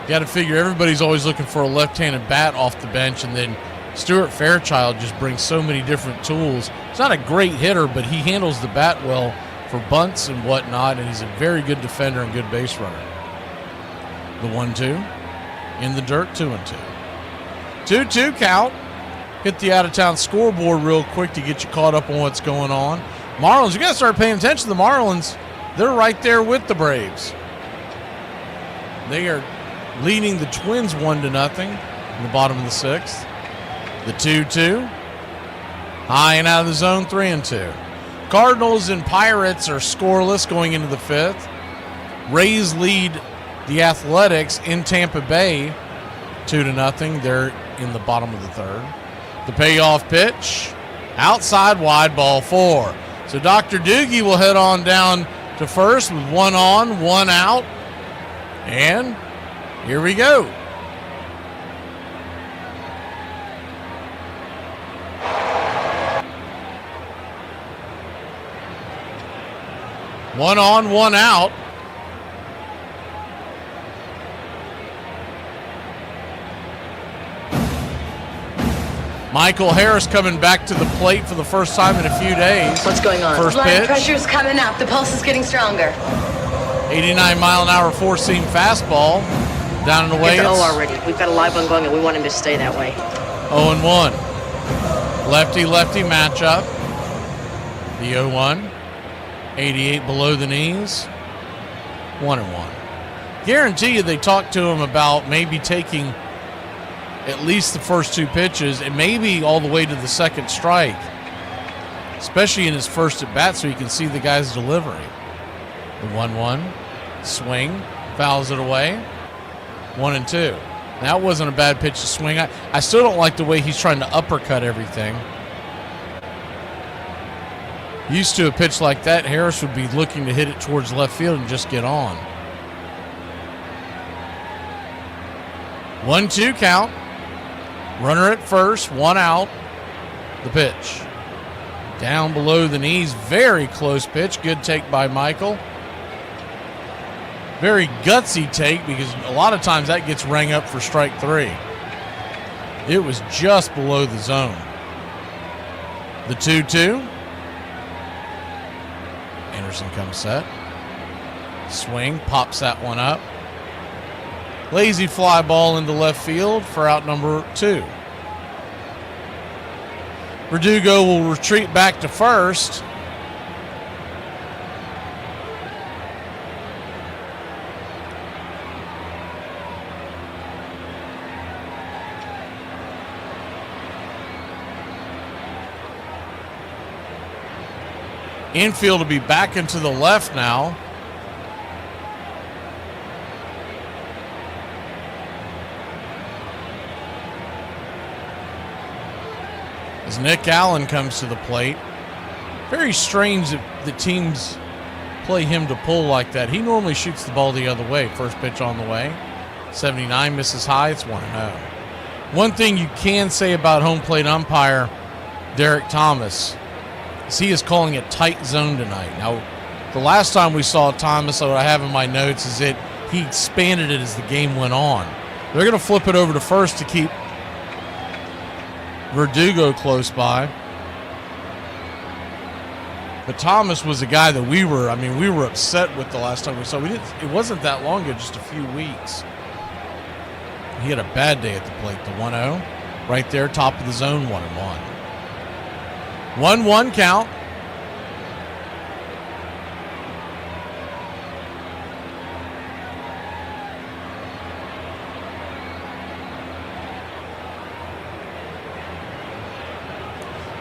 Got to figure everybody's always looking for a left-handed bat off the bench, and then Stuart Fairchild just brings so many different tools. He's not a great hitter, but he handles the bat well for bunts and whatnot, and he's a very good defender and good base runner. The 1-2 in the dirt, 2-2. 2-2 count. Hit the out-of-town scoreboard real quick to get you caught up on what's going on. Marlins, you got to start paying attention to the Marlins. They're right there with the Braves. They are leading the Twins 1-0 in the bottom of the 6th. The 2-2. High and out of the zone, 3-2. Cardinals and Pirates are scoreless going into the 5th. Rays lead the Athletics in Tampa Bay 2-0. They're in the bottom of the 3rd. The payoff pitch, outside, wide, ball 4. So Dr. Doogie will head on down to first with 1 on, 1 out. And here we go. One on, 1 out. Michael Harris coming back to the plate for the first time in a few days. What's going on? First Blood pitch. pressure's coming up. The pulse is getting stronger. 89-mile-an-hour 4-seam fastball. Down and away. Get the O already. We've got a live one going, and we want him to stay that way. 0-1. Lefty-lefty matchup. The 0-1. 88 below the knees. 1-1. Guarantee you they talked to him about maybe taking at least the first 2 pitches and maybe all the way to the second strike, especially in his first at bat, so he can see the guy's delivery. The 1-1 swing, fouls it away. 1-2. That wasn't a bad pitch to swing. I still don't like the way he's trying to uppercut everything. Used to a pitch like that, Harris would be looking to hit it towards left field and just get on. 1-2 count. Runner at first, 1 out. The pitch. Down below the knees, very close pitch. Good take by Michael. Very gutsy take because a lot of times that gets rang up for strike 3. It was just below the zone. The 2-2. Anderson comes set. Swing, pops that one up. Lazy fly ball into left field for out number 2. Verdugo will retreat back to first. Infield will be back into the left now. As Nick Allen comes to the plate. Very strange that the teams play him to pull like that. He normally shoots the ball the other way. First pitch on the way. 79 misses high. It's 1-0. One thing you can say about home plate umpire Derek Thomas is he is calling a tight zone tonight. Now, the last time we saw Thomas, what I have in my notes is that he expanded it as the game went on. They're going to flip it over to first to keep Verdugo close by. But Thomas was a guy that we were upset with the last time we saw. It wasn't that long ago, just a few weeks. He had a bad day at the plate. The 1-0, right there, top of the zone, 1-1. 1-1 count.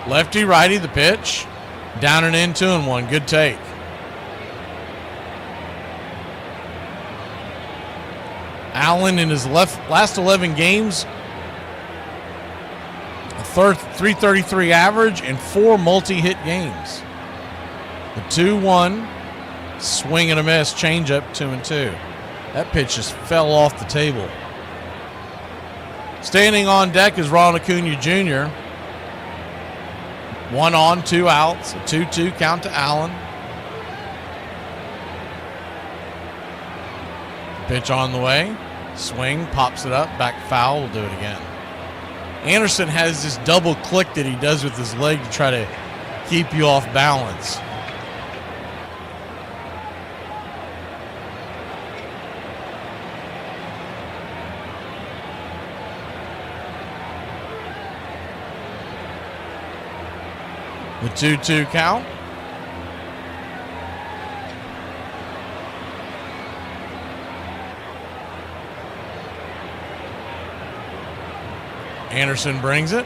Lefty, righty, the pitch. Down and in, 2-1. Good take. Allen in his last 11 games, a .333 average and 4 multi-hit games. The 2-1, swing and a miss, changeup, 2-2. That pitch just fell off the table. Standing on deck is Ronald Acuna Jr. 1 on, 2 outs, a 2-2 count to Allen. Pitch on the way. Swing, pops it up, back foul. We'll do it again. Anderson has this double click that he does with his leg to try to keep you off balance. The 2-2 count. Anderson brings it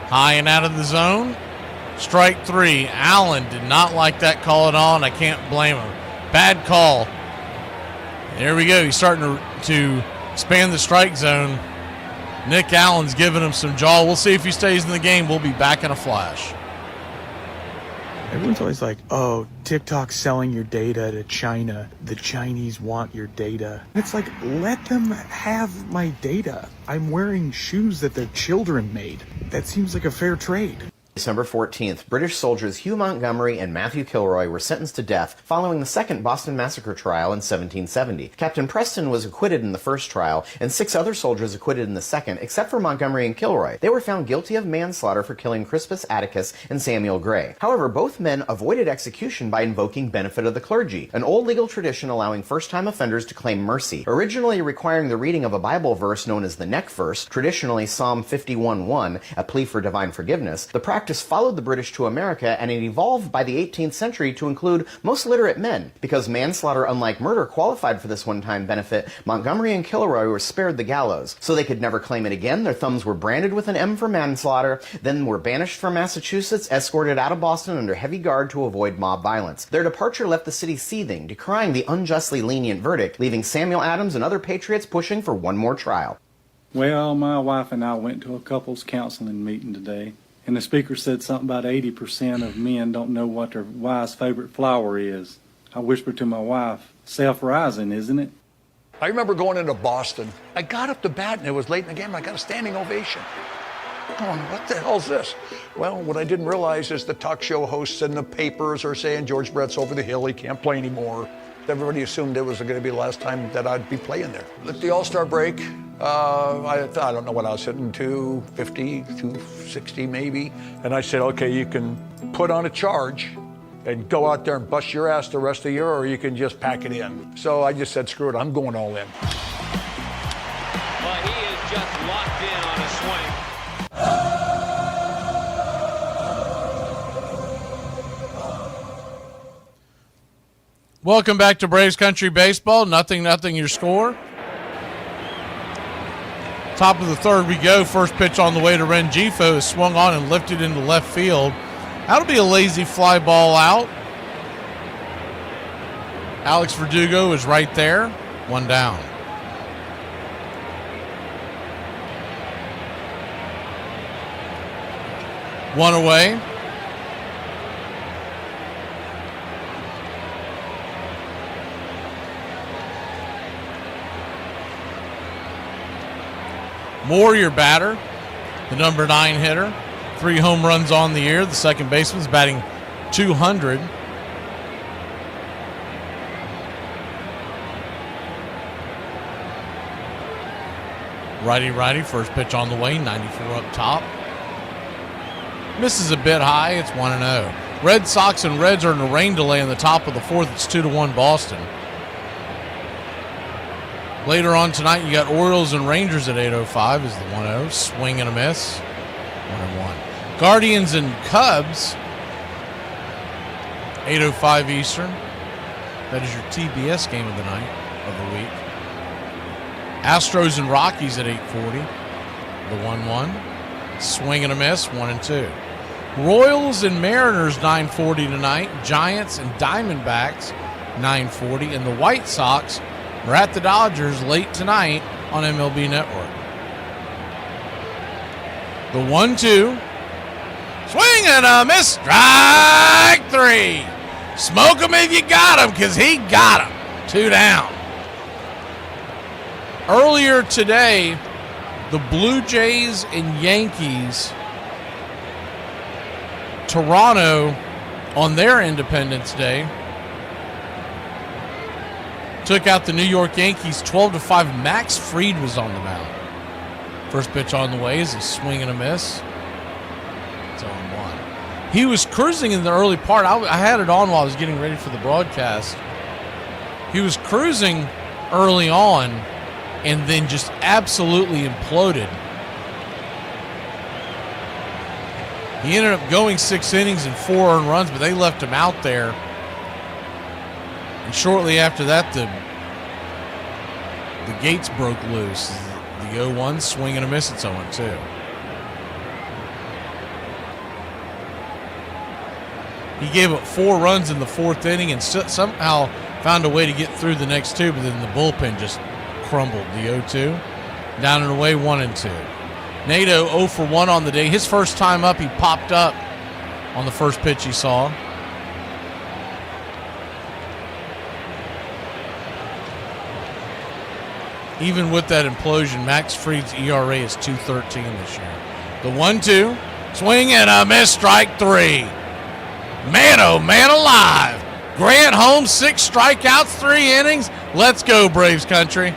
high and out of the zone. Strike 3. Allen did not like that call at all, and I can't blame him. Bad call. There we go. He's starting to expand the strike zone. Nick Allen's giving him some jaw. We'll see if he stays in the game. We'll be back in a flash. Everyone's always like, oh, TikTok's selling your data to China. The Chinese want your data. It's like, let them have my data. I'm wearing shoes that their children made. That seems like a fair trade. December 14th, British soldiers Hugh Montgomery and Matthew Kilroy were sentenced to death following the second Boston Massacre trial in 1770. Captain Preston was acquitted in the first trial, and 6 other soldiers acquitted in the second, except for Montgomery and Kilroy. They were found guilty of manslaughter for killing Crispus Atticus and Samuel Gray. However, both men avoided execution by invoking benefit of the clergy, an old legal tradition allowing first-time offenders to claim mercy. Originally requiring the reading of a Bible verse known as the neck verse, traditionally Psalm 51:1, a plea for divine forgiveness, the practice followed the British to America, and it evolved by the 18th century to include most literate men. Because manslaughter, unlike murder, qualified for this one-time benefit, Montgomery and Kilroy were spared the gallows. So they could never claim it again, their thumbs were branded with an M for manslaughter, then were banished from Massachusetts, escorted out of Boston under heavy guard to avoid mob violence. Their departure left the city seething, decrying the unjustly lenient verdict, leaving Samuel Adams and other patriots pushing for one more trial. Well, my wife and I went to a couples counseling meeting today. And the speaker said something about 80% of men don't know what their wife's favorite flower is. I whispered to my wife, self-rising, isn't it? I remember going into Boston. I got up to bat and it was late in the game and I got a standing ovation. Going, what the hell's this? Well, what I didn't realize is the talk show hosts and the papers are saying George Brett's over the hill, he can't play anymore. Everybody assumed it was going to be the last time that I'd be playing there. At the All-Star break, I don't know what I was hitting, 250, 260 maybe. And I said, okay, you can put on a charge and go out there and bust your ass the rest of the year, or you can just pack it in. So I just said, screw it, I'm going all in. But he is just locked in on a swing. Welcome back to Braves Country Baseball. 0-0 your score. Top of the third we go. First pitch on the way to Rengifo is swung on and lifted into left field. That'll be a lazy fly ball out. Alex Verdugo is right there. 1 down. One away. Moore, your batter, the number 9 hitter. 3 home runs on the year. The second baseman's batting .200. Righty, first pitch on the way, 94 up top. Misses a bit high, it's 1-0. Red Sox and Reds are in a rain delay in the top of the fourth. It's 2-1 Boston. Later on tonight, you got Orioles and Rangers at 8:05 is the 1-0. Swing and a miss, 1-1. Guardians and Cubs, 8:05 Eastern. That is your TBS game of the night, of the week. Astros and Rockies at 8:40, the 1-1. Swing and a miss, 1-2. Royals and Mariners, 9:40 tonight. Giants and Diamondbacks, 9:40. And the White Sox are at the Dodgers late tonight on MLB Network. The 1-2. Swing and a miss. Strike 3. Smoke him if you got him, because he got him. 2 down. Earlier today, the Blue Jays and Yankees, Toronto, on their Independence Day, took out the New York Yankees 12-5. Max Fried was on the mound. First pitch on the way is a swing and a miss. It's 0-1. He was cruising in the early part. I had it on while I was getting ready for the broadcast. He was cruising early on and then just absolutely imploded. He ended up going 6 innings and 4 earned runs, but they left him out there. And shortly after that, the gates broke loose. The 0-1, swing and a miss, it's 0-2. He gave up 4 runs in the 4th inning and somehow found a way to get through the next 2, but then the bullpen just crumbled. The 0-2. Down and away, 1-2. Nato 0 for 1 on the day. His first time up, he popped up on the first pitch he saw. Even with that implosion, Max Fried's ERA is 2.13 this year. The 1-2. Swing and a miss, strike 3. Man, oh man alive. Grant Holmes, 6 strikeouts, 3 innings. Let's go, Braves country.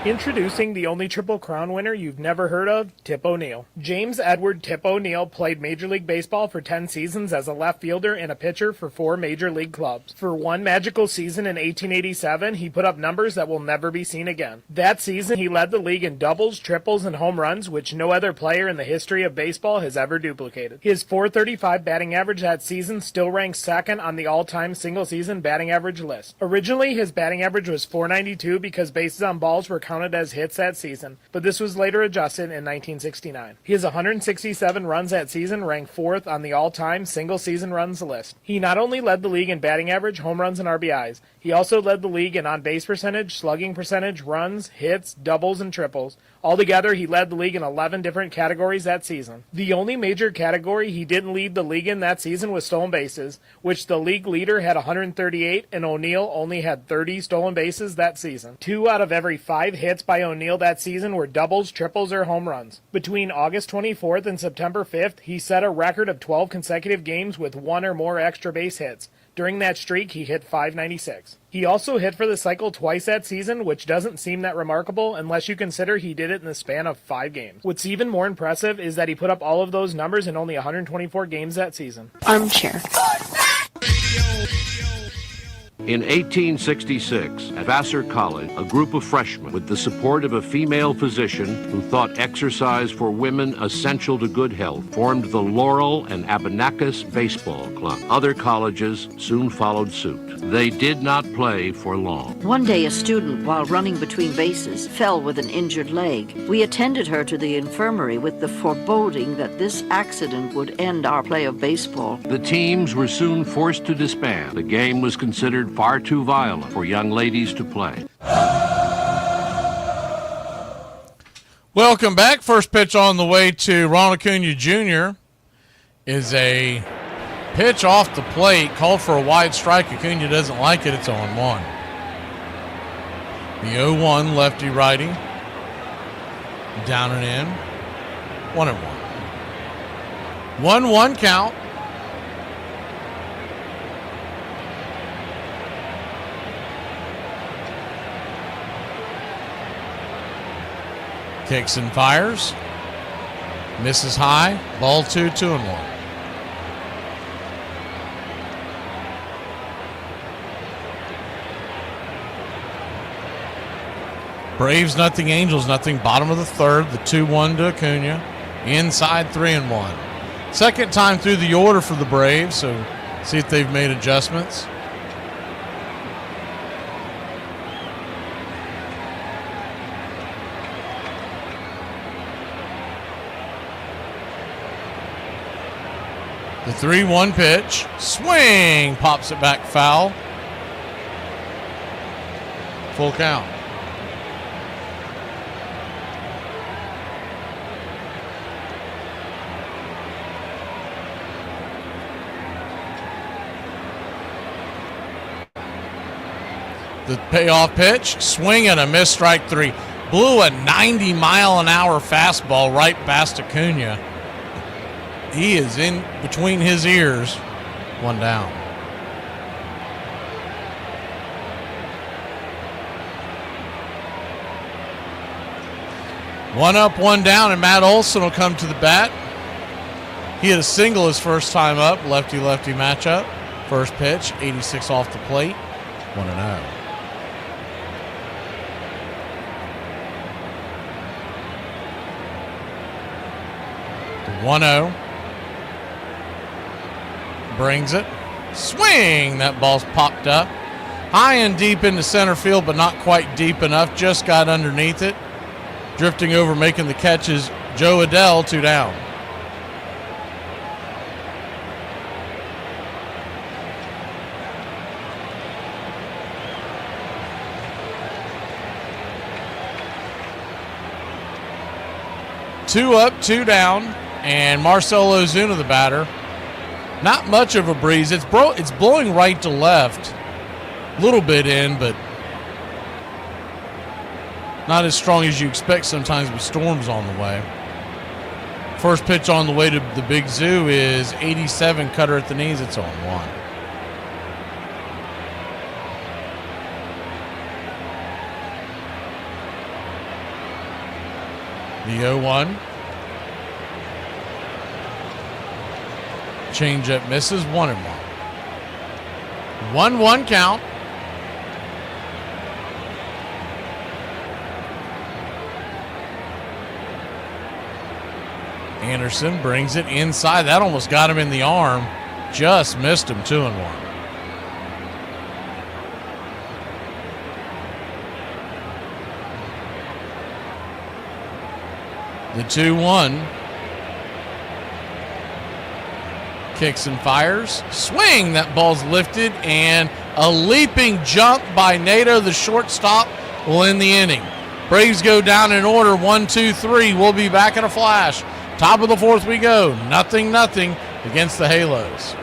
Introducing the only Triple Crown winner you've never heard of, Tip O'Neill. James Edward Tip O'Neill played Major League Baseball for 10 seasons as a left fielder and a pitcher for 4 Major League clubs. For one magical season in 1887, he put up numbers that will never be seen again. That season, he led the league in doubles, triples, and home runs, which no other player in the history of baseball has ever duplicated. His .435 batting average that season still ranks second on the all-time single-season batting average list. Originally, his batting average was .492 because bases on balls were counted as hits that season, but this was later adjusted in 1969. His 167 runs that season ranked 4th on the all-time single-season runs list. He not only led the league in batting average, home runs, and RBIs, he also led the league in on-base percentage, slugging percentage, runs, hits, doubles, and triples. Altogether, he led the league in 11 different categories that season. The only major category he didn't lead the league in that season was stolen bases, which the league leader had 138, and O'Neill only had 30 stolen bases that season. 2 out of every 5 hits by O'Neill that season were doubles, triples, or home runs. Between August 24th and September 5th, he set a record of 12 consecutive games with 1 or more extra base hits. During that streak, he hit .596. He also hit for the cycle twice that season, which doesn't seem that remarkable unless you consider he did it in the span of 5 games. What's even more impressive is that he put up all of those numbers in only 124 games that season. Armchair. In 1866, at Vassar College, a group of freshmen, with the support of a female physician who thought exercise for women essential to good health, formed the Laurel and Abenakis Baseball Club. Other colleges soon followed suit. They did not play for long. One day, a student, while running between bases, fell with an injured leg. We attended her to the infirmary with the foreboding that this accident would end our play of baseball. The teams were soon forced to disband. The game was considered far too violent for young ladies to play. Welcome back. First pitch on the way to Ronald Acuna Jr. is a pitch off the plate, called for a wide strike. Acuna doesn't like it. It's 0-1. The 0-1 lefty-righty. Down and in. 1-1. 1-1 count. Kicks and fires. Misses high. Ball 2, 2-1. Braves nothing, Angels nothing. Bottom of the third. The 2-1 to Acuna. Inside 3-1. Second time through the order for the Braves, so see if they've made adjustments. The 3-1 pitch. Swing. Pops it back foul. Full count. The payoff pitch, swing and a miss, strike 3. Blew a 90-mile-an-hour fastball right past Acuna. He is in between his ears. 1 down. One up, 1 down, and Matt Olson will come to the bat. He hit a single his first time up, lefty-lefty matchup. First pitch, 86 off the plate, 1-0. The 1-0. Brings it. Swing! That ball's popped up. High and deep into center field, but not quite deep enough. Just got underneath it. Drifting over, making the catches, Joe Adell, 2 down. Two up, 2 down, and Marcell Ozuna, the batter. Not much of a breeze. It's blowing right to left. A little bit in, but not as strong as you expect sometimes with storms on the way. First pitch on the way to the Big Zoo is 87, cutter at the knees. It's on 1. The 0-1. Changeup misses, 1-1. 1-1 count. Anderson brings it inside. That almost got him in the arm. Just missed him, 2-1. The 2-1. Kicks and fires. Swing! That ball's lifted, and a leaping jump by Nato, the shortstop, will end the inning. Braves go down in order, 1, 2, 3. We'll be back in a flash. Top of the fourth we go. 0-0 against the Halos.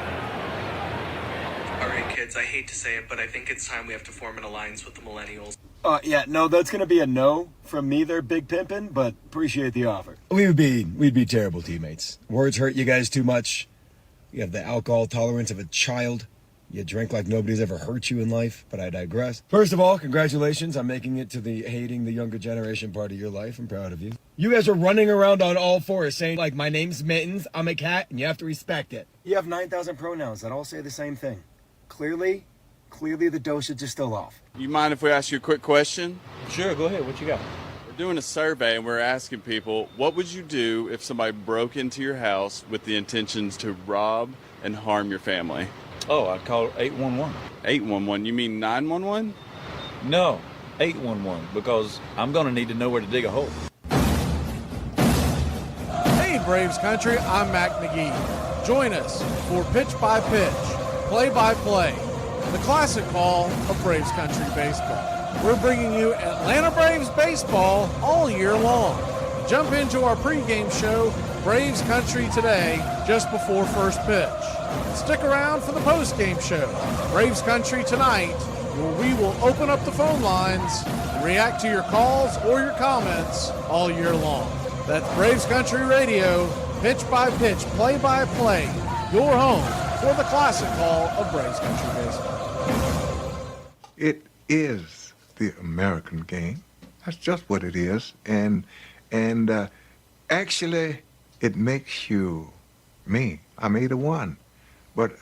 All right, kids, I hate to say it, but I think it's time we have to form an alliance with the Millennials. Yeah, no, that's going to be a no from me there, Big Pimpin', but appreciate the offer. We'd be terrible teammates. Words hurt you guys too much. You have the alcohol tolerance of a child. You drink like nobody's ever hurt you in life, but I digress. First of all, congratulations on making it to the hating the younger generation part of your life. I'm proud of you. You guys are running around on all fours saying, like, my name's Mittens, I'm a cat, and you have to respect it. You have 9,000 pronouns that all say the same thing. Clearly the dosage is still off. You mind if we ask you a quick question? Sure, go ahead. What you got? We're doing a survey, and we're asking people, what would you do if somebody broke into your house with the intentions to rob and harm your family? Oh, I'd call 811. 811? You mean 911? No, 811, because I'm going to need to know where to dig a hole. Hey, Braves Country, I'm Mac McGee. Join us for Pitch by Pitch, Play by Play, the classic call of Braves Country baseball. We're bringing you Atlanta Braves baseball all year long. Jump into our pregame show, Braves Country Today, just before first pitch. Stick around for the postgame show, Braves Country Tonight, where we will open up the phone lines react to your calls or your comments all year long. That's Braves Country Radio, pitch by pitch, play by play, your home for the classic call of Braves Country Baseball. It is the American game. That's just what it is. And actually, it makes you me. I'm 81, but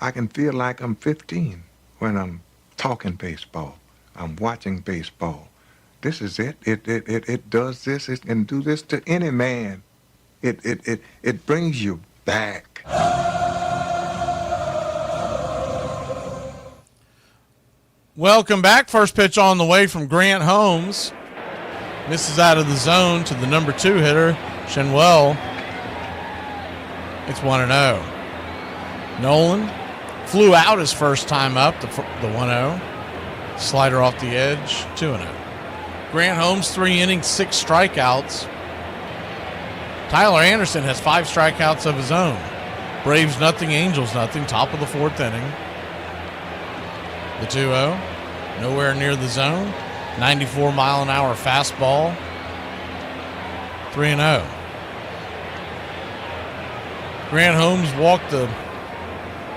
I can feel like I'm 15 when I'm talking baseball. I'm watching baseball. This is it. It does this. It can do this to any man. It brings you back. Welcome back. First pitch on the way from Grant Holmes. Misses out of the zone to the number 2 hitter, Shenwell. It's 1-0. Nolan flew out his first time up, the 1-0. Slider off the edge, 2-0. Grant Holmes, 3 innings, 6 strikeouts. Tyler Anderson has 5 strikeouts of his own. Braves nothing, Angels nothing, top of the 4th inning. The 2-0, nowhere near the zone. 94-mile-an-hour fastball. 3-0. Grant Holmes walked the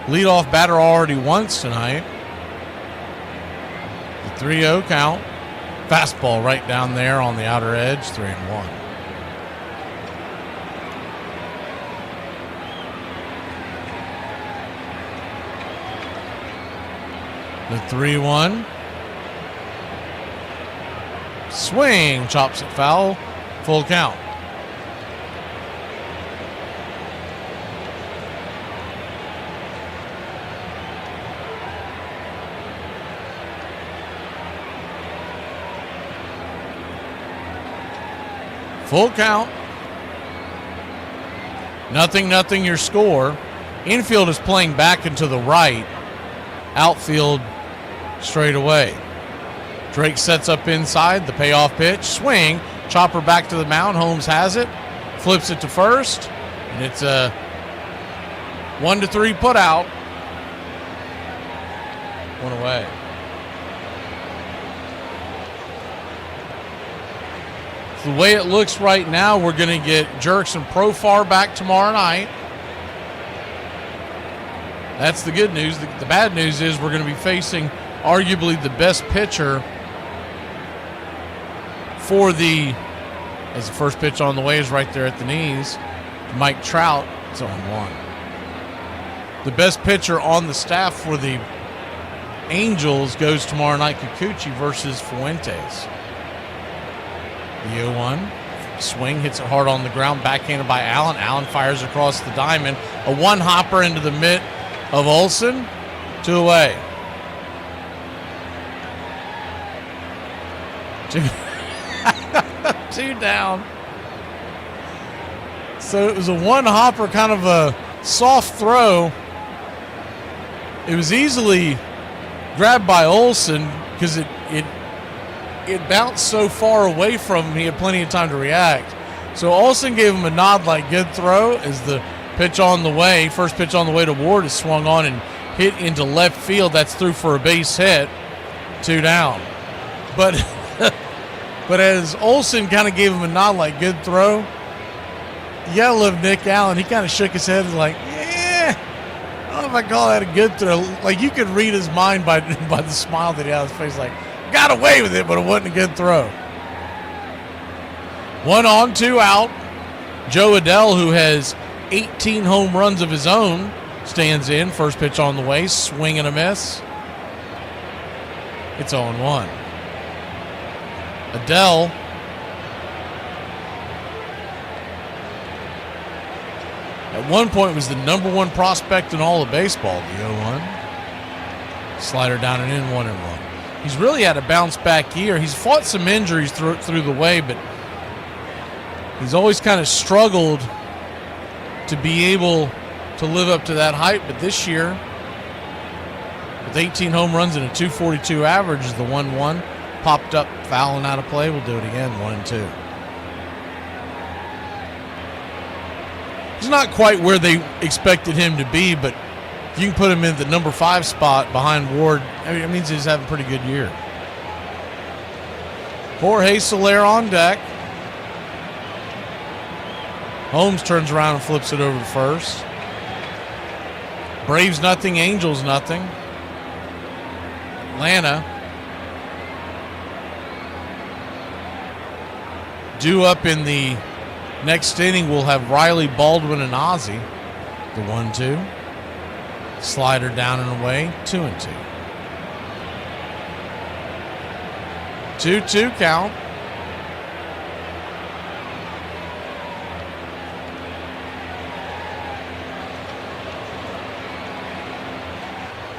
leadoff batter already once tonight. The 3-0 count. Fastball right down there on the outer edge, 3-1. The 3-1. Swing, chops it foul, full count. Full count. 0-0 your score. Infield is playing back and to the right. Outfield straight away. Drake sets up inside, the payoff pitch, swing, chopper back to the mound, Holmes has it, flips it to first, and it's a 1-3 put out. 1 away. The way it looks right now, we're going to get Jerks and Profar back tomorrow night. That's the good news. The bad news is we're going to be facing arguably the best pitcher for as the first pitch on the way is right there at the knees, Mike Trout. It's 0-1. The best pitcher on the staff for the Angels goes tomorrow night, Kikuchi versus Fuentes. The 0-1. Swing, hits it hard on the ground, backhanded by Allen. Allen fires across the diamond. A one-hopper into the mitt of Olsen. 2 away. 2 down. So it was a one-hopper, kind of a soft throw. It was easily grabbed by Olsen because it bounced so far away from him, he had plenty of time to react. So Olsen gave him a nod like good throw as the pitch on the way, first pitch on the way to Ward is swung on and hit into left field. That's through for a base hit. 2 down. But as Olsen kind of gave him a nod like good throw, you gotta love Nick Allen. He kind of shook his head like, yeah, I don't know if I call that a good throw. Like you could read his mind by the smile that he had on his face, like, got away with it, but it wasn't a good throw. 1 on, 2 out. Joe Adell, who has 18 home runs of his own, stands in. First pitch on the way, swing and a miss. It's 0-1. Adell at one point was the number 1 prospect in all of baseball, the 0-1. Slider down and in, 1-1. He's really had a bounce back year. He's fought some injuries through the way, but he's always kind of struggled to be able to live up to that hype. But this year, with 18 home runs and a .242 average, is the 1-1. Popped up, fouling out of play. We'll do it again, 1-2. He's not quite where they expected him to be, but if you can put him in the number 5 spot behind Ward, I mean, it means he's having a pretty good year. Jorge Soler on deck. Holmes turns around and flips it over to first. Braves nothing, Angels nothing. Atlanta due up in the next inning. We'll have Riley, Baldwin, and Ozzie. The 1-2. Slider down and away. 2-2. 2-2 count.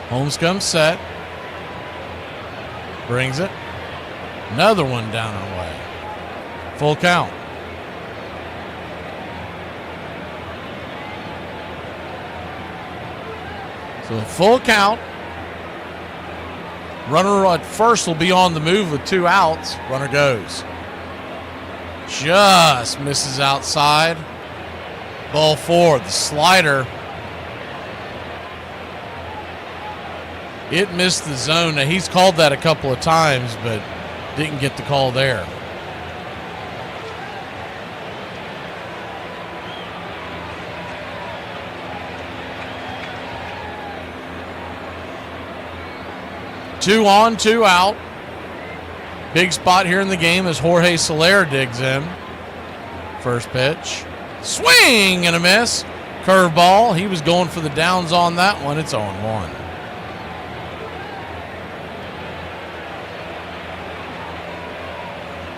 Holmes comes set. Brings it. Another one down and away. Full count. So full count. Runner at first will be on the move with 2 outs. Runner goes. Just misses outside. Ball 4. The slider. It missed the zone. Now, he's called that a couple of times, but didn't get the call there. Two on, 2 out. Big spot here in the game as Jorge Soler digs in. First pitch. Swing and a miss. Curveball. He was going for the downs on that one. It's 0-1.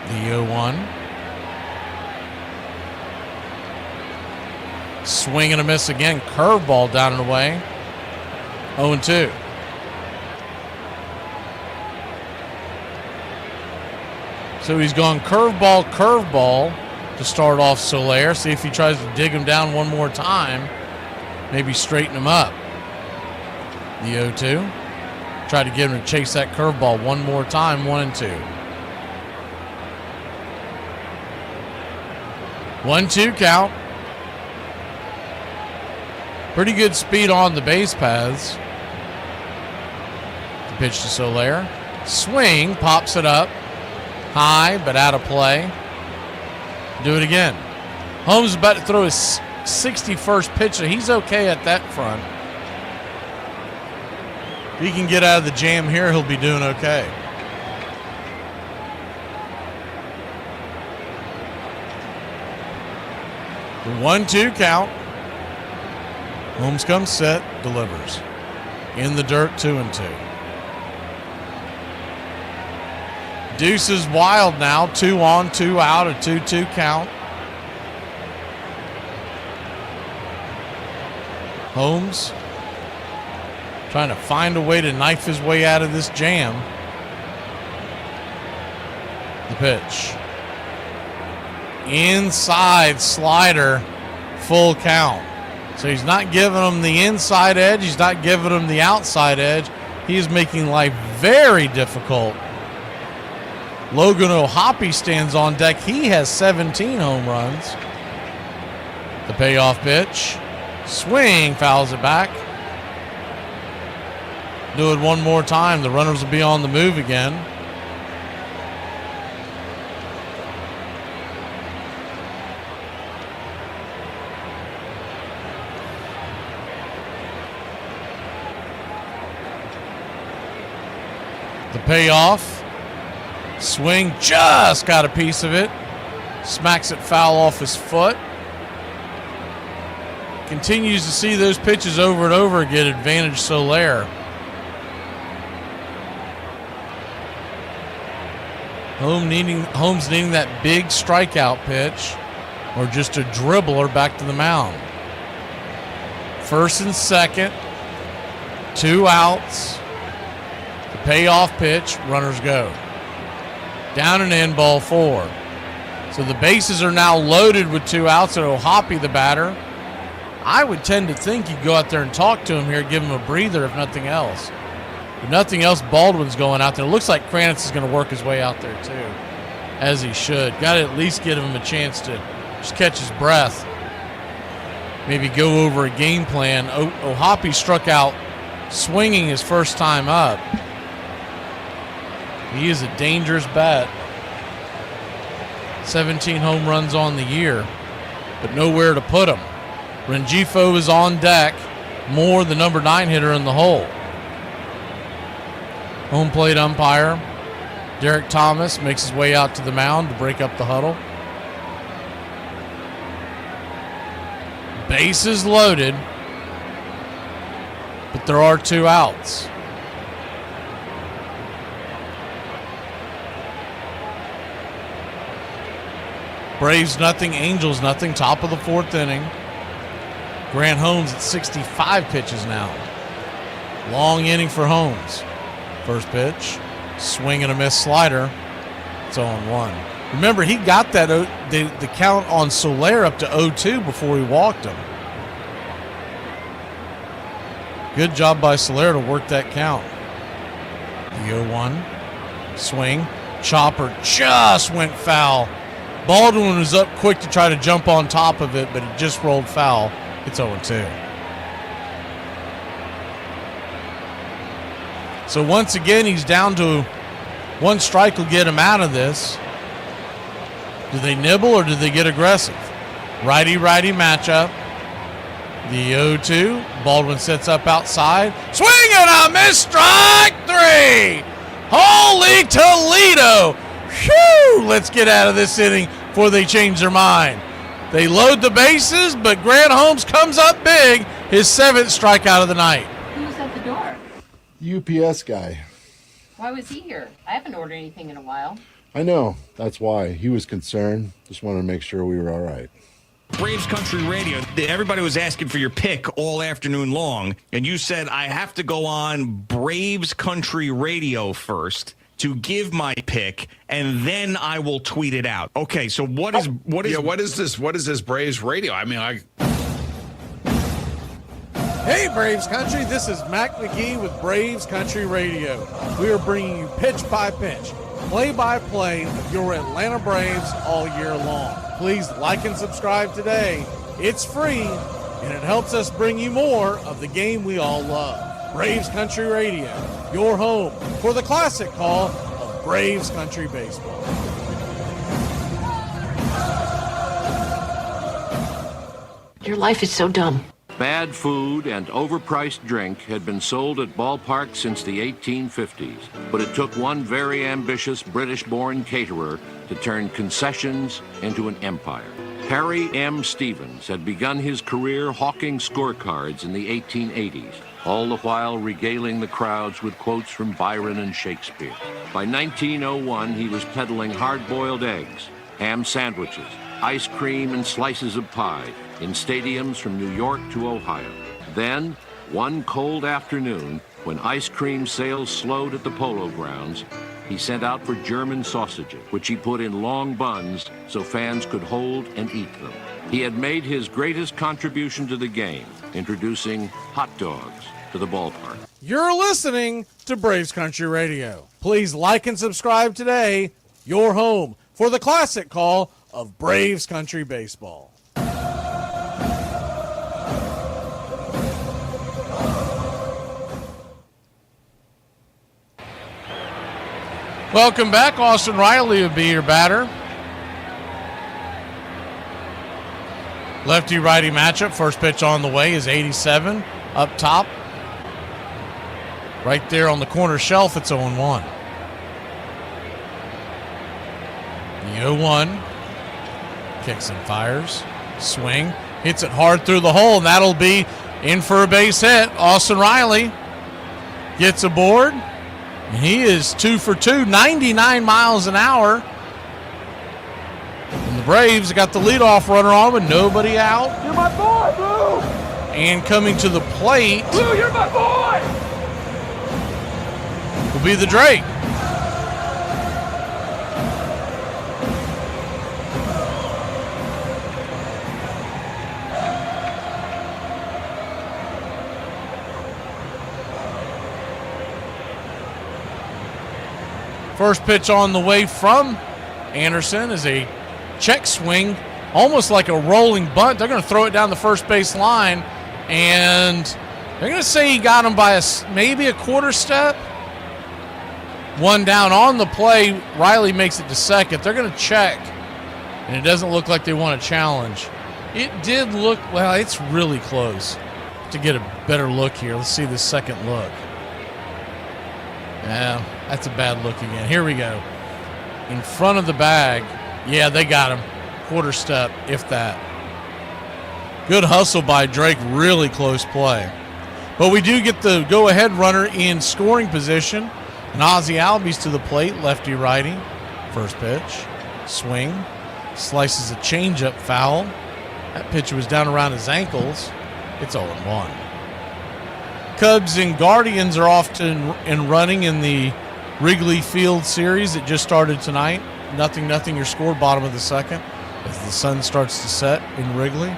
The 0-1. Swing and a miss again. Curveball down and away. 0-2. So he's gone curveball, curveball to start off Soler. See if he tries to dig him down one more time. Maybe straighten him up. The 0-2. Try to get him to chase that curveball one more time. 1-2. 1-2 count. Pretty good speed on the base paths. The pitch to Soler. Swing, pops it up. High, but out of play. Do it again. Holmes is about to throw his 61st pitch. He's okay at that front. If he can get out of the jam here, he'll be doing okay. The 1-2 count. Holmes comes set, delivers. In the dirt, 2-2. Deuce is wild now. 2 on, 2 out, a 2-2 count. Holmes trying to find a way to knife his way out of this jam. The pitch. Inside slider, full count. So he's not giving him the inside edge. He's not giving him the outside edge. He's making life very difficult. Logan O'Hoppe stands on deck. He has 17 home runs. The payoff pitch. Swing, fouls it back. Do it one more time. The runners will be on the move again. The payoff. Swing, just got a piece of it. Smacks it foul off his foot. Continues to see those pitches over and over again. Advantage Soler. Holmes needing that big strikeout pitch or just a dribbler back to the mound. First and second. 2 outs. The payoff pitch. Runners go. Down and in, ball 4. So the bases are now loaded with 2 outs, and O'Hoppe, the batter. I would tend to think you'd go out there and talk to him here, give him a breather if nothing else. If nothing else, Baldwin's going out there. It looks like Kranitz is going to work his way out there too, as he should. Got to at least give him a chance to just catch his breath. Maybe go over a game plan. O'Hoppe struck out swinging his first time up. He is a dangerous bat. 17 home runs on the year, but nowhere to put him. Rengifo is on deck, Moore, the number 9 hitter, in the hole. Home plate umpire Derek Thomas makes his way out to the mound to break up the huddle. Bases loaded, but there are 2 outs. Braves nothing, Angels nothing, top of the 4th inning. Grant Holmes at 65 pitches now. Long inning for Holmes. First pitch, swing and a miss slider. It's 0-1. Remember, he got that the count on Soler up to 0-2 before he walked him. Good job by Soler to work that count. The 0-1, swing, chopper just went foul. Baldwin was up quick to try to jump on top of it, but it just rolled foul. It's 0-2. So once again, he's down to 1 strike will get him out of this. Do they nibble or do they get aggressive? Righty-righty matchup. The 0-2. Baldwin sets up outside. Swing and a miss. Strike 3. Holy Toledo. Phew! Let's get out of this inning before they change their mind. They load the bases, but Grant Holmes comes up big. His 7th strikeout of the night. Who's at the door? UPS guy. Why was he here? I haven't ordered anything in a while. I know. That's why. He was concerned. Just wanted to make sure we were all right. Braves Country Radio. Everybody was asking for your pick all afternoon long, and you said I have to go on Braves Country Radio first to give my pick, and then I will tweet it out. Okay, so what is this Braves Radio? I mean, Hey, Braves Country, this is Mac McGee with Braves Country Radio. We are bringing you pitch by pitch, play-by-play of your Atlanta Braves all year long. Please like and subscribe today. It's free, and it helps us bring you more of the game we all love. Braves Country Radio, your home for the classic call of Braves Country Baseball. Your life is so dumb. Bad food and overpriced drink had been sold at ballparks since the 1850s, but it took one very ambitious British-born caterer to turn concessions into an empire. Harry M. Stevens had begun his career hawking scorecards in the 1880s, all the while regaling the crowds with quotes from Byron and Shakespeare. By 1901, he was peddling hard-boiled eggs, ham sandwiches, ice cream, and slices of pie in stadiums from New York to Ohio. Then, one cold afternoon, when ice cream sales slowed at the Polo Grounds, he sent out for German sausages, which he put in long buns so fans could hold and eat them. He had made his greatest contribution to the game, introducing hot dogs to the ballpark. You're listening to Braves Country Radio. Please like and subscribe today, your home for the classic call of Braves Country Baseball. Welcome back. Austin Riley will be your batter. Lefty-righty matchup. First pitch on the way is 87 up top. Right there on the corner shelf, it's 0-1. The 0-1. Kicks and fires. Swing. Hits it hard through the hole, and that'll be in for a base hit. Austin Riley gets aboard. He is 2 for 2, 99 miles an hour. And the Braves got the leadoff runner on with nobody out. You're my boy, Blue! And coming to the plate. Blue, you're my boy! Will be the Drake. First pitch on the way from Anderson is a check swing, almost like a rolling bunt. They're going to throw it down the first base line, and they're going to say he got him by maybe a quarter step. One down on the play. Riley makes it to second. They're going to check And it doesn't look like they want a challenge. It did look, well, it's really close. To get a better look here, let's see the second look. Yeah, that's a bad look again. Here we go. In front of the bag. Yeah, they got him. Quarter step, if that. Good hustle by Drake. Really close play. But we do get the go-ahead runner in scoring position. And Ozzie Albies to the plate, lefty-righty. First pitch. Swing. Slices a changeup foul. That pitch was down around his ankles. It's 0-1. Cubs and Guardians are off and running in the Wrigley Field series that just started tonight. 0-0 your score, bottom of the second, as the sun starts to set in Wrigley.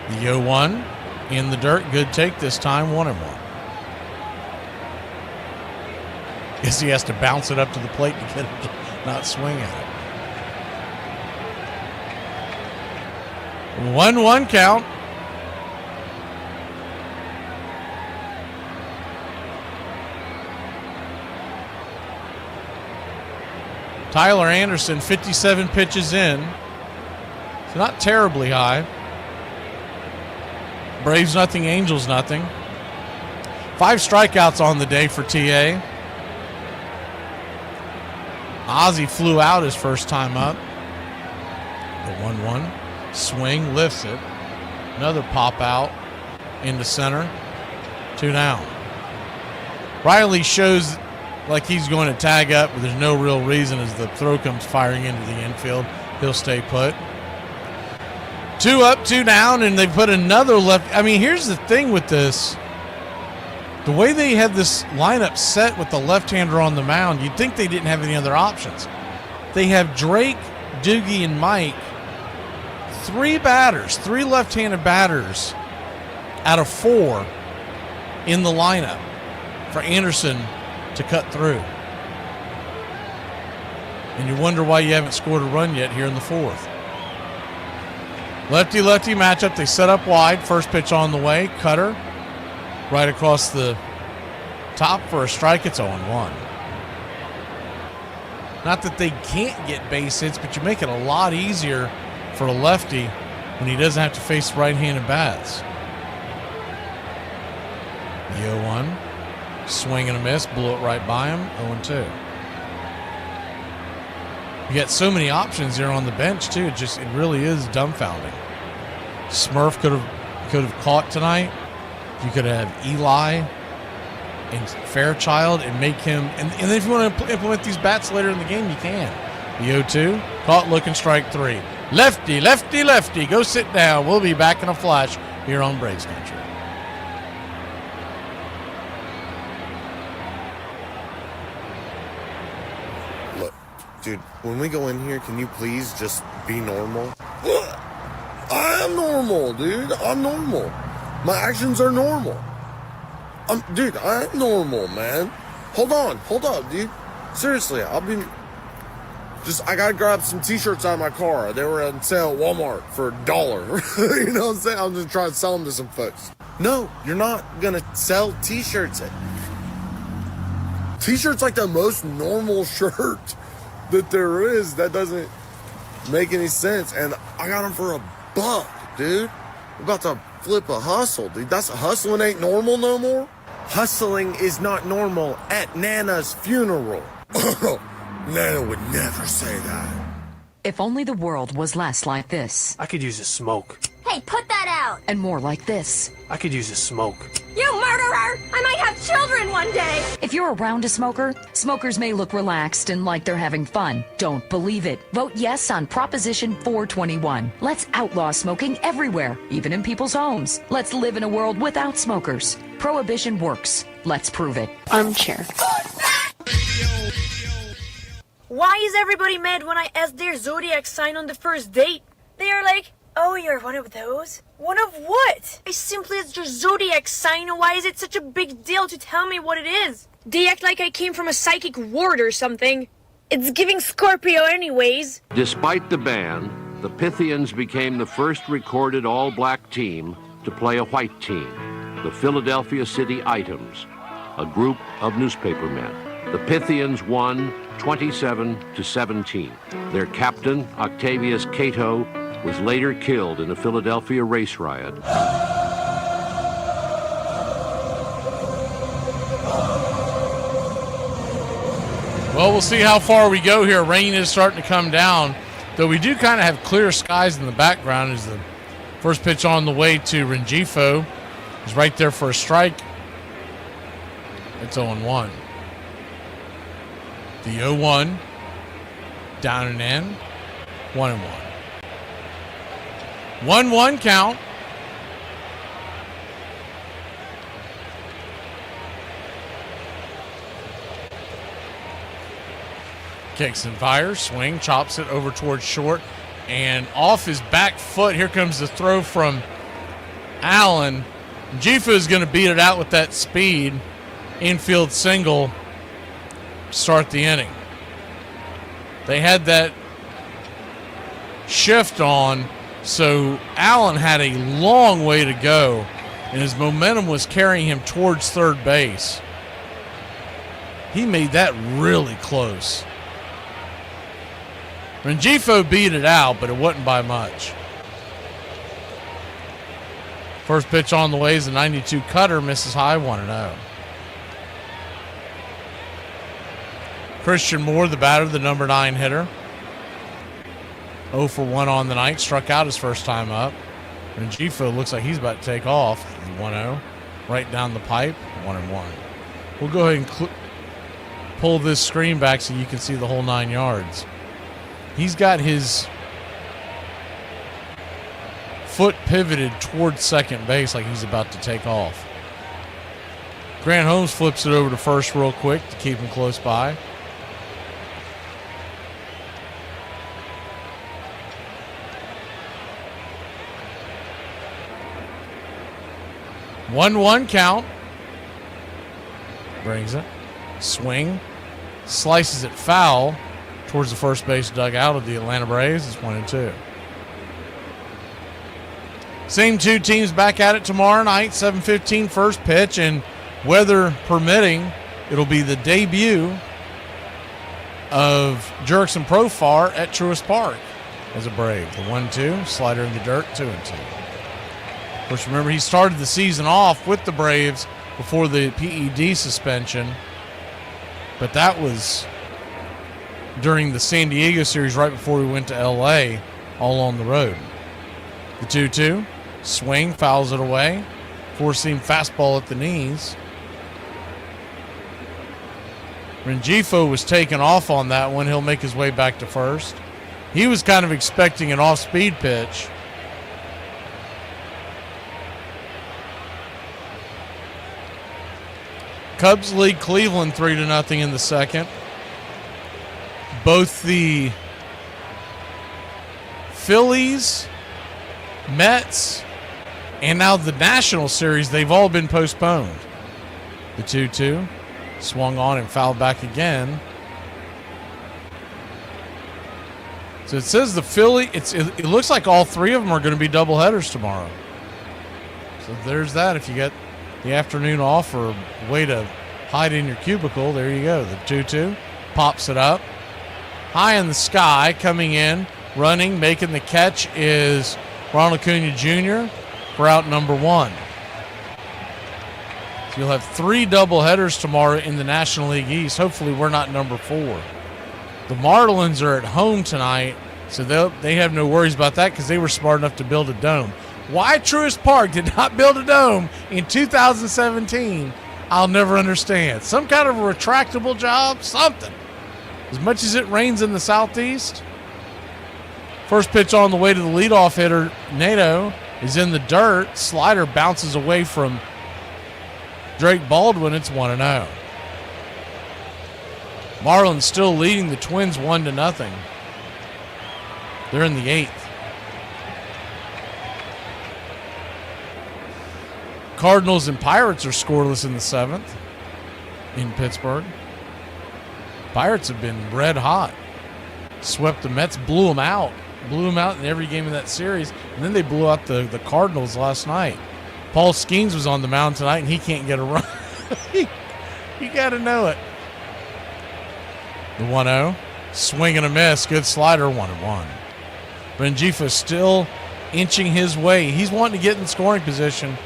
The 0-1 in the dirt. Good take this time, 1-1. Guess he has to bounce it up to the plate to get it to not swing at it. 1-1 count. Tyler Anderson, 57 pitches in. So not terribly high. Braves nothing, Angels nothing. 5 strikeouts on the day for TA. Ozzie flew out his first time up. The 1-1. Swing, lifts it. Another pop out into center. 2 down. Riley shows like he's going to tag up, but there's no real reason as the throw comes firing into the infield. He'll stay put. 2 up, 2 down, and they put another left. I mean, here's the thing with this. The way they had this lineup set with the left-hander on the mound, you'd think they didn't have any other options. They have Drake, Doogie, and Mike. 3 batters, 3 left-handed batters out of 4 in the lineup for Anderson to cut through. And you wonder why you haven't scored a run yet here in the 4th. Lefty-lefty matchup. They set up wide. First pitch on the way. Cutter right across the top for a strike. It's 0-1. Not that they can't get base hits, but you make it a lot easier for a lefty when he doesn't have to face right-handed bats. The 0-1. Swing and a miss. Blew it right by him. 0-2. You got so many options there on the bench, too. It really is dumbfounding. Smurf could have caught tonight. You could have Eli and Fairchild and make him. And then if you want to implement these bats later in the game, you can. The 0-2. Caught looking, strike 3. Lefty, lefty, lefty. Go sit down. We'll be back in a flash here on Braves Country. Dude, when we go in here, can you please just be normal? I am normal, dude. I'm normal. My actions are normal. Dude, I'm normal, man. Hold on, dude. Seriously, I gotta grab some t-shirts out of my car. They were on sale at Walmart for $1. You know what I'm saying? I'm just trying to sell them to some folks. No, you're not gonna sell t-shirts. T-shirts like the most normal shirt that there is. That doesn't make any sense. And I got them for $1, dude. I'm about to flip a hustle, dude. Hustling ain't normal no more. Hustling is not normal at Nana's funeral. Nana would never say that. If only the world was less like this. I could use a smoke. Hey, put that out! And more like this. I could use a smoke. You murderer! I might have children one day! If you're around a smoker, smokers may look relaxed and like they're having fun. Don't believe it. Vote yes on Proposition 421. Let's outlaw smoking everywhere, even in people's homes. Let's live in a world without smokers. Prohibition works. Let's prove it. Armchair. Why is everybody mad when I ask their zodiac sign on the first date? They are like, oh, you're one of those? One of what? I simply asked your zodiac sign, and why is it such a big deal to tell me what it is? They act like I came from a psychic ward or something. It's giving Scorpio anyways. Despite the ban, the Pythians became the first recorded all-black team to play a white team, the Philadelphia City Items, a group of newspapermen. The Pythians won 27-17. Their captain, Octavius Cato, was later killed in a Philadelphia race riot. Well, we'll see how far we go here. Rain is starting to come down, though we do kind of have clear skies in the background as the first pitch on the way to Rengifo is right there for a strike. It's 0-1. The 0-1, down and in, 1-1. 1-1 count. Kicks and fires, swing, chops it over towards short, and off his back foot. Here comes the throw from Allen. Jifu is going to beat it out with that speed. Infield single, start the inning. They had that shift on, so Allen had a long way to go, and his momentum was carrying him towards third base. He made that really close. Rengifo beat it out, but it wasn't by much. First pitch on the way is a 92 cutter, misses high, 1-0. Christian Moore, the batter, the number 9 hitter. 0 for 1 on the night, struck out his first time up. Rengifo looks like he's about to take off. 1-0, right down the pipe, 1-1. We'll go ahead and pull this screen back so you can see the whole 9 yards. He's got his foot pivoted towards second base like he's about to take off. Grant Holmes flips it over to first real quick to keep him close by. One count. Brings it. Swing. Slices it foul towards the first base dugout of the Atlanta Braves. It's 1-2. Same two teams back at it tomorrow night, 7:15 first pitch, and weather permitting, it'll be the debut of Jurickson Profar at Truist Park as a Brave. The 1-2, slider in the dirt, 2-2. Of course, remember, he started the season off with the Braves before the PED suspension, but that was during the San Diego series right before we went to LA, all on the road. The 2-2, swing, fouls it away. Four-seam fastball at the knees. Rengifo was taken off on that one. He'll make his way back to first. He was kind of expecting an off-speed pitch. Cubs lead Cleveland 3-0 in the second. Both the Phillies, Mets, and now the National Series, they've all been postponed. The 2-2 swung on and fouled back again. So it says the Philly, it looks like all three of them are going to be doubleheaders tomorrow. So there's that. If you get the afternoon off or way to hide in your cubicle, there you go. The 2-2 pops it up. High in the sky, coming in, running, making the catch is Ronald Acuna Jr. for out number 1. So you'll have 3 doubleheaders tomorrow in the National League East. Hopefully we're not number 4. The Marlins are at home tonight, so they have no worries about that because they were smart enough to build a dome. Why Truist Park did not build a dome in 2017, I'll never understand. Some kind of a retractable job, something. As much as it rains in the southeast. First pitch on the way to the leadoff hitter, Nato, is in the dirt. Slider bounces away from Drake Baldwin. It's 1-0. Marlins still leading the Twins 1-0. They're in the 8th. Cardinals and Pirates are scoreless in the 7th in Pittsburgh. Pirates have been red hot. Swept the Mets, blew them out in every game of that series, and then they blew out the Cardinals last night. Paul Skeens was on the mound tonight, and he can't get a run. You got to know it. The 1-0. Swing and a miss. Good slider. 1-1. Rengifo still inching his way. He's wanting to get in scoring position.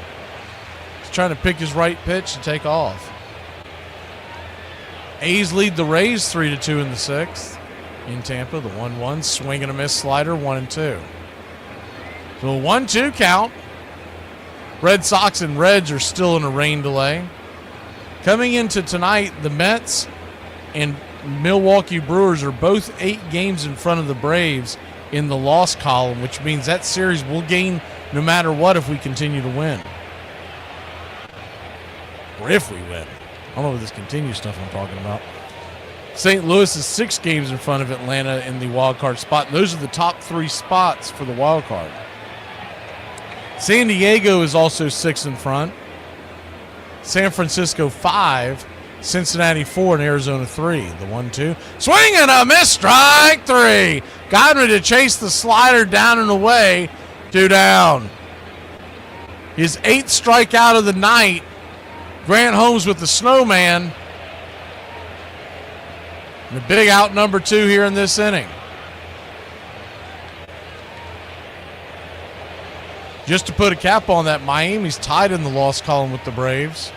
He's trying to pick his right pitch to take off. A's lead the Rays 3-2 in the 6th. In Tampa, the 1-1. Swing and a miss slider. 1-2. So a 1-2 count. Red Sox and Reds are still in a rain delay. Coming into tonight, the Mets and Milwaukee Brewers are both 8 games in front of the Braves in the loss column, which means that series will gain no matter what if we continue to win. Or if we win. I don't know what this continue stuff I'm talking about. St. Louis is 6 games in front of Atlanta in the wild card spot. Those are the top 3 spots for the wild card. San Diego is also 6 in front. San Francisco 5. Cincinnati 4 and Arizona 3. The 1-2. Swing and a miss. Strike 3. Got him to chase the slider down and away. 2 down. His 8th strikeout of the night. Grant Holmes with the snowman. And the big out number 2 here in this inning. Just to put a cap on that, Miami's tied in the loss column with the Braves.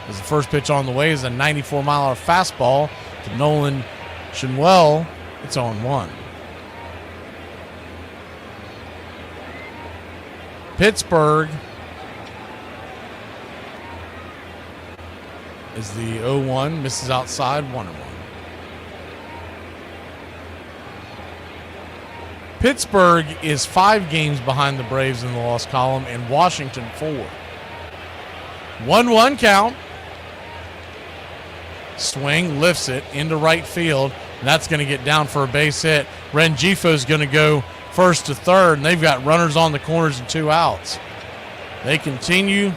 As the first pitch on the way is a 94-mile-an-hour fastball to Nolan Shinwell. It's on 1. Pittsburgh is the 0-1, misses outside, 1-1. Pittsburgh is 5 games behind the Braves in the loss column, and Washington 4. 1-1 count. Swing, lifts it into right field, and that's going to get down for a base hit. Rengifo's going to go first to third, and they've got runners on the corners and 2 outs. They continue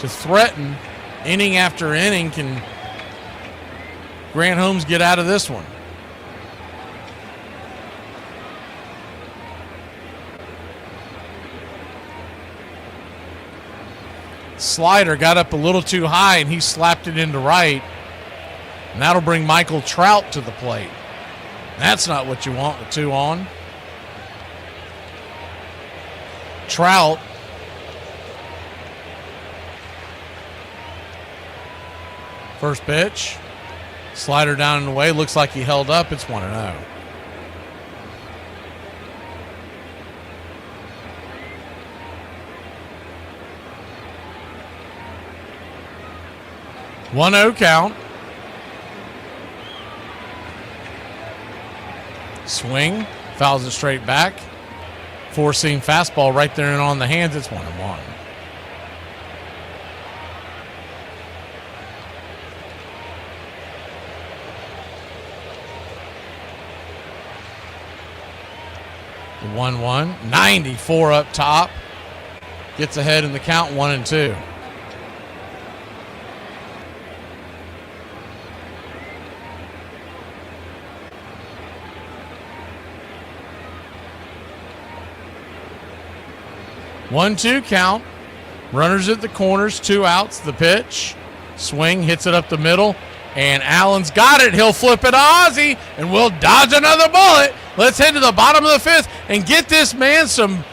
to threaten inning after inning. Can Grant Holmes get out of this one? Slider got up a little too high, and he slapped it into right. And that'll bring Michael Trout to the plate. That's not what you want with 2 on. Trout first pitch. Slider down and away. Looks like he held up. It's 1-0. One-0 count. Swing, fouls it straight back. 4-seam fastball right there and on the hands. It's 1-1. The 1-1. 94 up top. Gets ahead in the count, 1-2. One-two count. Runners at the corners, 2 outs. The pitch. Swing, hits it up the middle. And Allen's got it. He'll flip it to Ozzie, and we'll dodge another bullet. Let's head to the bottom of the 5th and get this man some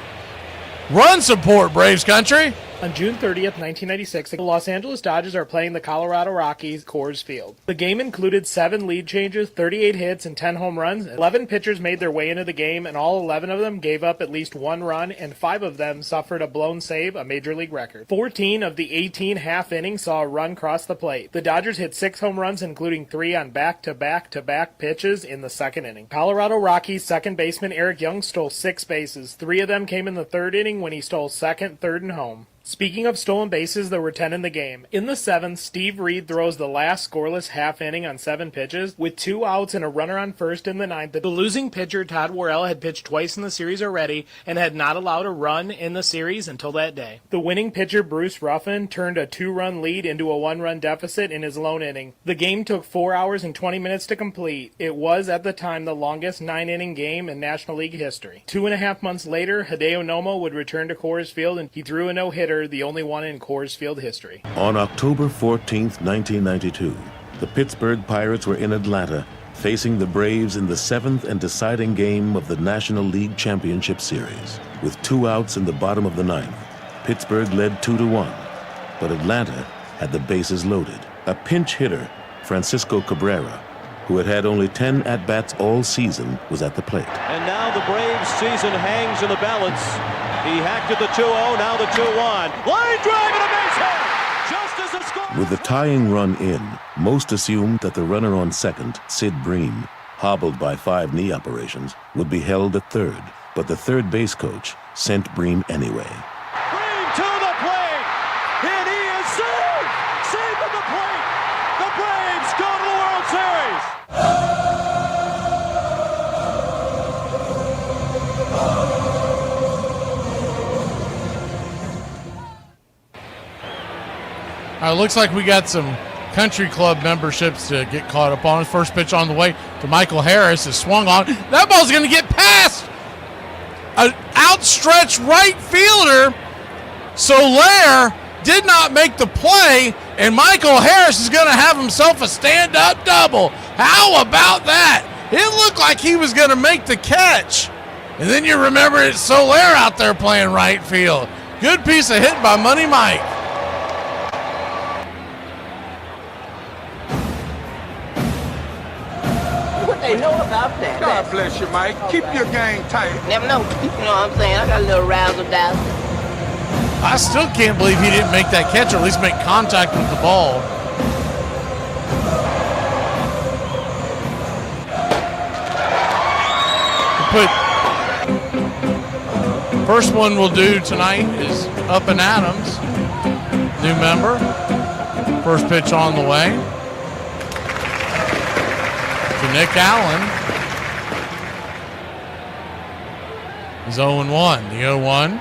run support, Braves country. On June 30th, 1996, the Los Angeles Dodgers are playing the Colorado Rockies Coors Field. The game included 7 lead changes, 38 hits, and 10 home runs. 11 pitchers made their way into the game, and all 11 of them gave up at least 1 run, and 5 of them suffered a blown save, a major league record. 14 of the 18 half innings saw a run cross the plate. The Dodgers hit 6 home runs, including 3 on back-to-back-to-back pitches in the 2nd inning. Colorado Rockies second baseman Eric Young stole 6 bases. 3 of them came in the 3rd inning when he stole 2nd, 3rd, and home. Speaking of stolen bases, there were 10 in the game. In the 7th, Steve Reed throws the last scoreless half inning on 7 pitches. With 2 outs and a runner on first in the 9th, the losing pitcher Todd Worrell had pitched twice in the series already and had not allowed a run in the series until that day. The winning pitcher Bruce Ruffin turned a 2-run lead into a 1-run deficit in his lone inning. The game took 4 hours and 20 minutes to complete. It was, at the time, the longest 9-inning game in National League history. 2.5 months later, Hideo Nomo would return to Coors Field, and he threw a no-hitter, the only one in Coors Field history. On October 14th, 1992, the Pittsburgh Pirates were in Atlanta, facing the Braves in the 7th and deciding game of the National League Championship Series. With 2 outs in the bottom of the 9th, Pittsburgh led 2-1, but Atlanta had the bases loaded. A pinch hitter, Francisco Cabrera, who had had only 10 at-bats all season, was at the plate. And now the Braves season hangs in the balance. He hacked at the 2-0, now the 2-1. Line drive and a base hit! Just as the score... With the tying run in, most assumed that the runner on second, Sid Bream, hobbled by 5 knee operations, would be held at third. But the third base coach sent Bream anyway. Bream to the plate! And he is safe! Safe at the plate! The Braves go to the World Series! It looks like we got some country club memberships to get caught up on. First pitch on the way to Michael Harris is swung on. That ball's going to get past an outstretched right fielder. Soler did not make the play, and Michael Harris is going to have himself a stand-up double. How about that? It looked like he was going to make the catch. And then you remember it's Soler out there playing right field. Good piece of hit by Money Mike. They know about that. God bless you, Mike. Keep your game tight. Never know. You know what I'm saying? I got a little razzle dazzle. I still can't believe he didn't make that catch or at least make contact with the ball. First one we'll do tonight is Up and Adams, new member. First pitch on the way to Nick Allen. He's 0-1. The 0-1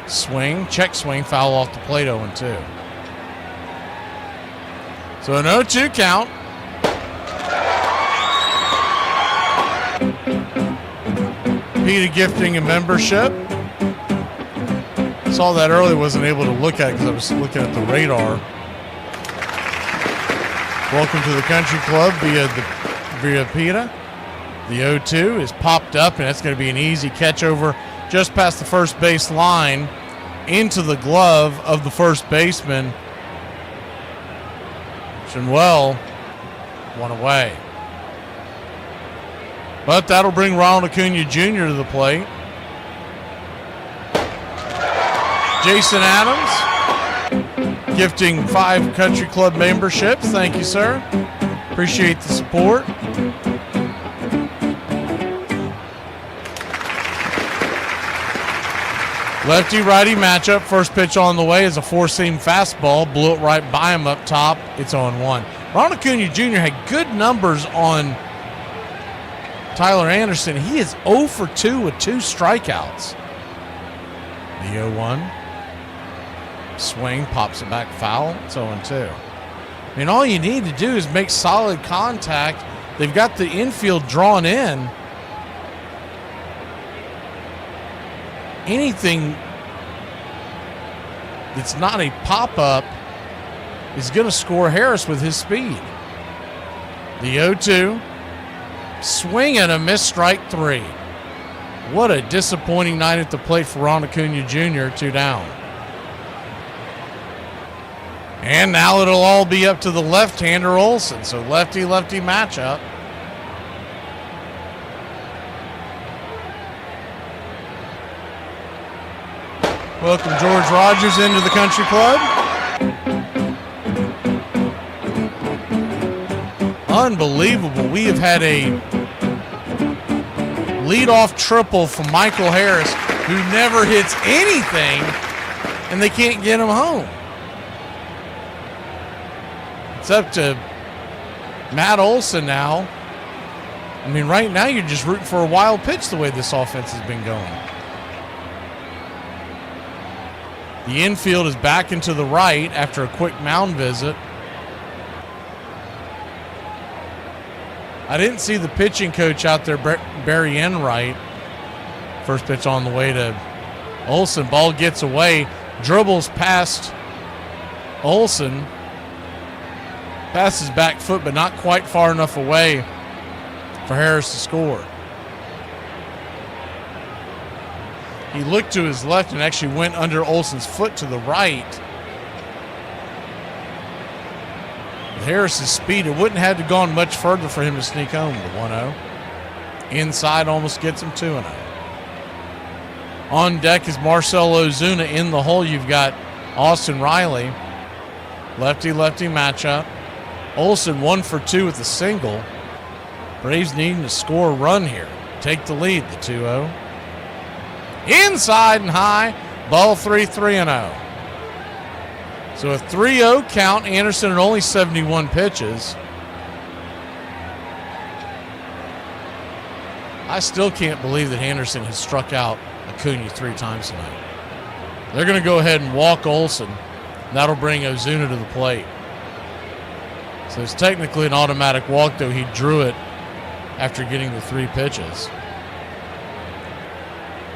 swing, check swing, foul off the plate, 0-2. So an 0-2 count. Peter gifting a membership. Saw that earlier, wasn't able to look at it because I was looking at the radar. Welcome to the country club via PETA. The 0-2 is popped up, and that's going to be an easy catch over just past the first base line into the glove of the first baseman. Shinwell, one away. But that'll bring Ronald Acuna Jr. to the plate. Jason Adams gifting 5 country club memberships. Thank you, sir. Appreciate the support. Lefty-righty matchup. First pitch on the way is a 4-seam fastball. Blew it right by him up top. It's 0-1. Ronald Acuna Jr. had good numbers on Tyler Anderson. He is 0 for 2 with 2 strikeouts. The 0-1. Swing, pops it back foul. It's 0-2. I mean, all you need to do is make solid contact. They've got the infield drawn in. Anything that's not a pop-up is going to score Harris with his speed. The 0-2. Swing and a miss, strike 3. What a disappointing night at the plate for Ron Acuna Jr., 2 down. And now it'll all be up to the left-hander Olsen. So lefty-lefty matchup. Welcome George Rogers into the country club. Unbelievable. We have had a leadoff triple from Michael Harris, who never hits anything, and they can't get him home. It's up to Matt Olson now. I mean, right now you're just rooting for a wild pitch the way this offense has been going. The infield is back into the right after a quick mound visit. I didn't see the pitching coach out there, Barry Enright. First pitch on the way to Olsen. Ball gets away, dribbles past Olsen. Passes back foot, but not quite far enough away for Harris to score. He looked to his left and actually went under Olson's foot to the right. With Harris's speed, it wouldn't have to gone much further for him to sneak home the 1-0. Inside almost gets him 2-0. On deck is Marcell Ozuna. In the hole, you've got Austin Riley. Lefty-lefty matchup. Olson 1 for 2 with a single. Braves needing to score a run here. Take the lead, the 2-0. Inside and high. Ball 3-0. So a 3-0 count. Anderson at only 71 pitches. I still can't believe that Anderson has struck out Acuna 3 times tonight. They're going to go ahead and walk Olson. That'll bring Ozuna to the plate. So it's technically an automatic walk, though he drew it after getting the 3 pitches.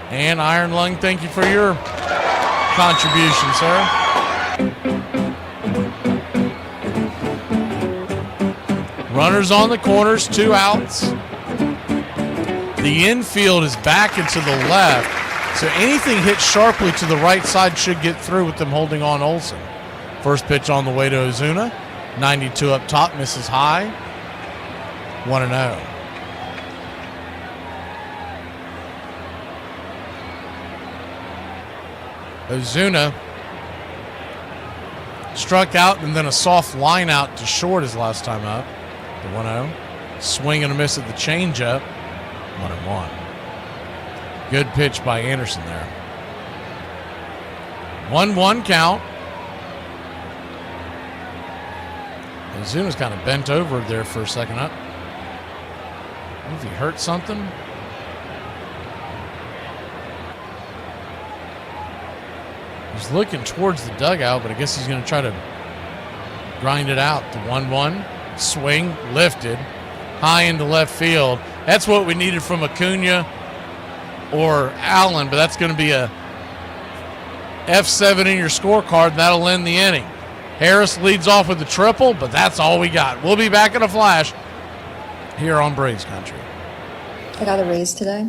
And Iron Lung, thank you for your contribution, sir. Runners on the corners, 2 outs. The infield is back and to the left, so anything hit sharply to the right side should get through with them holding on Olson. First pitch on the way to Ozuna. 92 up top, misses high. 1-0. Ozuna struck out and then a soft line out to short his last time up. The 1-0. Swing and a miss at the changeup. 1-1. Good pitch by Anderson there. 1-1 count. Ozuna's kind of bent over there for a second up. I don't know if he hurt something. He's looking towards the dugout, but I guess he's going to try to grind it out. The 1-1. Swing, lifted, high into left field. That's what we needed from Acuna or Allen, but that's going to be a F7 in your scorecard, and that'll end the inning. Harris leads off with the triple, but that's all we got. We'll be back in a flash here on Braves Country. I got a raise today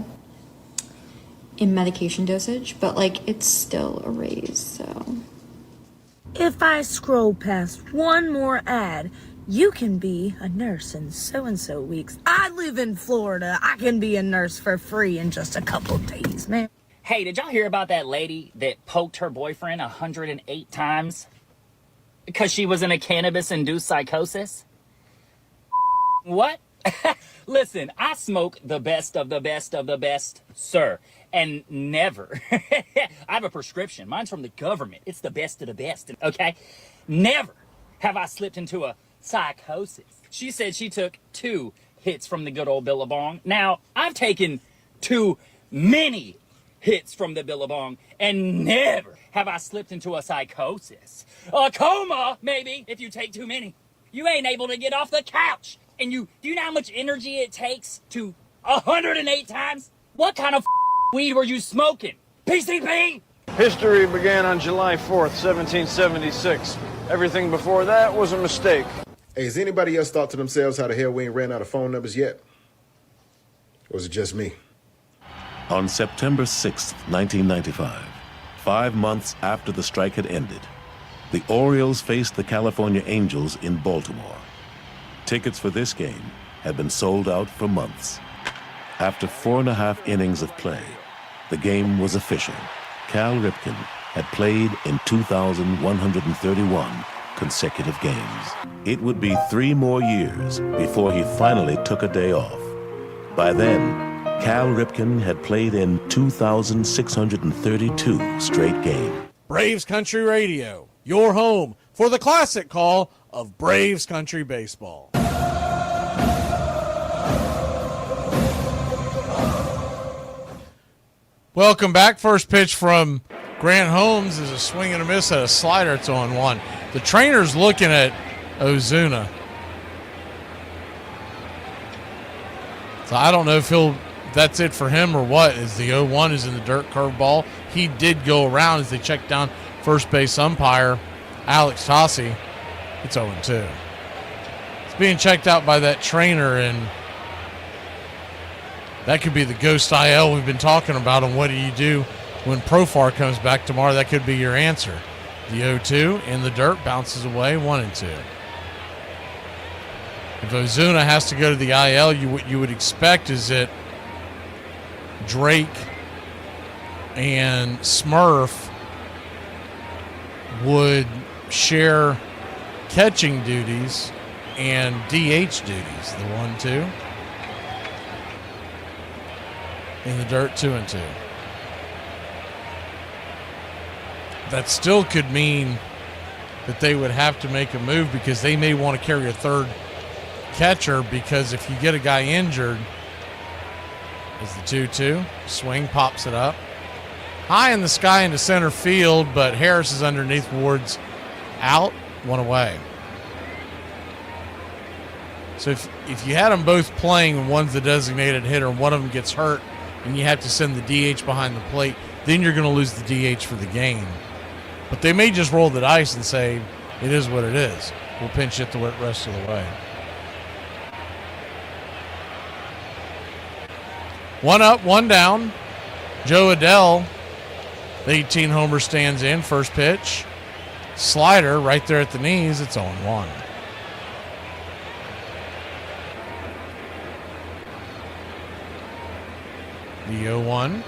in medication dosage, but it's still a raise, so. If I scroll past one more ad, you can be a nurse in so-and-so weeks. I live in Florida. I can be a nurse for free in just a couple days, man. Hey, did y'all hear about that lady that poked her boyfriend 108 times because she was in a cannabis-induced psychosis? What? Listen, I smoke the best of the best of the best, sir. And never. I have a prescription. Mine's from the government. It's the best of the best, okay? Never have I slipped into a psychosis. She said she took 2 hits from the good old Billabong. Now, I've taken too many hits from the Billabong, and never have I slipped into a psychosis. A coma, maybe, if you take too many. You ain't able to get off the couch. And do you know how much energy it takes to 108 times? What kind of weed were you smoking? PCP? History began on July 4th, 1776. Everything before that was a mistake. Hey, has anybody else thought to themselves how the hell we ain't ran out of phone numbers yet? Or was it just me? On September 6th, 1995, 5 months after the strike had ended, the Orioles faced the California Angels in Baltimore. Tickets for this game had been sold out for months. After 4.5 innings of play, the game was official. Cal Ripken had played in 2,131 consecutive games. It would be 3 more years before he finally took a day off. By then, Cal Ripken had played in 2,632 straight games. Braves Country Radio, your home for the classic call of Braves Country Baseball. Welcome back. First pitch from Grant Holmes is a swing and a miss at a slider. It's on 1. The trainer's looking at Ozuna. So I don't know if that's it for him or what. As the 0-1 is in the dirt, curveball. He did go around as they checked down first base umpire Alex Tossi. It's 0-2. It's being checked out by that trainer, and That could be the ghost IL we've been talking about on what do you do when Profar comes back tomorrow. That could be your answer. The 0-2 in the dirt, bounces away, 1-2. If Ozuna has to go to the IL, what you would expect is that Drake and Smurf would share catching duties and DH duties. The 1-2. In the dirt, 2-2. That still could mean that they would have to make a move because they may want to carry a third catcher, because if you get a guy injured, is the 2-2. Swing, pops it up. High in the sky into center field, but Harris is underneath. Ward's out, 1 away. So if you had them both playing and one's the designated hitter and one of them gets hurt and you have to send the DH behind the plate, then you're going to lose the DH for the game. But they may just roll the dice and say, it is what it is. We'll pinch hit the rest of the way. 1 up, 1 down. Joe Adele, the 18 homer, stands in. First pitch. Slider right there at the knees. It's 0-1. The 0-1.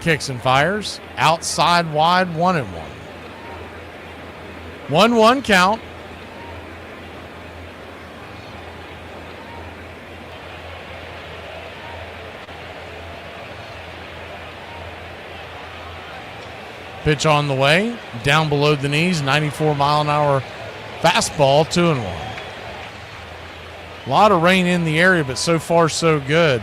Kicks and fires. Outside wide, 1-1. 1-1 count. Pitch on the way. Down below the knees. 94-mile-an-hour fastball, 2-1. A lot of rain in the area, but so far so good.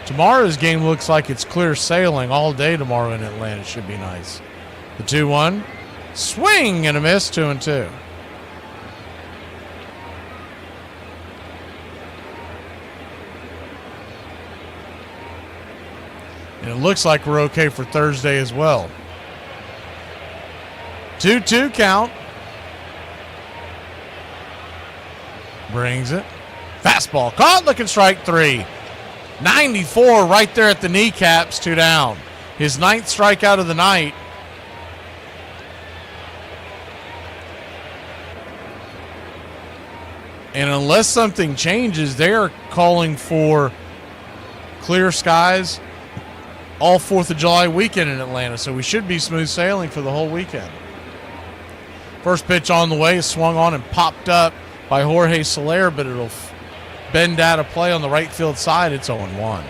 Tomorrow's game looks like it's clear sailing all day tomorrow in Atlanta. It should be nice. The 2-1. Swing and a miss, 2-2. And it looks like we're okay for Thursday as well. 2-2 count. Brings it. Fastball caught, looking strike 3. 94 right there at the kneecaps, 2 down. His 9th strikeout of the night. And unless something changes, they are calling for clear skies all 4th of July weekend in Atlanta. So we should be smooth sailing for the whole weekend. First pitch on the way is swung on and popped up by Jorge Soler, but it'll bend out of play on the right field side. It's 0-1.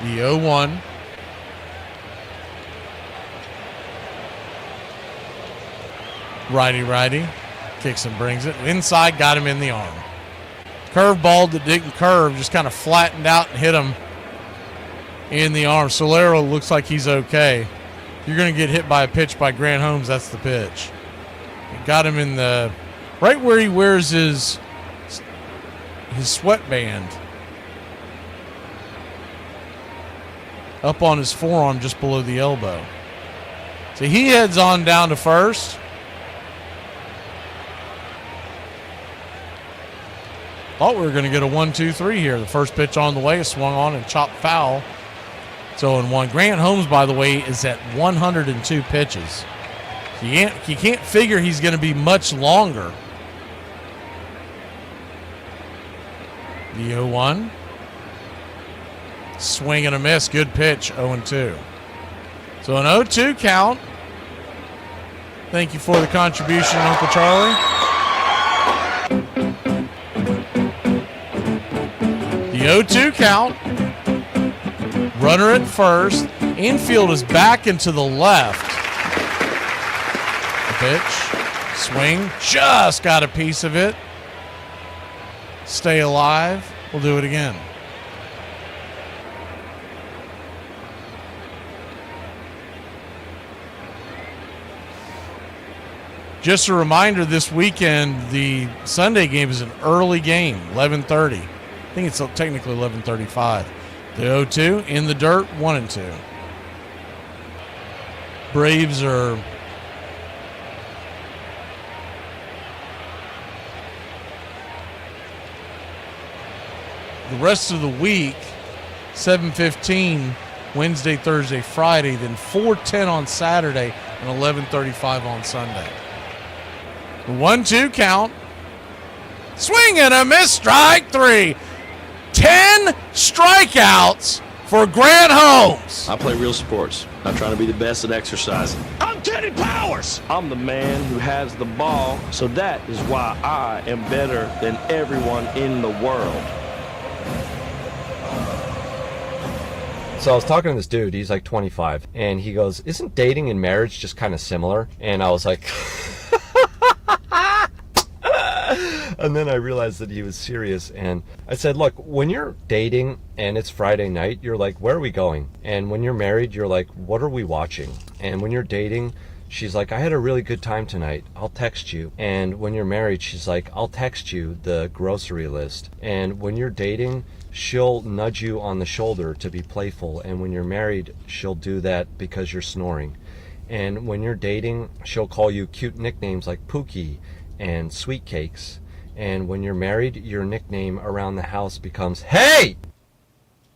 The 0-1. Righty. Kicks and brings it. Inside, got him in the arm. Curveball that didn't curve, just kind of flattened out and hit him in the arm. Solero looks like he's okay. If you're going to get hit by a pitch by Grant Holmes, that's the pitch. It got him in the right where he wears his sweatband. Up on his forearm just below the elbow. So he heads on down to first. Thought we were going to get a 1-2-3 here. The first pitch on the way is swung on and chopped foul. It's 0-1. Grant Holmes, by the way, is at 102 pitches. You can't figure he's going to be much longer. The 0-1. Swing and a miss. Good pitch. 0-2. So an 0-2 count. Thank you for the contribution, Uncle Charlie. The 0-2 count. Runner at first. Infield is back and to the left. The pitch. Swing. Just got a piece of it. Stay alive. We'll do it again. Just a reminder, this weekend, the Sunday game is an early game, 11:30. I think it's technically 11:35. The 0-2 in the dirt, 1-2. Braves are the rest of the week, 7:15 Wednesday, Thursday, Friday, then 4:10 on Saturday, and 11:35 on Sunday. The 1-2 count. Swing and a miss, strike three. 10 strikeouts for Grant Holmes. I play real sports. I'm trying to be the best at exercising. I'm Teddy Powers. I'm the man who has the ball, so that is why I am better than everyone in the world. So I was talking to this dude, he's like 25, and he goes, isn't dating and marriage just kind of similar? And I was like, and then I realized that he was serious, and I said, look, when you're dating and it's Friday night, you're like, where are we going? And when you're married, you're like, what are we watching? And when you're dating, she's like, I had a really good time tonight, I'll text you. And when you're married, she's like, I'll text you the grocery list. And when you're dating, she'll nudge you on the shoulder to be playful. And when you're married, she'll do that because you're snoring. And when you're dating, she'll call you cute nicknames like Pookie and Sweet Cakes. And when you're married, your nickname around the house becomes, Hey!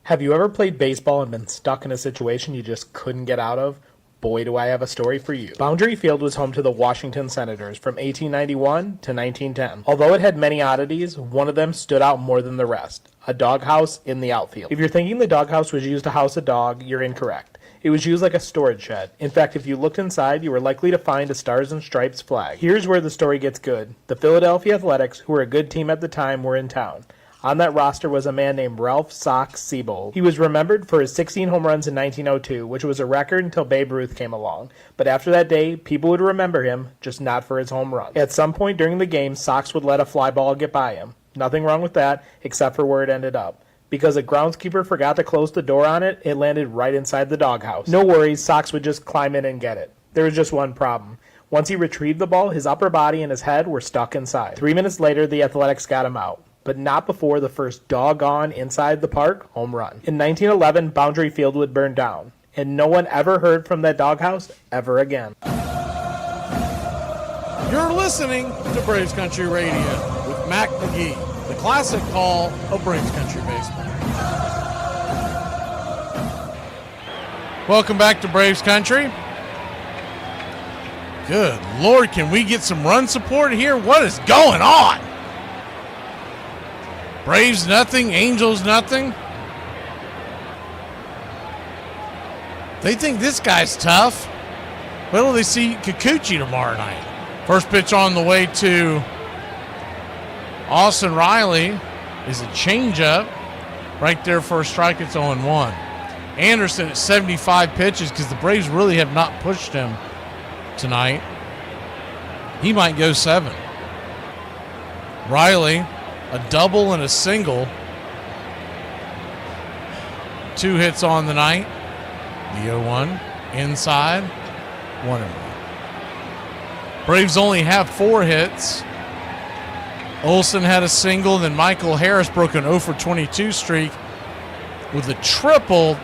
Have you ever played baseball and been stuck in a situation you just couldn't get out of? Boy, do I have a story for you. Boundary Field was home to the Washington Senators from 1891 to 1910. Although it had many oddities, one of them stood out more than the rest: a doghouse in the outfield. If you're thinking the doghouse was used to house a dog, you're incorrect. It was used like a storage shed. In fact, if you looked inside, you were likely to find a Stars and Stripes flag. Here's where the story gets good. The Philadelphia Athletics, who were a good team at the time, were in town. On that roster was a man named Ralph Sox Seabold. He was remembered for his 16 home runs in 1902, which was a record until Babe Ruth came along. But after that day, people would remember him, just not for his home run. At some point during the game, Sox would let a fly ball get by him. Nothing wrong with that, except for where it ended up. Because a groundskeeper forgot to close the door on it, it landed right inside the doghouse. No worries, Sox would just climb in and get it. There was just one problem. Once he retrieved the ball, his upper body and his head were stuck inside. 3 minutes later, the Athletics got him out. But not before the first doggone inside the park home run. In 1911, Boundary Field would burn down, and no one ever heard from that doghouse ever again. You're listening to Braves Country Radio with Mac McGee, the classic call of Braves Country Baseball. Welcome back to Braves Country. Good Lord, can we get some run support here? What is going on? Braves nothing, Angels nothing. They think this guy's tough. Wait till they see Kikuchi tomorrow night. First pitch on the way to Austin Riley is a changeup. Right there for a strike, it's 0-1. Anderson at 75 pitches because the Braves really have not pushed him tonight. He might go 7. Riley, a double and a single. 2 hits on the night. The 0-1 inside. 1-1. Braves only have 4 hits. Olsen had a single, then Michael Harris broke an 0-for-22 streak with a triple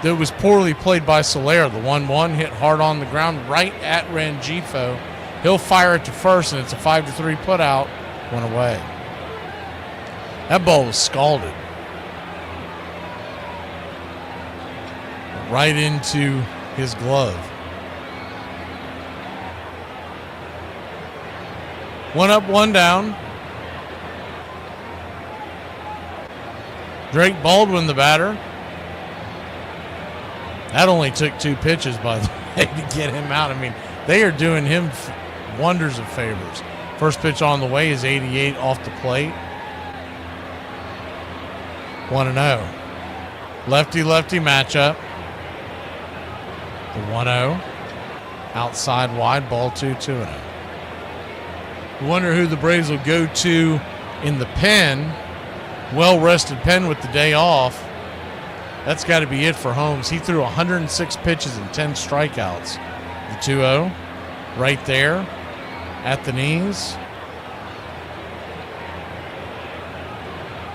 that was poorly played by Soler. The 1-1 hit hard on the ground right at Rengifo. He'll fire it to first, and it's a 5-3 putout. 1 away. That ball was scalded. Right into his glove. 1 up, 1 down. Drake Baldwin, the batter. That only took 2 pitches, by the way, to get him out. I mean, they are doing him wonders of favors. First pitch on the way is 88 off the plate. 1-0. Lefty-lefty matchup. The 1-0. Outside wide, ball 2-0. Wonder who the Braves will go to in the pen. Well-rested pen with the day off. That's got to be it for Holmes. He threw 106 pitches and 10 strikeouts. The 2-0 right there at the knees.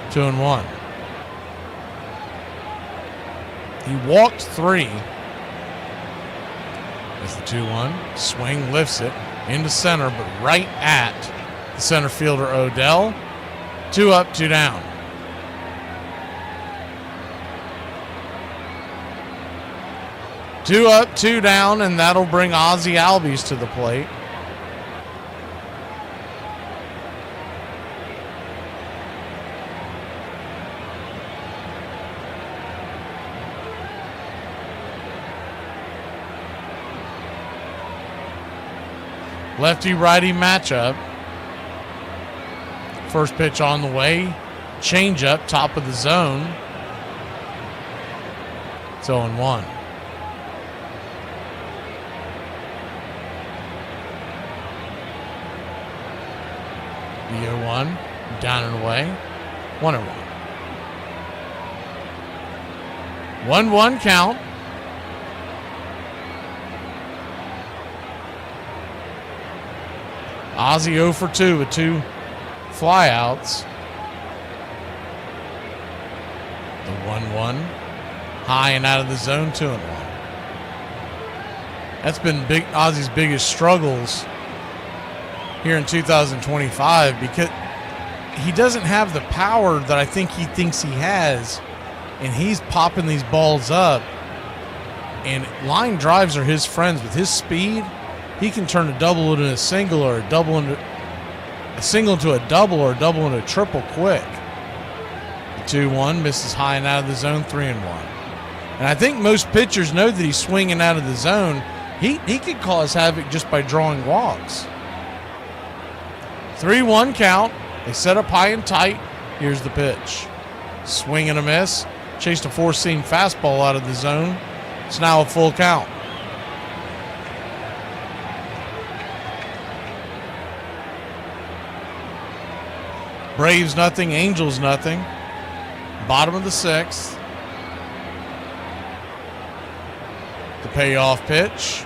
2-1. He walked 3. As the 2-1. Swing lifts it into center, but right at the center fielder Odell. 2 up, 2 down. 2 up, 2 down, and that'll bring Ozzie Albies to the plate. Lefty-righty matchup. First pitch on the way. Change up, top of the zone. It's 0-1. The 0-1, down and away. 1-1. 1-1 count. Ozzie 0 for 2 with 2 flyouts. The 1-1, high and out of the zone, 2-1. That's been Ozzie's biggest struggles here in 2025 because he doesn't have the power that I think he thinks he has, and he's popping these balls up. And line drives are his friends. With his speed, he can turn a double into a single, or a single into a double, or a double into a triple quick. The 2-1 misses high and out of the zone, 3-1. And I think most pitchers know that he's swinging out of the zone. He could cause havoc just by drawing walks. 3-1 count. They set up high and tight. Here's the pitch. Swing and a miss. Chased a four-seam fastball out of the zone. It's now a full count. Braves nothing, Angels nothing. Bottom of the 6th. The payoff pitch.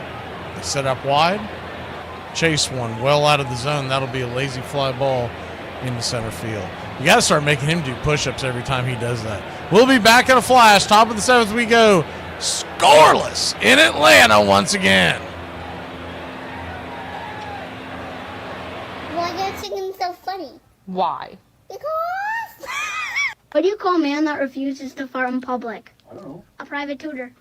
They set up wide. Chase one well out of the zone. That'll be a lazy fly ball into center field. You got to start making him do push-ups every time he does that. We'll be back in a flash. Top of the 7th we go. Scoreless in Atlanta once again. Why are you singing so funny? Why? Because. What do you call a man that refuses to fart in public? I don't know. A private tutor.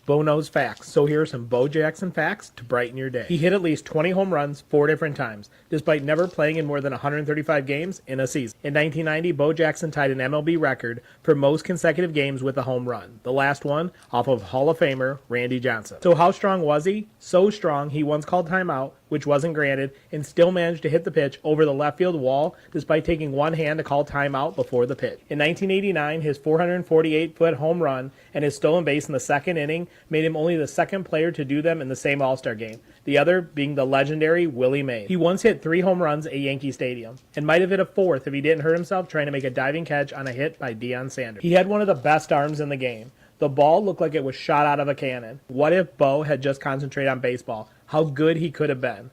Bo knows facts, so here are some Bo Jackson facts to brighten your day. He hit at least 20 home runs 4 different times, despite never playing in more than 135 games in a season. In 1990, Bo Jackson tied an MLB record for most consecutive games with a home run, the last one off of Hall of Famer Randy Johnson. So how strong was he? So strong, he once called timeout, which wasn't granted, and still managed to hit the pitch over the left field wall despite taking one hand to call timeout before the pitch. In 1989, his 448-foot home run and his stolen base in the second inning made him only the second player to do them in the same All-Star game, the other being the legendary Willie Mays. He once hit 3 home runs at Yankee Stadium, and might have hit a 4th if he didn't hurt himself trying to make a diving catch on a hit by Deion Sanders. He had one of the best arms in the game. The ball looked like it was shot out of a cannon. What if Bo had just concentrated on baseball? How good he could have been.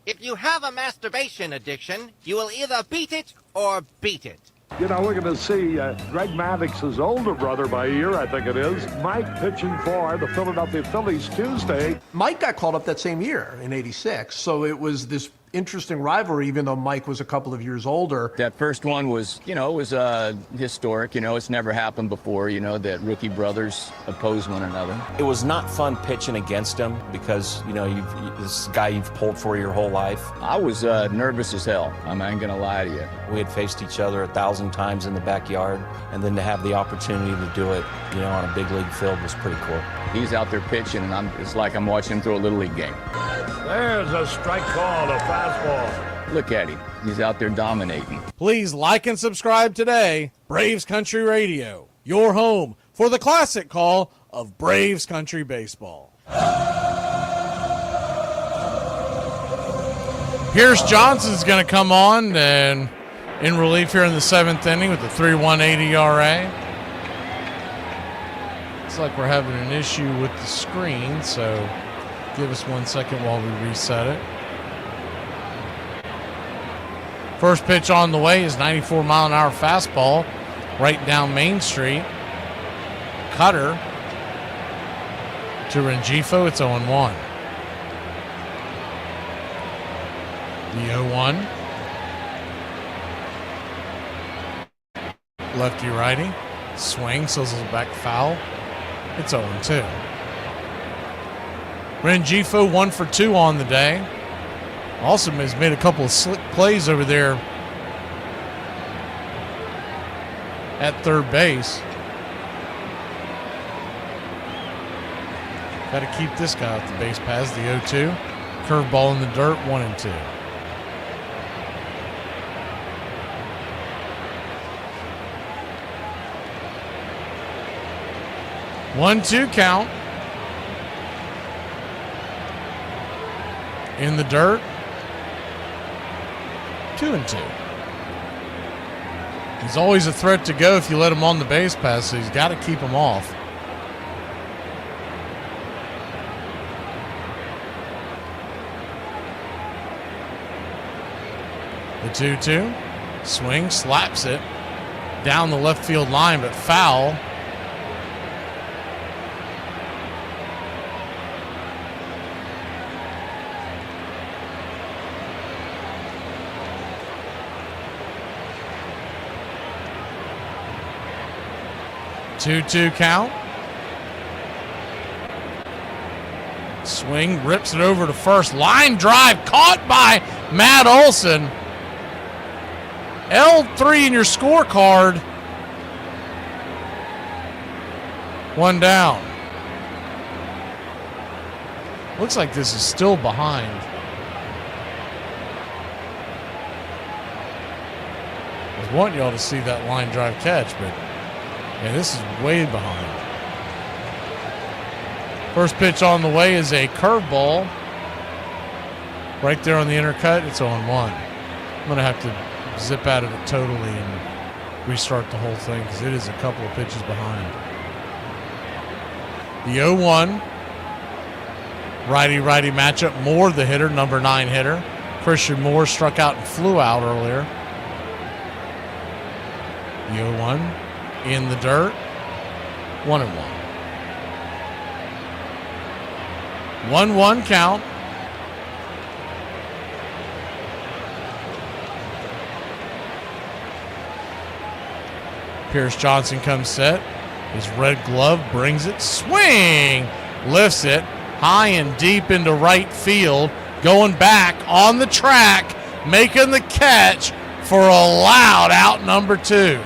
If you have a masturbation addiction, you will either beat it or beat it. You know, we're going to see Greg Maddox's older brother by a year, I think it is, Mike pitching for the Philadelphia Phillies Tuesday. Mike got called up that same year in '86, so it was this interesting rivalry, even though Mike was a couple of years older. That first one was, it was historic. It's never happened before, that rookie brothers oppose one another. It was not fun pitching against him because, this guy you've pulled for your whole life. I was nervous as hell. I ain't gonna lie to you. We had faced each other 1,000 times in the backyard, and then to have the opportunity to do it, on a big league field was pretty cool. He's out there pitching, and it's like I'm watching him throw a little league game. There's a strike call, a fastball. Look at him. He's out there dominating. Please like and subscribe today. Braves Country Radio, your home for the classic call of Braves Country Baseball. Pierce Johnson's going to come on and in relief here in the 7th inning with a 3.18 ERA. Looks like we're having an issue with the screen, so give us 1 second while we reset it. First pitch on the way is 94-mile-an-hour fastball right down Main Street. Cutter to Rengifo. It's 0-1. The 0-1. Lefty-righty. Swing, sizzles back foul. It's 0-2. Rengifo 1 for 2 on the day. Also has made a couple of slick plays over there at third base. Got to keep this guy off the base paths. The 0-2. Curveball in the dirt, 1-2. One-two count. In the dirt. 2-2. He's always a threat to go if you let him on the base pass, so he's got to keep him off. The 2-2. Swing, slaps it. Down the left field line, but foul. Two count. Swing, rips it over to first. Line drive caught by Matt Olson. L3 in your scorecard. One down. Looks like this is still behind. I was wanting y'all to see that line drive catch, but yeah, this is way behind. First pitch on the way is a curveball. Right there on the intercut, it's 0-1. I'm going to have to zip out of it totally and restart the whole thing because it is a couple of pitches behind. The 0-1. Righty-righty matchup. Moore, the hitter, number 9 hitter. Christian Moore struck out and flew out earlier. The 0-1. In the dirt. 1-1. 1-1 count. Pierce Johnson comes set. His red glove brings it. Swing! Lifts it high and deep into right field. Going back on the track. Making the catch for a loud out number 2.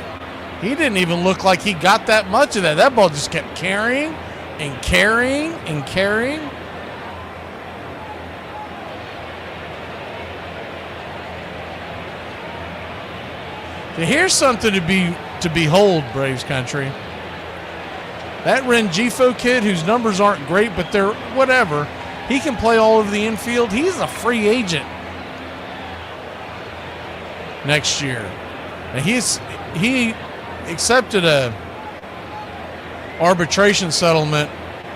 He didn't even look like he got that much of that. That ball just kept carrying and carrying and carrying. Here's something to behold, Braves country. That Rengifo kid, whose numbers aren't great, but they're whatever, he can play all over the infield. He's a free agent next year. And he accepted a arbitration settlement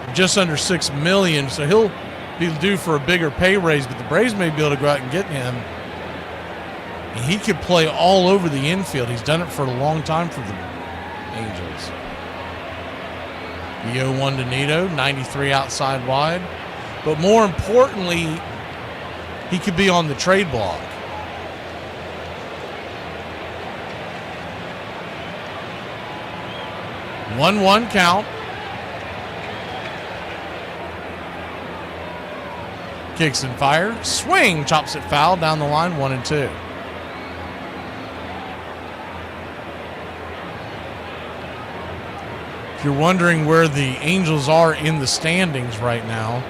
of just under $6 million, so he'll be due for a bigger pay raise, but the Braves may be able to go out and get him. And he could play all over the infield. He's done it for a long time for the Angels. The 0-1 to Nito, 93 outside wide. But more importantly, he could be on the trade block. One count. Kicks and fires. Swing. Chops it foul down the line. 1-2. If you're wondering where the Angels are in the standings right now,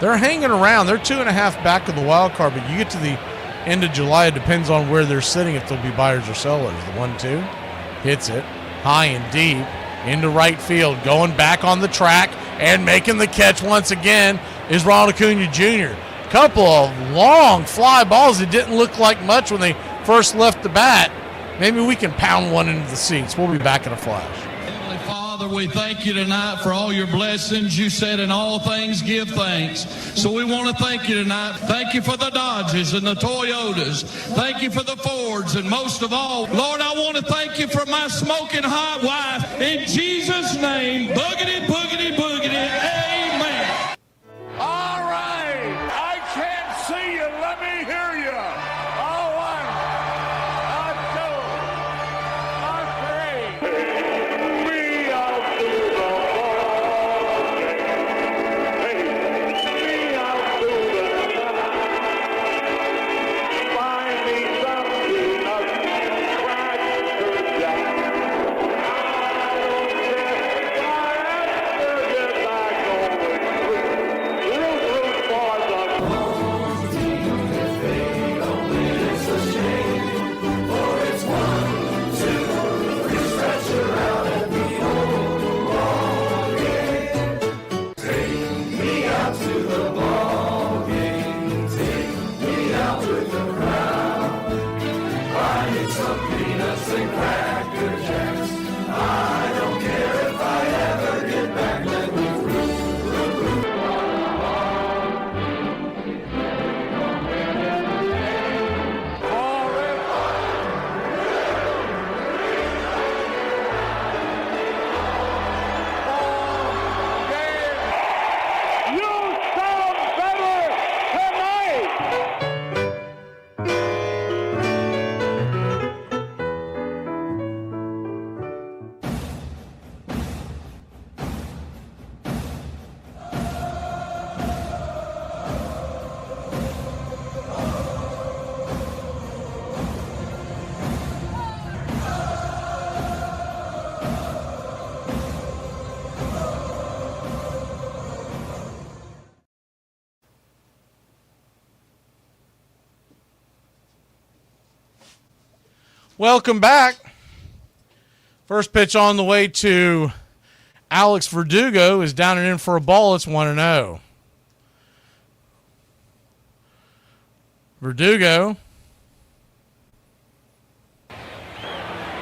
they're hanging around. They're 2.5 back of the wild card, but you get to the end of July, it depends on where they're sitting, if they'll be buyers or sellers. The 1-2 hits it high and deep into right field. Going back on the track and making the catch once again is Ronald Acuna Jr. Couple of long fly balls that didn't look like much when they first left the bat. Maybe we can pound one into the seats. We'll be back in a flash. Heavenly Father, we thank you tonight for all your blessings. You said in all things give thanks. So we want to thank you tonight. Thank you for the Dodges and the Toyotas. Thank you for the Fords. And most of all, Lord, I want to thank you for my smoking hot wife. In Jesus' name, boogity, boogity, boogity, amen. All right. I can't see you. Let me hear you. All right. We are some peanuts and Cracker Jacks. I don't care if I ever get back. Let me Welcome back. First pitch on the way to Alex Verdugo is down and in for a ball. It's 1-0. Verdugo.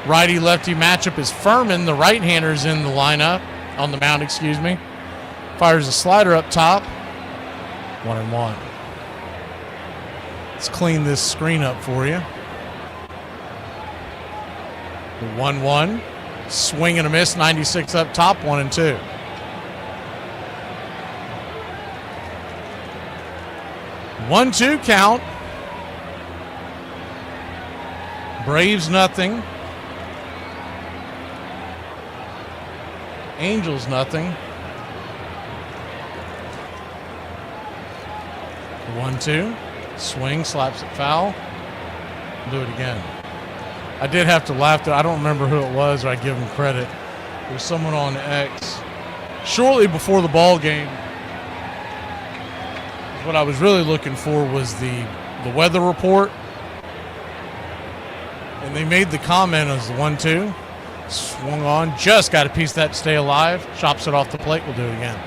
Righty-lefty matchup is Furman. The right-hander's in the lineup, on the mound, excuse me. Fires a slider up top. 1-1. Let's clean this screen up for you. The 1-1. Swing and a miss, 96 up top, 1-2. One-two count. Braves nothing. Angels nothing. 1-2. Swing, slaps it foul. Do it again. I did have to laugh. I don't remember who it was, or I give him credit. There was someone on X shortly before the ball game. What I was really looking for was the weather report. And they made the comment as the 1-2. Swung on. Just got a piece of that to stay alive. Chops it off the plate. We'll do it again.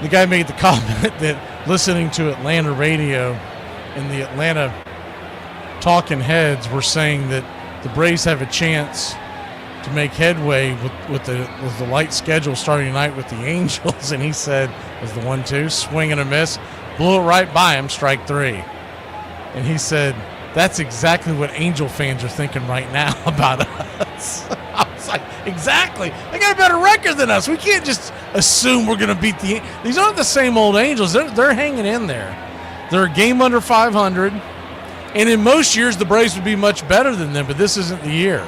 The guy made the comment that listening to Atlanta radio and the Atlanta talking heads were saying that the Braves have a chance to make headway with the light schedule starting tonight with the Angels. And he said, as the 1-2, swing and a miss, blew it right by him, strike three. And he said, that's exactly what Angel fans are thinking right now about us. I was like, exactly. They got a better record than us. We can't just assume we're going to beat the – these aren't the same old Angels. They're hanging in there. They're a game under 500. And in most years, the Braves would be much better than them, but this isn't the year.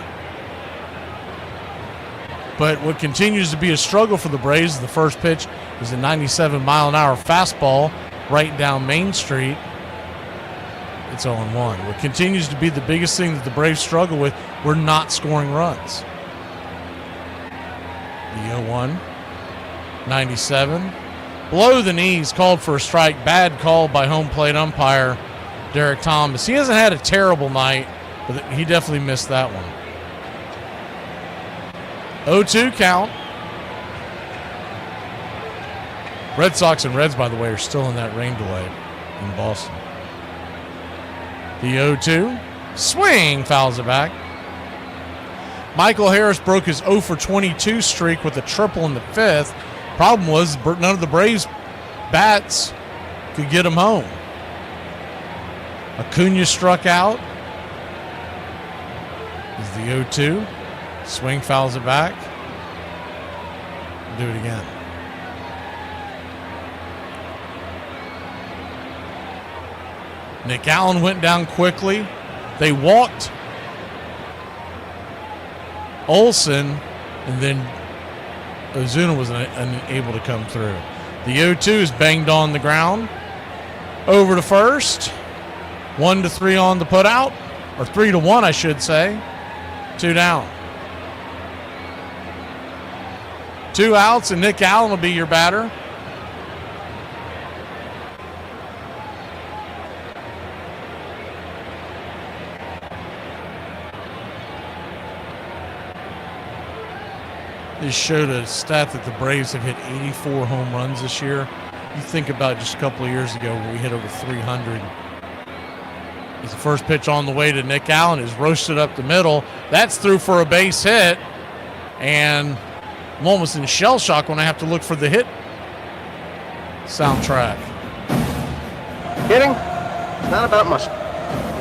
But what continues to be a struggle for the Braves, the first pitch is a 97-mile-an-hour fastball right down Main Street. It's 0-1. What continues to be the biggest thing that the Braves struggle with, we're not scoring runs. The 0-1, 97. Below the knees, called for a strike. Bad call by home plate umpire Derek Thomas. He hasn't had a terrible night, but he definitely missed that one. 0-2 count. Red Sox and Reds, by the way, are still in that rain delay in Boston. The 0-2. Swing, fouls it back. Michael Harris broke his 0 for 22 streak with a triple in the fifth. Problem was none of the Braves bats could get him home. Acuna struck out. Is the 0-2. Swing, fouls it back. Do it again. Nick Allen went down quickly. They walked Olsen, and then Ozuna was unable to come through. The 0-2 is banged on the ground. Over to first. 1-3 on the putout, or 3-1, I should say. 2 down. 2 outs, and Nick Allen will be your batter. This showed a stat that the Braves have hit 84 home runs this year. You think about just a couple of years ago when we hit over 300. As the first pitch on the way to Nick Allen is roasted up the middle. That's through for a base hit. And I'm almost in shell shock when I have to look for the hit soundtrack. Hitting? It's not about muscle.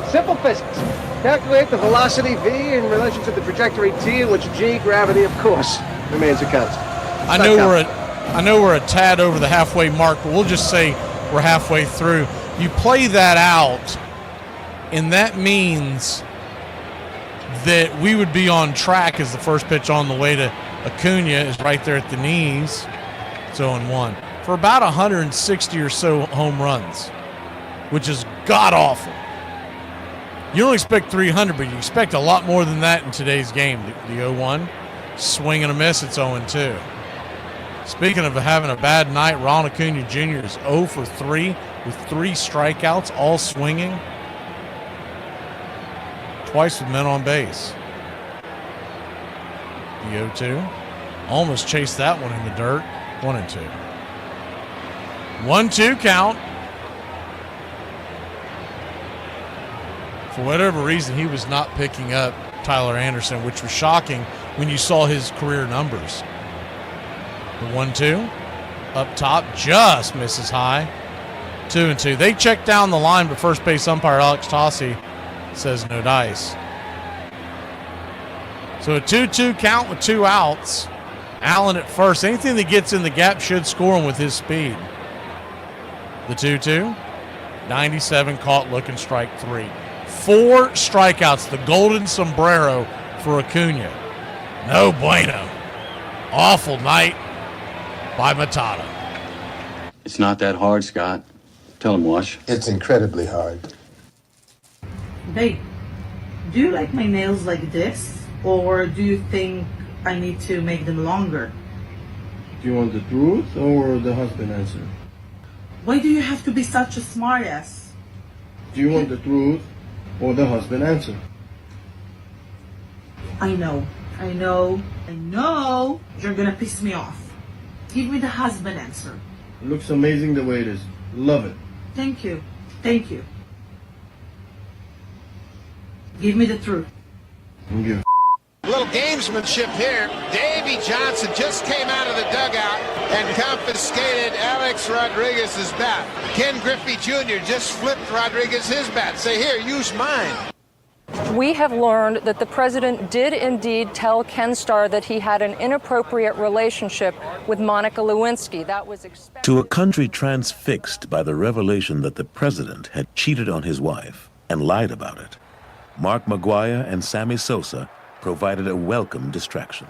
It's simple physics. Calculate the velocity v in relation to the trajectory t, in which g, gravity, of course, remains a constant. I know we're a tad over the halfway mark, but we'll just say we're halfway through. You play that out, and that means that we would be on track as the first pitch on the way to Acuna is right there at the knees. It's 0-1 for about 160 or so home runs, which is god-awful. You don't expect 300, but you expect a lot more than that in today's game. The 0-1, swing and a miss, it's 0-2. Speaking of having a bad night, Ronald Acuna Jr. is 0 for 3 with 3 strikeouts, all swinging. Twice with men on base. The 0-2. Almost chased that one in the dirt. 1-2. 1-2 count. For whatever reason, he was not picking up Tyler Anderson, which was shocking when you saw his career numbers. The 1-2. Up top, just misses high. 2-2. They check down the line, but first base umpire Alex Tossi says no dice. So a 2-2 count with 2 outs. Allen at first. Anything that gets in the gap should score him with his speed. The 2-2. 97 caught, looking, strike 3. 4 strikeouts, the golden sombrero for Acuna. No bueno. Awful night by Matata. It's not that hard, Scott. Tell him, Wash. It's incredibly hard. Babe, do you like my nails like this? Or do you think I need to make them longer? Do you want the truth or the husband answer? Why do you have to be such a smartass? Do you want the truth or the husband answer? I know you're gonna piss me off. Give me the husband answer. It looks amazing the way it is. Love it. Thank you. Give me the truth. Give Little gamesmanship here. Davey Johnson just came out of the dugout and confiscated Alex Rodriguez's bat. Ken Griffey Jr. just flipped Rodriguez his bat. Say, here, use mine. We have learned that the president did indeed tell Ken Starr that he had an inappropriate relationship with Monica Lewinsky. That was expected. To a country transfixed by the revelation that the president had cheated on his wife and lied about it, Mark McGuire and Sammy Sosa provided a welcome distraction.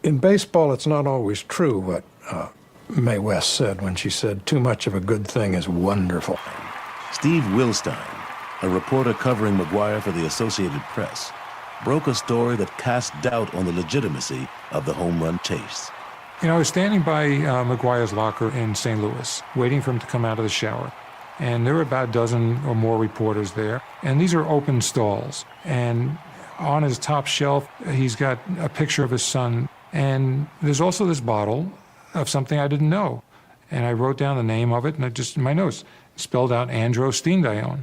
In baseball, it's not always true what Mae West said when she said, too much of a good thing is wonderful. Steve Wilstein, a reporter covering McGuire for the Associated Press, broke a story that cast doubt on the legitimacy of the home run chase. You know, I was standing by McGuire's locker in St. Louis, waiting for him to come out of the shower. And there were about a dozen or more reporters there. And these are open stalls. And on his top shelf, he's got a picture of his son. And there's also this bottle of something I didn't know. And I wrote down the name of it, and I just, in my notes, spelled out androstenedione.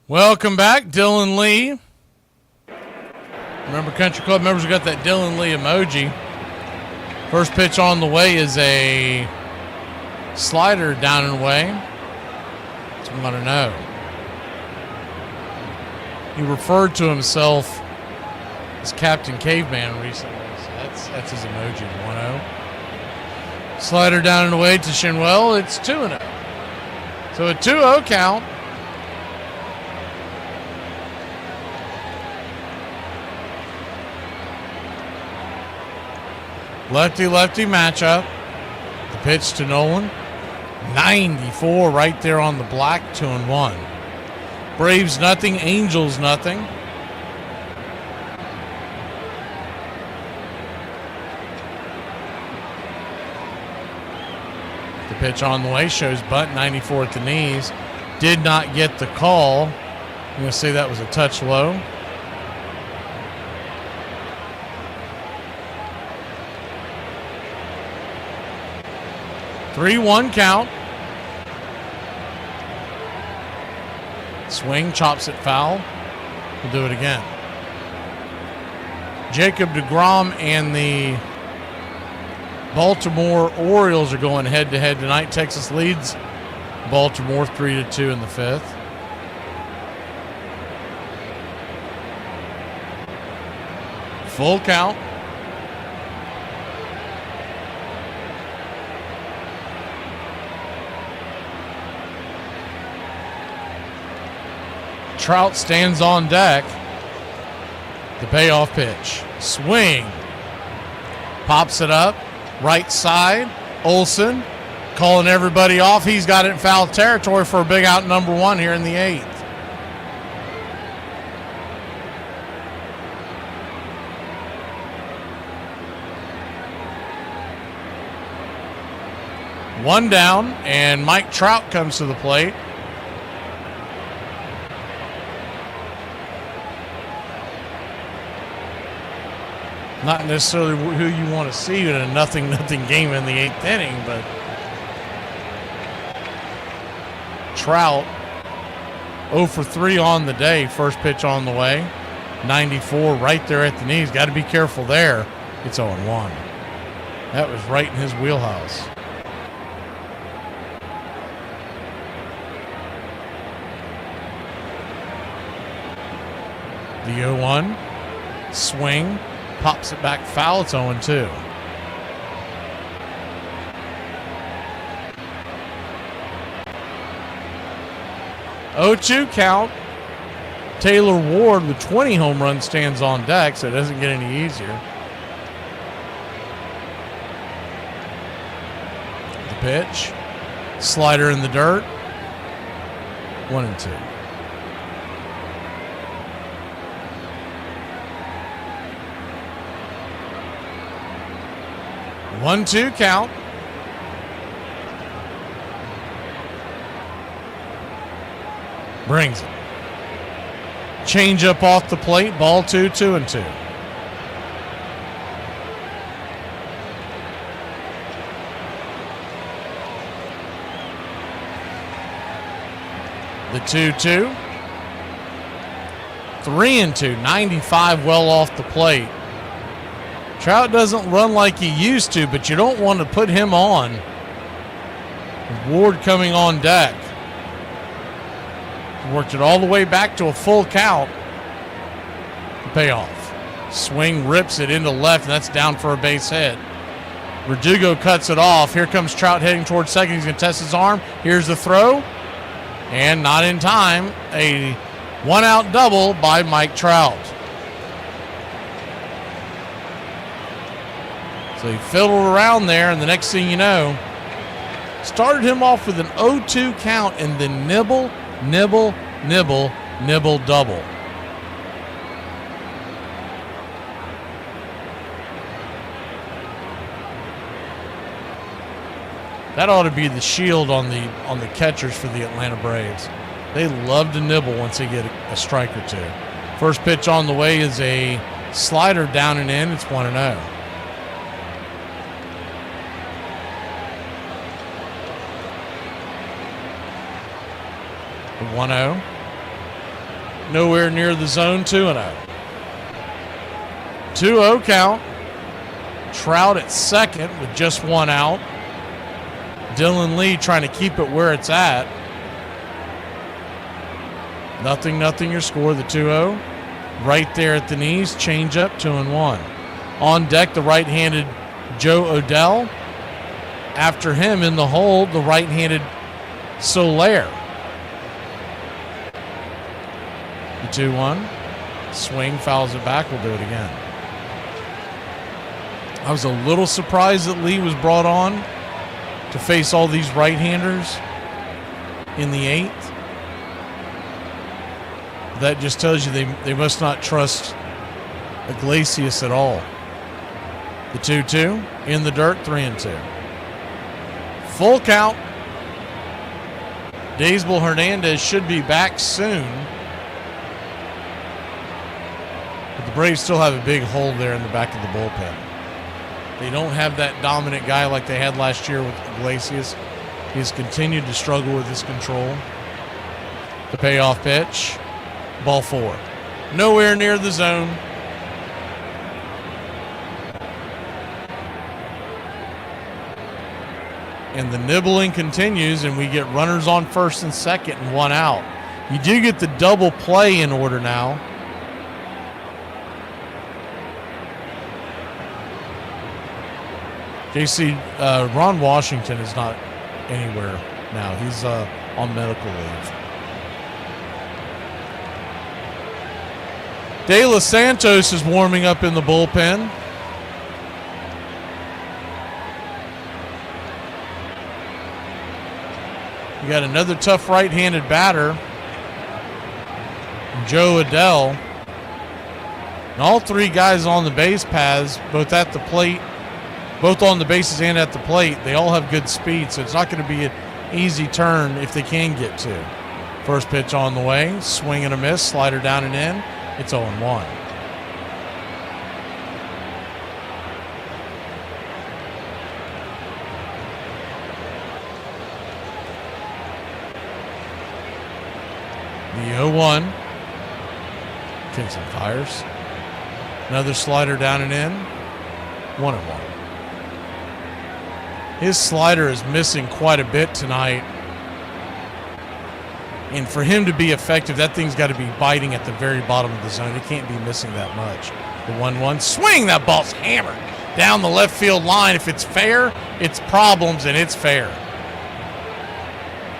Welcome back, Dylan Lee. Remember, Country Club members have got that Dylan Lee emoji. First pitch on the way is a slider down and away. That's what I want to know. He referred to himself as Captain Caveman recently, so that's his emoji, 1-0. Slider down and away to Shinwell, it's 2-0. So a 2-0 count. Lefty-lefty matchup. The pitch to Nolan. 94 right there on the black, 2-1. Braves nothing, Angels nothing. The pitch on the way shows bunt, 94 at the knees. Did not get the call. I'm going to say that was a touch low. 3-1 count. Swing, chops it foul. We'll do it again. Jacob deGrom and the Baltimore Orioles are going head-to-head tonight. Texas leads Baltimore 3-2 in the fifth. Full count. Trout stands on deck. The payoff pitch. Swing. Pops it up. Right side. Olsen calling everybody off. He's got it in foul territory for a big out number one here in the eighth. One down, and Mike Trout comes to the plate. Not necessarily who you want to see in a nothing game in the eighth inning, but Trout 0 for 3 on the day. First pitch on the way. 94 right there at the knees. Got to be careful there. It's 0-1. That was right in his wheelhouse. The 0-1. Swing. Pops it back foul. It's 0-2. Count. Taylor Ward with 20 home runs stands on deck, so it doesn't get any easier. The pitch. Slider in the dirt. 1-2. One-two count. Brings it. Change up off the plate. Ball 2, 2-2. The 2-2. 3-2. 95 well off the plate. Trout doesn't run like he used to, but you don't want to put him on. Ward coming on deck. Worked it all the way back to a full count. The payoff. Swing rips it into left, and that's down for a base hit. Verdugo cuts it off. Here comes Trout heading towards second. He's going to test his arm. Here's the throw. And not in time. A one-out double by Mike Trout. So he fiddled around there, and the next thing you know, started him off with an 0-2 count and then nibble, double. That ought to be the shield on the catchers for the Atlanta Braves. They love to nibble once they get a strike or two. First pitch on the way is a slider down and in. It's 1-0. The 1-0. Nowhere near the zone. 2-0. 2-0 count. Trout at second with just one out. Dylan Lee trying to keep it where it's at. 0-0 your score, the 2-0. Right there at the knees, change up, 2-1. On deck, the right-handed Joe Odell. After him in the hole, the right-handed Soler. The 2-1. Swing, fouls it back. We'll do it again. I was a little surprised that Lee was brought on to face all these right-handers in the eighth. That just tells you they must not trust Iglesias at all. The 2-2 in the dirt, 3-2. Full count. Daysbel Hernandez should be back soon. But the Braves still have a big hole there in the back of the bullpen. They don't have that dominant guy like they had last year with Iglesias. He's continued to struggle with his control. The payoff pitch. Ball 4. Nowhere near the zone. And the nibbling continues, and we get runners on first and second and 1 out. You do get the double play in order now. JC, Ron Washington is not anywhere now. He's on medical leave. De Los Santos is warming up in the bullpen. You got another tough right-handed batter, Joe Adell. And all 3 guys on the base paths, both at the plate, both on the bases and at the plate, they all have good speed, so it's not going to be an easy turn if they can get to. First pitch on the way, swing and a miss, slider down and in. It's 0-1. The 0-1. Kingston fires. Another slider down and in. 1-1. His slider is missing quite a bit tonight. And for him to be effective, that thing's got to be biting at the very bottom of the zone. It can't be missing that much. The 1-1. Swing! That ball's hammered down the left field line. If it's fair, it's problems, and it's fair.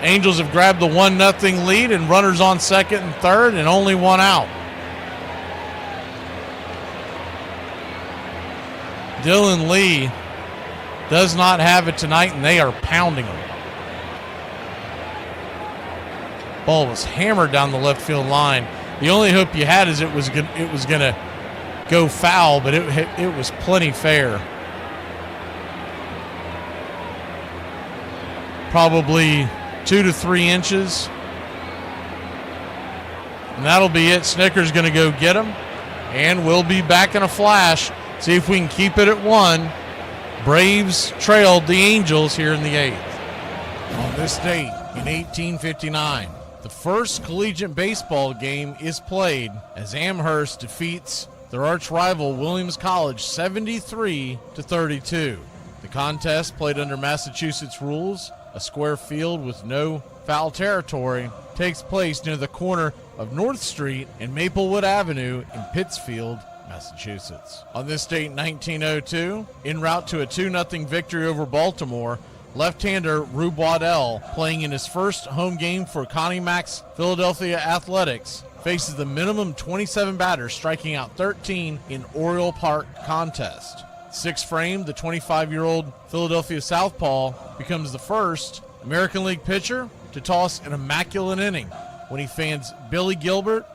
Angels have grabbed the 1-0 lead, and runners on second and third, and only 1 out. Dylan Lee does not have it tonight, and they are pounding him. Ball was hammered down the left field line. The only hope you had is it was going to go foul, but it was plenty fair. Probably 2 to 3 inches. And that'll be it. Snicker's going to go get him, and we'll be back in a flash. See if we can keep it at 1. Braves trailed the Angels here in the 8th. On this date in 1859, the first collegiate baseball game is played as Amherst defeats their arch rival Williams College 73-32. The contest, played under Massachusetts rules, a square field with no foul territory, takes place near the corner of North Street and Maplewood Avenue in Pittsfield, Massachusetts. On this date in 1902, en route to a 2-0 victory over Baltimore, left-hander Rube Waddell, playing in his first home game for Connie Mack's Philadelphia Athletics, faces the minimum 27 batters, striking out 13 in Oriole Park contest. 6th frame, the 25-year-old Philadelphia southpaw becomes the first American League pitcher to toss an immaculate inning when he fans Billy Gilbert,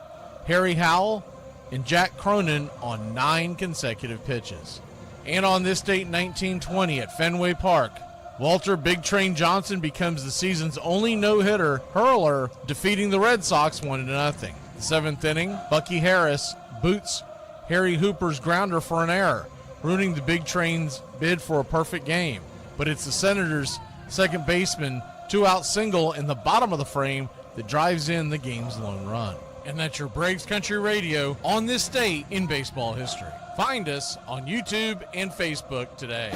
Harry Howell, and Jack Cronin on 9 consecutive pitches. And on this date in 1920 at Fenway Park, Walter Big Train Johnson becomes the season's only no-hitter hurler, defeating the Red Sox 1-0. The 7th inning, Bucky Harris boots Harry Hooper's grounder for an error, ruining the Big Train's bid for a perfect game. But it's the Senators' second baseman 2-out single in the bottom of the frame that drives in the game's lone run. And that's your Braves Country Radio on this date in baseball history. Find us on YouTube and Facebook today.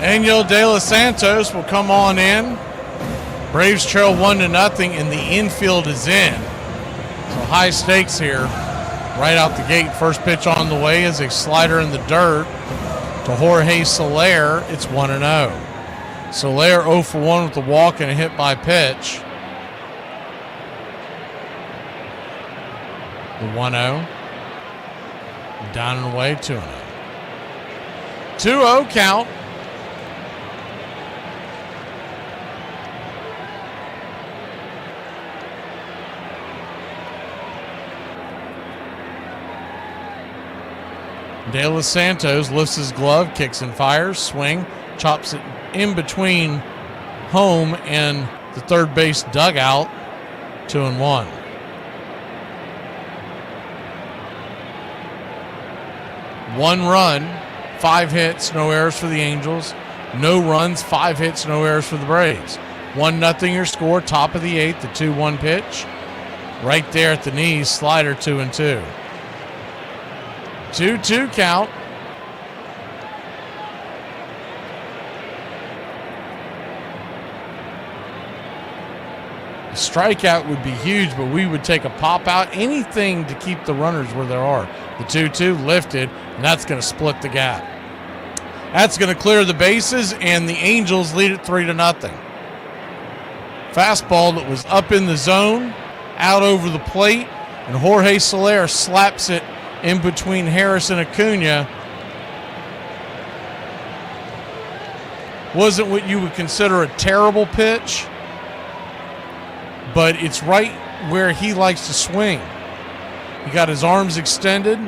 Daniel De Los Santos will come on in. Braves trail 1-0, and the infield is in. So high stakes here right out the gate. First pitch on the way is a slider in the dirt to Jorge Soler. It's 1-0. Soler 0 for 1 with the walk and a hit by pitch. The 1-0. Down and away, 2-0. 2-0 count. De Los Santos lifts his glove, kicks and fires, swing, chops it in between home and the third base dugout, 2-1. One run, 5 hits, no errors for the Angels. No runs, 5 hits, no errors for the Braves. 1-0 your score, top of the 8th, the 2-1 pitch. Right there at the knees, slider 2-2. 2-2 count. A strikeout would be huge, but we would take a pop out, anything to keep the runners where there are. The 2-2 lifted, and that's going to split the gap. That's going to clear the bases, and the Angels lead it 3-0. Fastball that was up in the zone, out over the plate, and Jorge Soler slaps it in between Harris and Acuna. Wasn't what you would consider a terrible pitch, but it's right where he likes to swing. He got his arms extended,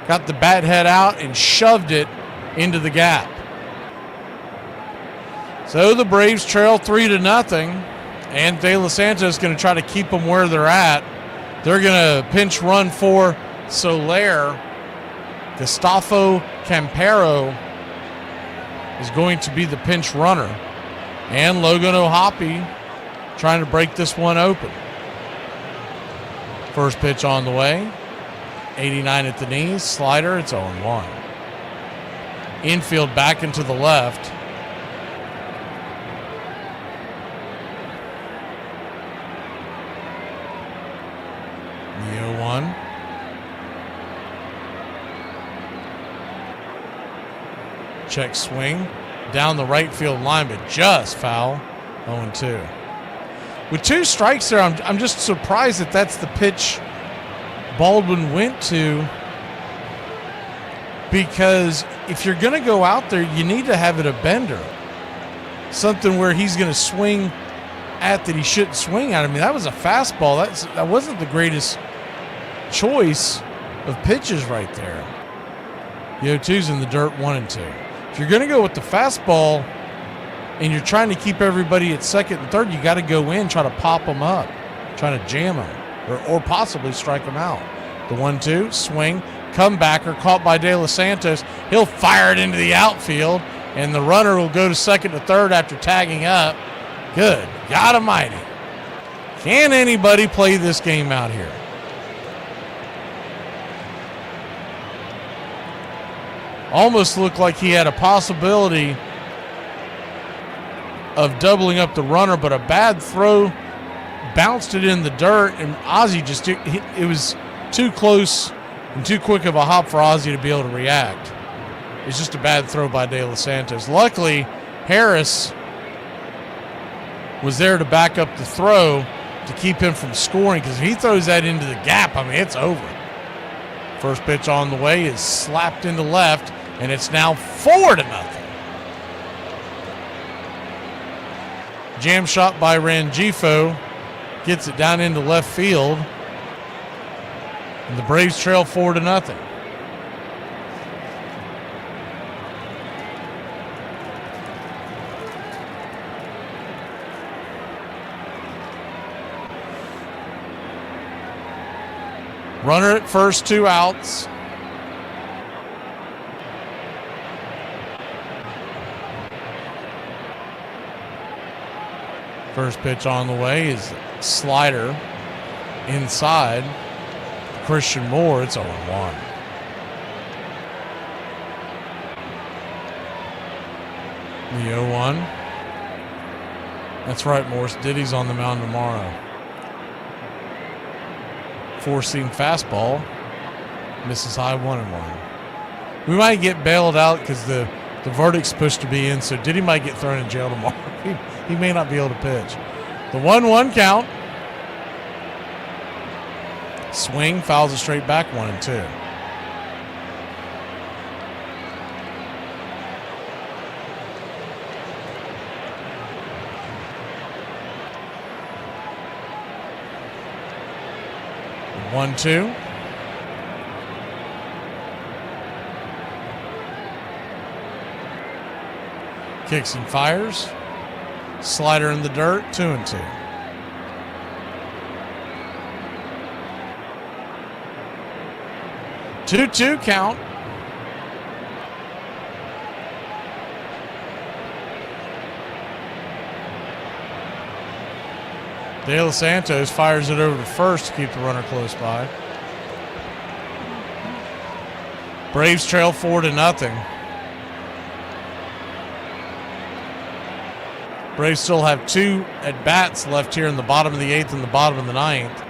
got the bat head out, and shoved it into the gap. So the Braves trail 3-0, and De Los Santos is going to try to keep them where they're at. They're going to pinch run for Soler. Gustavo Campero is going to be the pinch runner. And Logan O'Hoppe trying to break this one open. First pitch on the way. 89 at the knees. Slider, it's 0-1. Infield back into the left. The 0-1. Check swing down the right field line, but just foul. 0-2. With 2 strikes there, I'm just surprised that that's the pitch Baldwin went to, because if you're going to go out there, you need to have it a bender. Something where he's going to swing at that he shouldn't swing at. I mean, that was a fastball. That wasn't the greatest choice of pitches right there. The 0-2's in the dirt, 1-2. If you're going to go with the fastball and you're trying to keep everybody at second and third, you got to go in, try to pop them up, trying to jam them, or possibly strike them out. The 1-2, swing, comebacker, caught by De Los Santos. He'll fire it into the outfield, and the runner will go to second to third after tagging up. Good God almighty. Can anybody play this game out here? Almost looked like he had a possibility of doubling up the runner, but a bad throw bounced it in the dirt, and Ozzie it was too close and too quick of a hop for Ozzie to be able to react. It's just a bad throw by De Los Santos. Luckily, Harris was there to back up the throw to keep him from scoring, because if he throws that into the gap, I mean, it's over. First pitch on the way is slapped into left, and it's now 4-0. Jam shot by Rangifo gets it down into left field, and the Braves trail 4-0. Runner at first, 2 outs. First pitch on the way is slider inside. Christian Moore, it's 0-1. The 0-1. That's right, Morris. Diddy's on the mound tomorrow. 4-seam fastball. Misses high, 1-1. We might get bailed out because the verdict's supposed to be in, so Diddy might get thrown in jail tomorrow. He may not be able to pitch. The 1-1 count. Swing, fouls it straight back, 1-2. One, two. Kicks and fires. Slider in the dirt, 2-2. Two count. De Los Santos fires it over to first to keep the runner close by. Braves trail 4-0. Braves still have 2 at-bats left here in the bottom of the 8th and the bottom of the 9th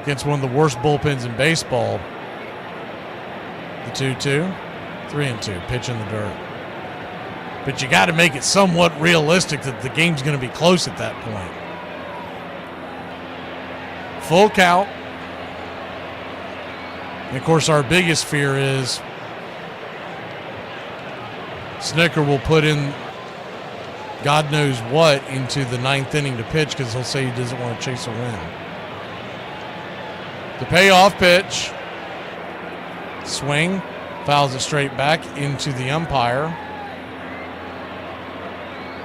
against one of the worst bullpens in baseball. The 2-2, 3-2, pitch in the dirt. But you got to make it somewhat realistic that the game's going to be close at that point. Full count. And of course, our biggest fear is Snicker will put in God knows what into the 9th inning to pitch because he'll say he doesn't want to chase a win. The payoff pitch. Swing. Fouls it straight back into the umpire.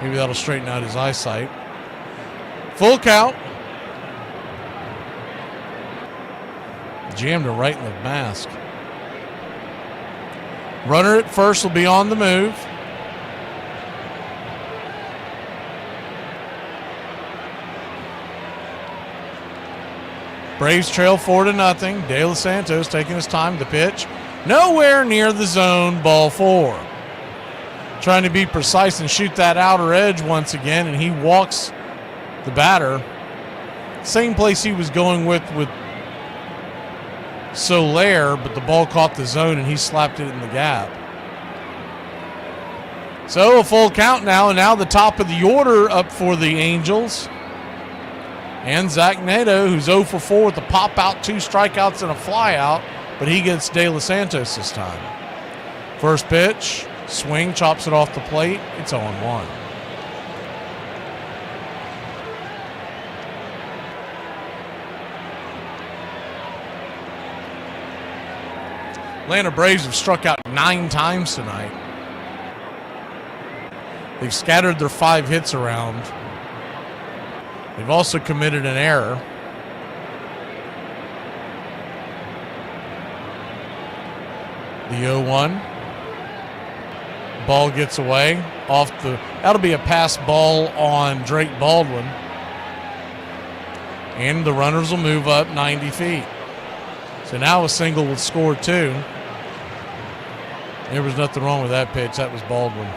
Maybe that'll straighten out his eyesight. Full count. Jammed her right in the mask. Runner at first will be on the move. Braves trail 4-0. De Los Santos taking his time to pitch. Nowhere near the zone, ball 4. Trying to be precise and shoot that outer edge once again, and he walks the batter. Same place he was going with Soler, but the ball caught the zone and he slapped it in the gap. So a full count now, and now the top of the order up for the Angels. And Zach Neto, who's 0 for 4 with a pop out, 2 strikeouts, and a fly out, but he gets De Los Santos this time. First pitch, swing, chops it off the plate. It's 0-1. Atlanta Braves have struck out 9 times tonight. They've scattered their 5 hits around. They've also committed an error. The 0-1. Ball gets away off the. That'll be a pass ball on Drake Baldwin. And the runners will move up 90 feet. So now a single will score 2. There was nothing wrong with that pitch. That was Baldwin.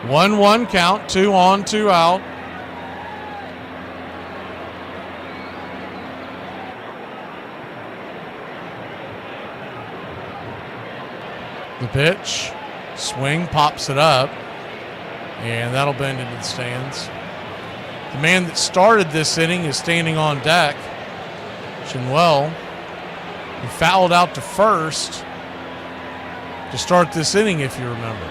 One count, 2 on, 2 out. The pitch, swing, pops it up, and that'll bend into the stands. The man that started this inning is standing on deck. Chinwell, he fouled out to first to start this inning, if you remember.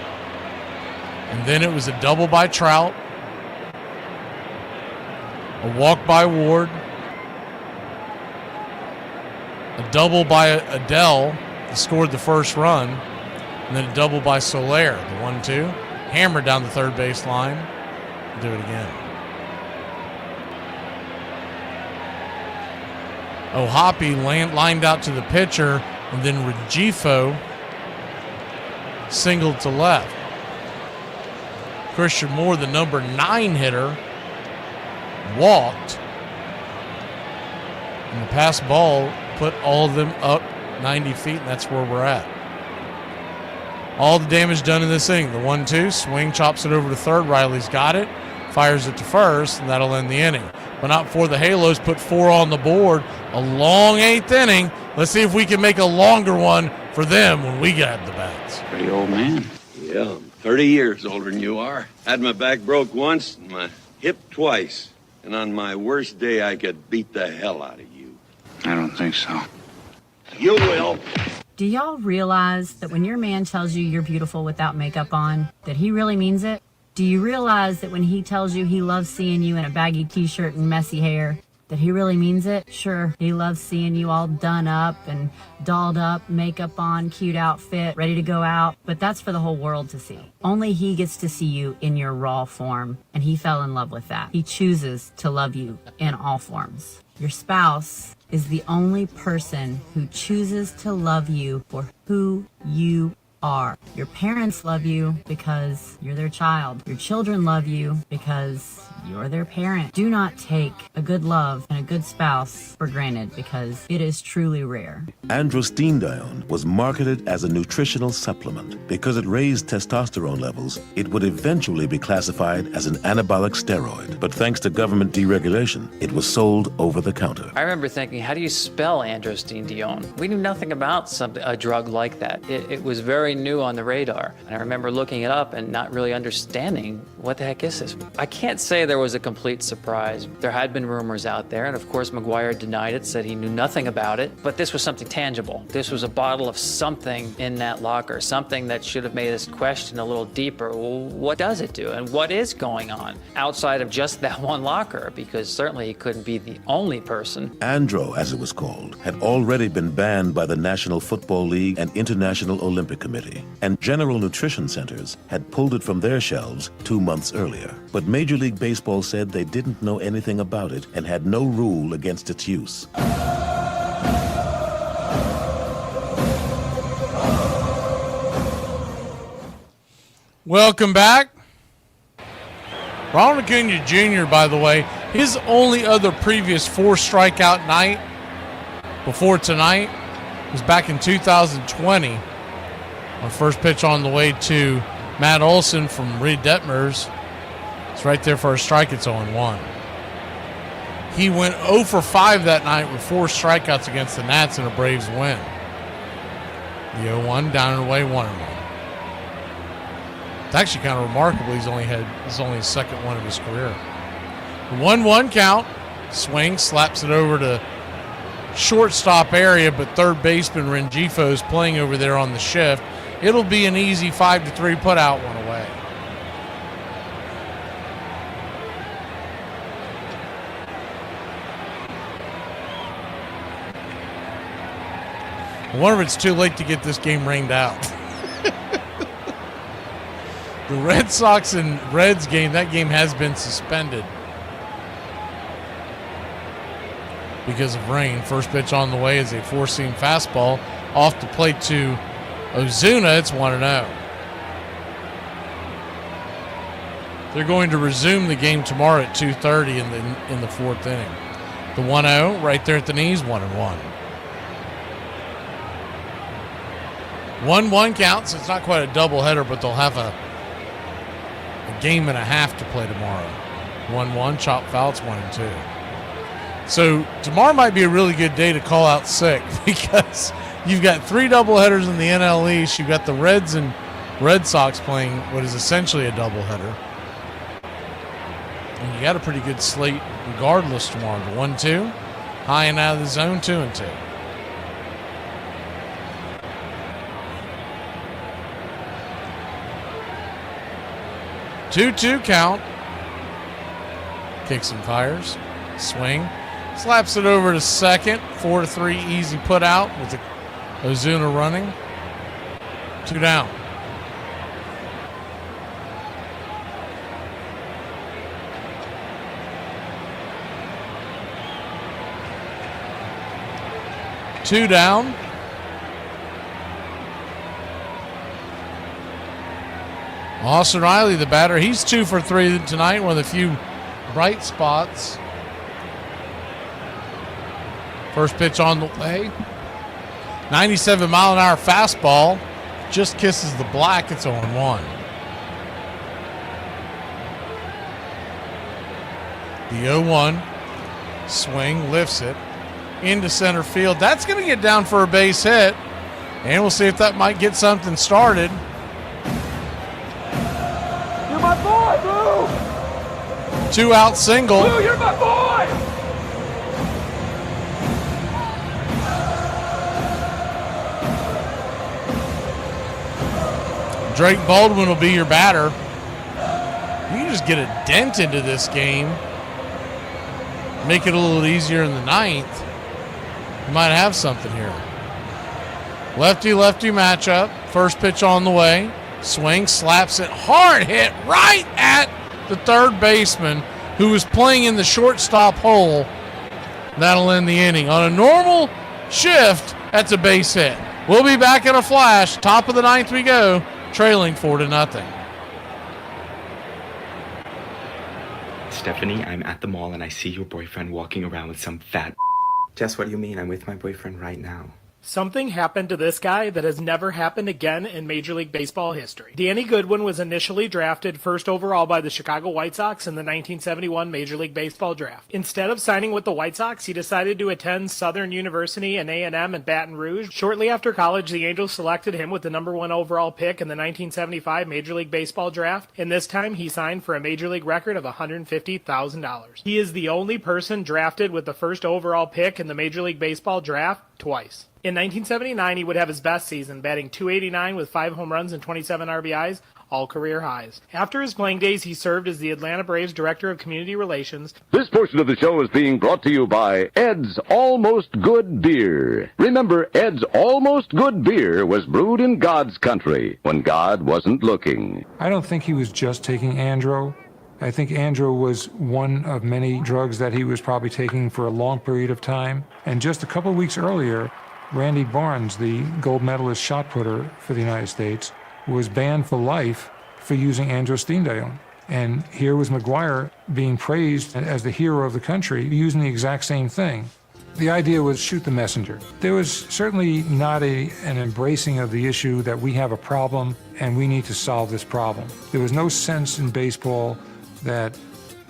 And then it was a double by Trout, a walk by Ward, a double by Adele that scored the first run, and then a double by Soler, the 1-2. Hammered down the third base line. Do it again. O'Hoppe lined out to the pitcher, and then Rengifo singled to left. Christian Moore, the number 9 hitter, walked. And the pass ball put all of them up 90 feet, and that's where we're at. All the damage done in this inning. The 1-2, swing, chops it over to third. Riley's got it, fires it to first, and that'll end the inning. But not before the Halos put 4 on the board. A long 8th inning. Let's see if we can make a longer one for them when we get the bats. Pretty old man. Yeah, I'm 30 years older than you are. Had my back broke once and my hip twice. And on my worst day, I could beat the hell out of you. I don't think so. You will. Do y'all realize that when your man tells you you're beautiful without makeup on, that he really means it? Do you realize that when he tells you he loves seeing you in a baggy t-shirt and messy hair, that he really means it? Sure, he loves seeing you all done up and dolled up, makeup on, cute outfit, ready to go out, but that's for the whole world to see. Only he gets to see you in your raw form, and he fell in love with that. He chooses to love you in all forms. Your spouse is the only person who chooses to love you for who you are. Your parents love you because you're their child. Your children love you because you're their parent. Do not take a good love and a good spouse for granted, because it is truly rare. Androstenedione was marketed as a nutritional supplement. Because it raised testosterone levels, it would eventually be classified as an anabolic steroid. But thanks to government deregulation, it was sold over the counter. I remember thinking, how do you spell androstenedione? We knew nothing about a drug like that. It was very new on the radar. And I remember looking it up and not really understanding what the heck is this. I can't say there was a complete surprise. There had been rumors out there, and of course McGuire denied it, said he knew nothing about it, but this was something tangible. This was a bottle of something in that locker, something that should have made us question a little deeper. Well, what does it do, and what is going on outside of just that one locker? Because certainly he couldn't be the only person. Andro, as it was called, had already been banned by the National Football League and International Olympic Committee, and General Nutrition Centers had pulled it from their shelves 2 months earlier. But Major League Baseball said they didn't know anything about it and had no rule against its use. Welcome back. Ronald Acuna Jr., by the way, his only other previous 4-strikeout night before tonight was back in 2020. Our first pitch on the way to Matt Olson from Reed Detmers. It's right there for a strike. It's 0-1. He went 0 for 5 that night with 4 strikeouts against the Nats in a Braves win. The 0-1 down and away, 1-1. It's actually kind of remarkable. He's only his second one of his career. 1-1 count. Swing, slaps it over to shortstop area, but third baseman Rengifo is playing over there on the shift. It'll be an easy 5-3 put out, one away. I wonder if it's too late to get this game rained out. The Red Sox and Reds game, that game has been suspended because of rain. First pitch on the way is a 4-seam fastball off the plate to Ozuna. It's 1-0. They're going to resume the game tomorrow at 2:30 in the 4th inning. The 1-0 right there at the knees, 1-1. 1-1 counts. It's not quite a doubleheader, but they'll have a game and a half to play tomorrow. 1-1, chop foul, it's 1-2. So tomorrow might be a really good day to call out sick, because you've got 3 doubleheaders in the NL East. You've got the Reds and Red Sox playing what is essentially a doubleheader. And you got a pretty good slate regardless tomorrow. The 1-2, high and out of the zone, 2-2. Two count. Kicks and fires. Swing. Slaps it over to second. 4-3 easy put out with the Ozuna running. 2 down. Two down. Austin Riley, the batter, he's 2 for 3 tonight, one of the few bright spots. First pitch on the way. 97-mile-an-hour fastball. Just kisses the black. It's 0-1. The 0-1. Swing, lifts it into center field. That's going to get down for a base hit. And we'll see if that might get something started. 2-out single. Lou, you're my boy! Drake Baldwin will be your batter. You can just get a dent into this game. Make it a little easier in the ninth. You might have something here. Lefty-lefty matchup. First pitch on the way. Swing, slaps it. Hard hit right at the third baseman who was playing in the shortstop hole. That'll end the inning. On a normal shift, that's a base hit. We'll be back in a flash. Top of the ninth we go. Trailing 4-0. Stephanie, I'm at the mall and I see your boyfriend walking around with some fat. Jess, what do you mean? I'm with my boyfriend right now. Something happened to this guy that has never happened again in Major League Baseball history. Danny Goodwin was initially drafted first overall by the Chicago White Sox in the 1971 Major League Baseball draft. Instead of signing with the White Sox, he decided to attend Southern University and A&M in Baton Rouge. Shortly after college, the Angels selected him with the number 1 overall pick in the 1975 Major League Baseball draft, and this time he signed for a Major League record of $150,000. He is the only person drafted with the first overall pick in the Major League Baseball draft twice. In 1979, he would have his best season, batting .289 with 5 home runs and 27 RBIs, all career highs. After his playing days, he served as the Atlanta Braves Director of Community Relations. This portion of the show is being brought to you by Ed's Almost Good Beer. Remember, Ed's Almost Good Beer was brewed in God's country when God wasn't looking. I don't think he was just taking Andro. I think Andro was one of many drugs that he was probably taking for a long period of time. And just a couple of weeks earlier, Randy Barnes, the gold medalist shot putter for the United States, was banned for life for using androstenedione. And here was McGuire being praised as the hero of the country, using the exact same thing. The idea was shoot the messenger. There was certainly not an embracing of the issue that we have a problem and we need to solve this problem. There was no sense in baseball that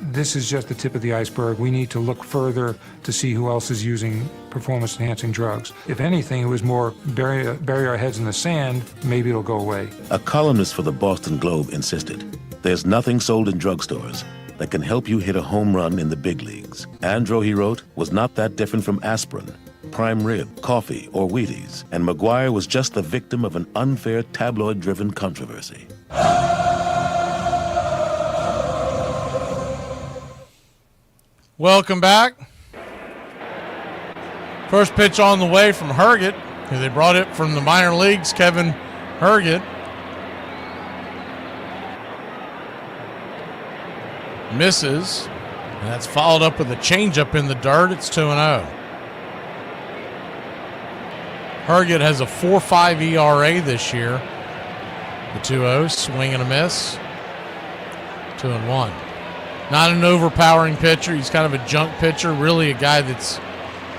this is just the tip of the iceberg. We need to look further to see who else is using performance-enhancing drugs. If anything, it was more bury our heads in the sand, maybe it'll go away. A columnist for the Boston Globe insisted, there's nothing sold in drugstores that can help you hit a home run in the big leagues. Andro, he wrote, was not that different from aspirin, prime rib, coffee, or Wheaties, and McGuire was just the victim of an unfair tabloid-driven controversy. Welcome back. First pitch on the way from Herget, who they brought it from the minor leagues, Kevin Herget. Misses, and that's followed up with a changeup in the dirt. It's 2-0. Herget has a 4.5 ERA this year. The 2-0, swing and a miss. 2-1. Not an overpowering pitcher. He's kind of a junk pitcher, really a guy that's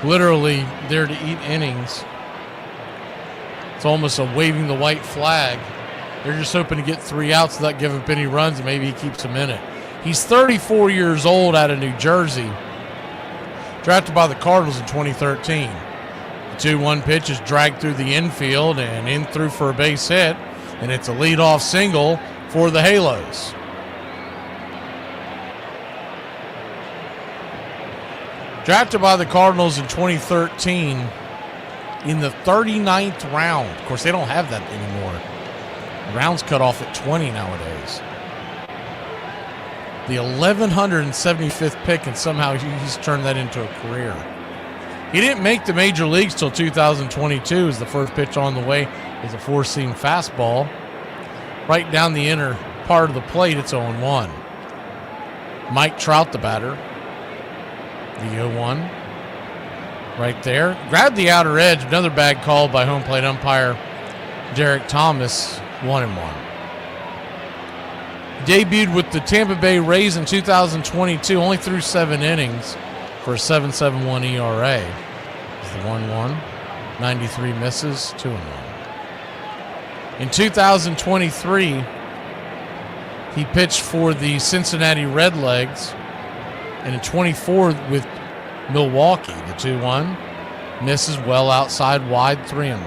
literally there to eat innings. It's almost a waving the white flag. They're just hoping to get 3 outs without giving up any runs, and maybe he keeps them in it. He's 34 years old, out of New Jersey, drafted by the Cardinals in 2013. The 2-1 pitch is dragged through the infield and in through for a base hit, and it's a leadoff single for the Halos. Drafted by the Cardinals in 2013 in the 39th round. Of course, they don't have that anymore. The round's cut off at 20 nowadays. The 1,175th pick, and somehow he's turned that into a career. He didn't make the major leagues till 2022 as the first pitch on the way is a 4-seam fastball. Right down the inner part of the plate, it's 0-1. Mike Trout, the batter. The 0-1 right there. Grabbed the outer edge. Another bad call by home plate umpire Derek Thomas. 1-1. Debuted with the Tampa Bay Rays in 2022. Only threw 7 innings for a 7.71 ERA. It's the 1-1. 93 misses. 2-1. In 2023, he pitched for the Cincinnati Redlegs. And in 24 with Milwaukee, the 2-1. Misses well outside wide, 3-1.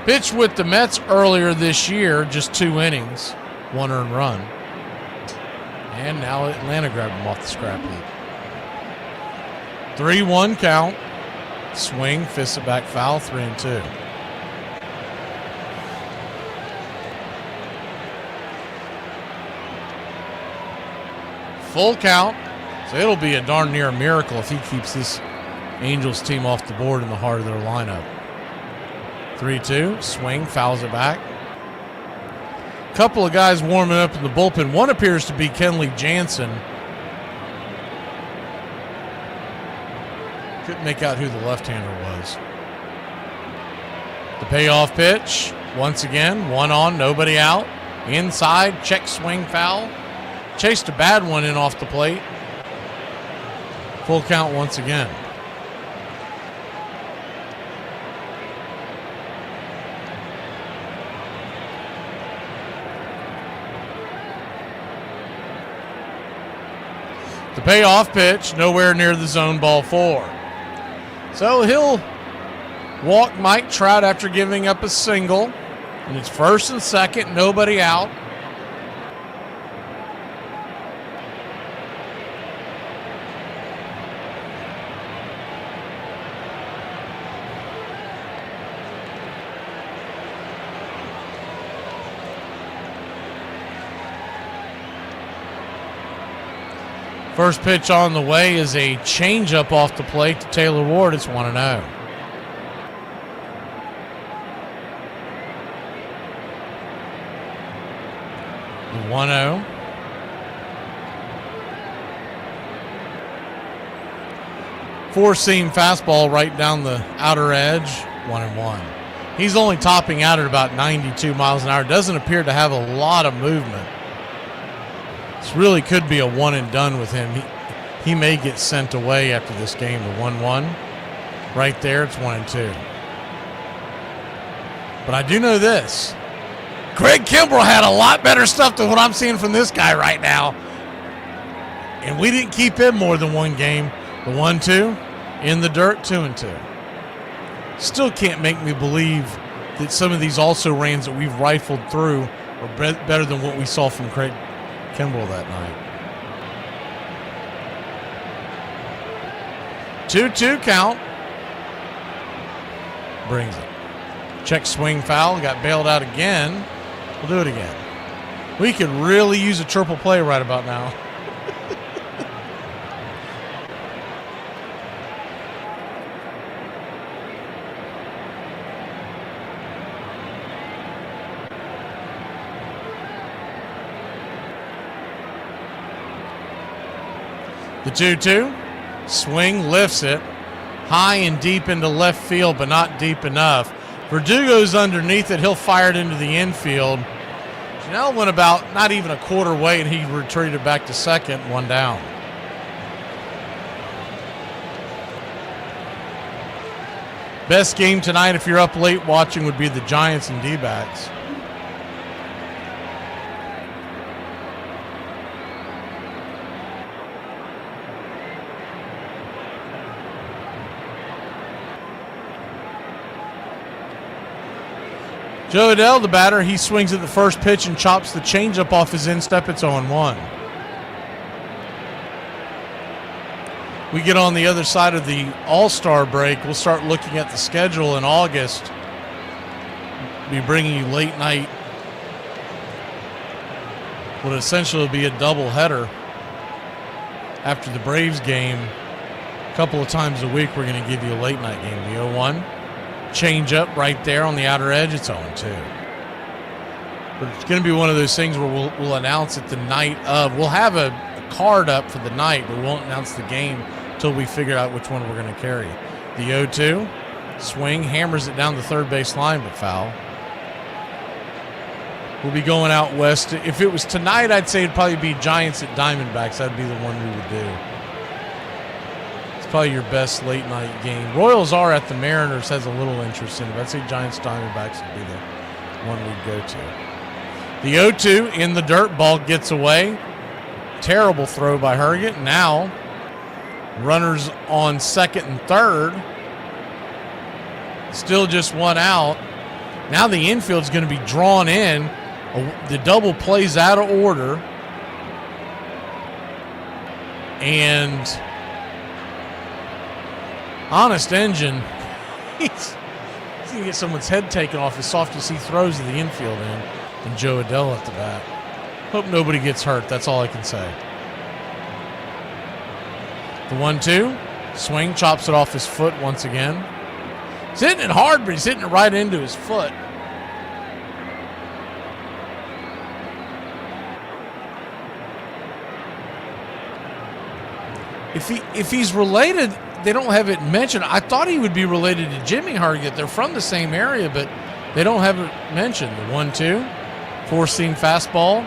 Pitched with the Mets earlier this year, just 2 innings, 1 earned run. And now Atlanta grabbed him off the scrap heap. 3-1 count. Swing, fists it back foul, 3-2. Full count. So it'll be a darn near miracle if he keeps this Angels team off the board in the heart of their lineup. 3-2, swing, fouls it back. Couple of guys warming up in the bullpen. One appears to be Kenley Jansen. Couldn't make out who the left-hander was. The payoff pitch, once again, one on, nobody out. Inside, check swing, foul. Chased a bad one in off the plate. Full count once again. The payoff pitch, nowhere near the zone, ball 4. So he'll walk Mike Trout after giving up a single. And it's first and second, nobody out. First pitch on the way is a changeup off the plate to Taylor Ward. It's 1-0. The 1-0. Four-seam fastball right down the outer edge, 1-1. He's only topping out at about 92 miles an hour. Doesn't appear to have a lot of movement. This really could be a one and done with him. He may get sent away after this game. The 1-1 right there, it's 1-2. But I do know this. Craig Kimbrell had a lot better stuff than what I'm seeing from this guy right now. And we didn't keep him more than one game. The 1-2 in the dirt, 2-2. Still can't make me believe that some of these also rans that we've rifled through are better than what we saw from Craig Kimbrell that night. 2-2 count. Brings it. Check swing foul. Got bailed out again. We'll do it again. We could really use a triple play right about now. The 2-2, swing, lifts it, high and deep into left field, but not deep enough. Verdugo's underneath it. He'll fire it into the infield. Janelle went about not even a quarter way, and he retreated back to second, one down. Best game tonight, if you're up late watching, would be the Giants and D-backs. Joe Adell, the batter, he swings at the first pitch and chops the changeup off his instep. It's 0-1. We get on the other side of the All-Star break. We'll start looking at the schedule in August. Be bringing you late night. Would essentially be a doubleheader after the Braves game. A couple of times a week, we're going to give you a late night game. The 0-1. Change up right there on the outer edge. It's 0-2. But it's going to be one of those things where we'll announce it the night of. We'll have a card up for the night, but we won't announce the game until we figure out which one we're going to carry. The 0-2, swing, hammers it down the third base line, but foul. We'll be going out west. If it was tonight, I'd say it'd probably be Giants at Diamondbacks. That'd be the one we would do. Probably your best late night game. Royals are at the Mariners, has a little interest in it. I'd say Giants Diamondbacks would be the one we'd go to. The 0-2 in the dirt, ball gets away. Terrible throw by Herget. Now runners on second and third. Still just one out. Now the infield's going to be drawn in. The double plays out of order. And Honest Engine, he's going to get someone's head taken off as soft as he throws to the infield end. And Joe Adell at the bat. Hope nobody gets hurt. That's all I can say. The 1-2. Swing, chops it off his foot once again. He's hitting it hard, but he's hitting it right into his foot. If he's related, they don't have it mentioned. I thought he would be related to Jimmy Hargett. They're from the same area, but they don't have it mentioned. The 1-2, four-seam fastball,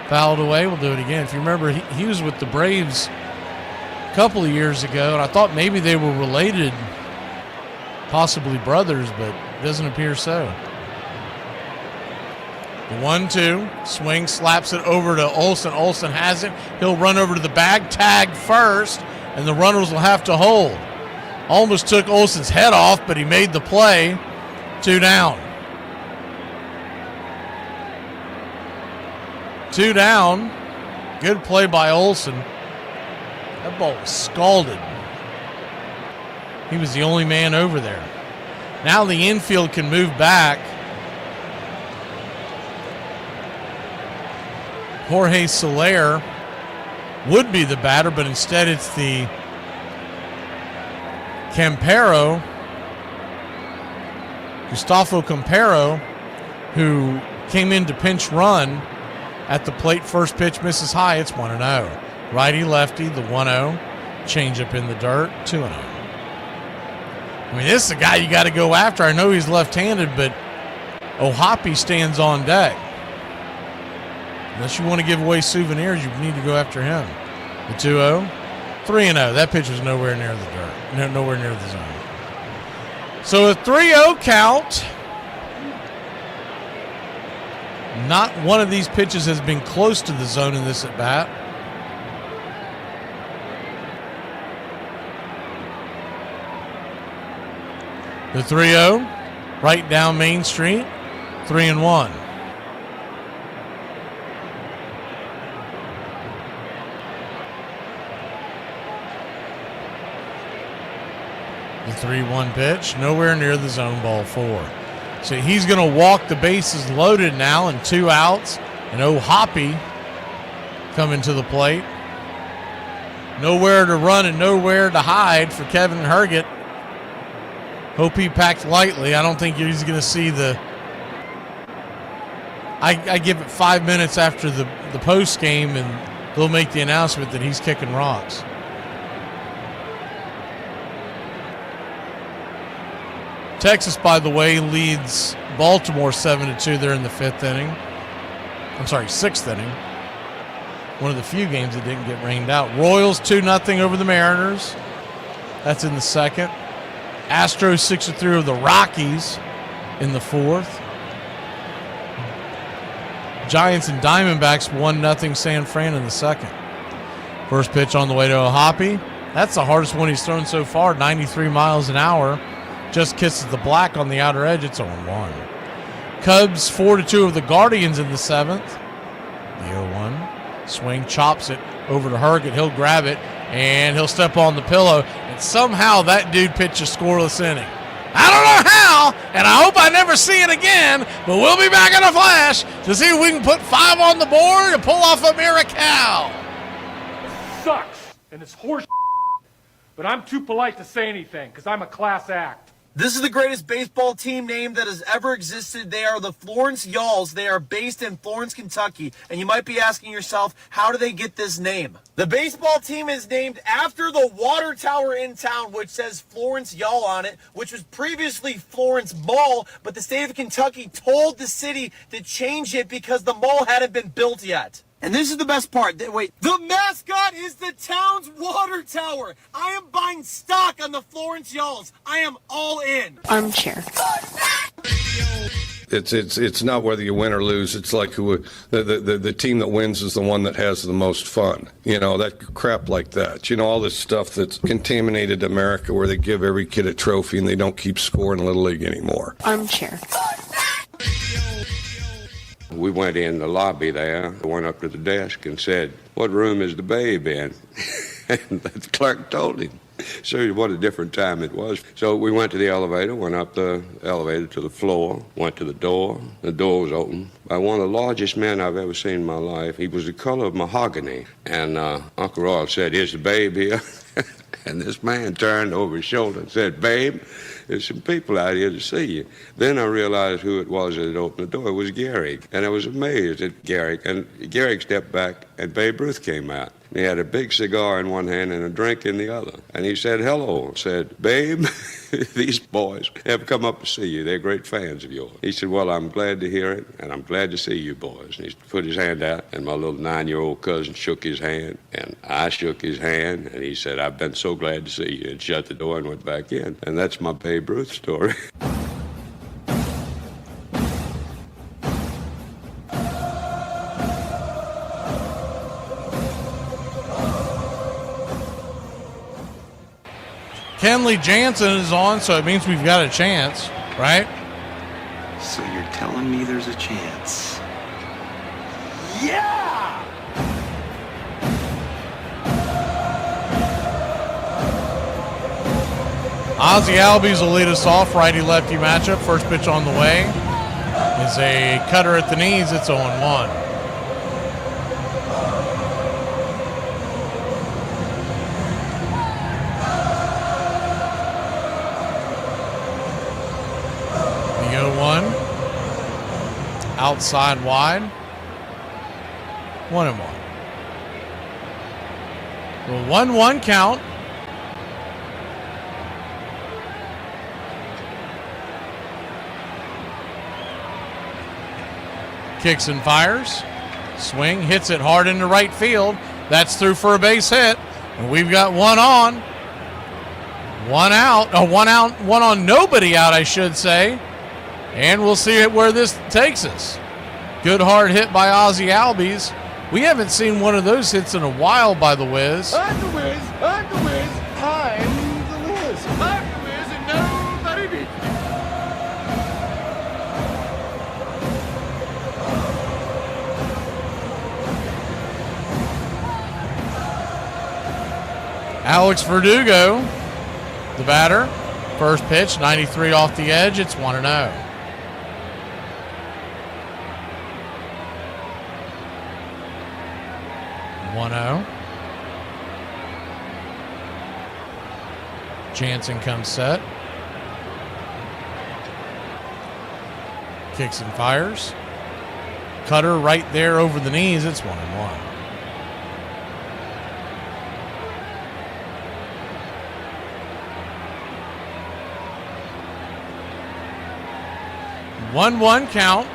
fouled away. We'll do it again. If you remember, he was with the Braves a couple of years ago, and I thought maybe they were related, possibly brothers, but it doesn't appear so. The 1-2, swing, slaps it over to Olsen. Olsen has it. He'll run over to the bag, tag first, and the runners will have to hold. Almost took Olsen's head off, but he made the play. 2 down. 2 down. Good play by Olsen. That ball was scalded. He was the only man over there. Now the infield can move back. Jorge Soler would be the batter, but instead it's the Campero, Gustavo Campero, who came in to pinch run at the plate. First pitch misses high. It's 1-0. Righty-lefty, the 1-0. Changeup in the dirt, 2-0. I mean, this is a guy you got to go after. I know he's left-handed, but Ohapi stands on deck. Unless you want to give away souvenirs, you need to go after him. The 2-0. 3-0. That pitch was nowhere near the dirt. Nowhere near the zone. So a 3-0 count. Not one of these pitches has been close to the zone in this at-bat. The 3-0. Right down Main Street. 3-1. The 3-1 pitch, nowhere near the zone, ball 4. So he's going to walk the bases loaded now and 2 outs. And Ohapi coming to the plate. Nowhere to run and nowhere to hide for Kevin Herget. Hope he packed lightly. I don't think he's going to see the... I give it 5 minutes after the post game and they'll make the announcement that he's kicking rocks. Texas, by the way, leads Baltimore 7-2. They're in the 5th inning. I'm sorry, 6th inning. One of the few games that didn't get rained out. Royals 2-0 over the Mariners. That's in the 2nd. Astros 6-3 over the Rockies in the 4th. Giants and Diamondbacks 1-0 San Fran in the 2nd. First pitch on the way to Ohapi. That's the hardest one he's thrown so far, 93 miles an hour. Just kisses the black on the outer edge. It's 0-1. Cubs 4-2 over the Guardians in the 7th. The 0-1. Swing, chops it over to Herget. He'll grab it, and he'll step on the pillow. And somehow that dude pitched a scoreless inning. I don't know how, and I hope I never see it again, but we'll be back in a flash to see if we can put 5 on the board and pull off a miracle. Sucks, and it's horse, but I'm too polite to say anything because I'm a class act. This is the greatest baseball team name that has ever existed. They are the Florence Yalls. They are based in Florence, Kentucky. And you might be asking yourself, how do they get this name? The baseball team is named after the water tower in town, which says Florence Yall on it, which was previously Florence Mall, but the state of Kentucky told the city to change it because the mall hadn't been built yet. And this is the best part. Wait, the mascot is the town's water tower. I am buying stock on the Florence Yalls. I am all in. Armchair. It's not whether you win or lose. It's like the team that wins is the one that has the most fun. You know, that crap like that. You know, all this stuff that's contaminated America where they give every kid a trophy and they don't keep score in Little League anymore. Armchair. we went in the lobby there, went up to the desk and said, "What room is the babe in?" And the clerk told him. So what a different time it was. So we went to the elevator, went up the elevator to the floor, went to the door. The door was open by one of the largest men I've ever seen in my life. He was the color of mahogany. And Uncle Roy said, "Is the babe here?" And this man turned over his shoulder and said, "Babe, there's some people out here to see you." Then I realized who it was that had opened the door. It was Gehrig. And I was amazed at Gehrig. And Gehrig stepped back, and Babe Ruth came out. He had a big cigar in one hand and a drink in the other. And he said, "Hello." I said, "Babe, these boys have come up to see you. They're great fans of yours." He said, "Well, I'm glad to hear it, and I'm glad to see you boys." And he put his hand out, and my little 9-year-old cousin shook his hand, and I shook his hand, and he said, "I've been so glad to see you," and shut the door and went back in. And that's my Babe Ruth story. Kenley Jansen is on, so it means we've got a chance, right? So you're telling me there's a chance? Yeah! Ozzie Albies will lead us off, righty-lefty matchup. First pitch on the way is a cutter at the knees. It's 0-1. Outside wide. 1-1. Well, 1-1 count. Kicks and fires. Swing, hits it hard into right field. That's through for a base hit. And we've got one on. One out. Oh, one out. One on, nobody out, I should say. And we'll see where this takes us. Good hard hit by Ozzie Albies. We haven't seen one of those hits in a while by the Wiz. I'm the Wiz. I'm the Wiz. I'm the Wiz. I'm the Wiz, and nobody beats me. Alex Verdugo, the batter. First pitch, 93 off the edge. It's 1-0. Jansen comes set. Kicks and fires. Cutter right there over the knees. It's 1-1. One count.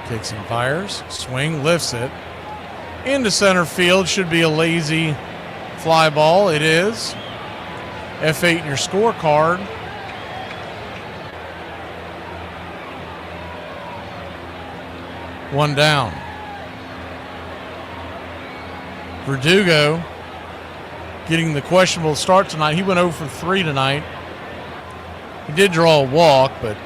Kicks and fires. Swing, lifts it. Into center field. Should be a lazy fly ball. It is. F8 in your scorecard. One down. Verdugo getting the questionable start tonight. He went 0 for 3 tonight. He did draw a walk, but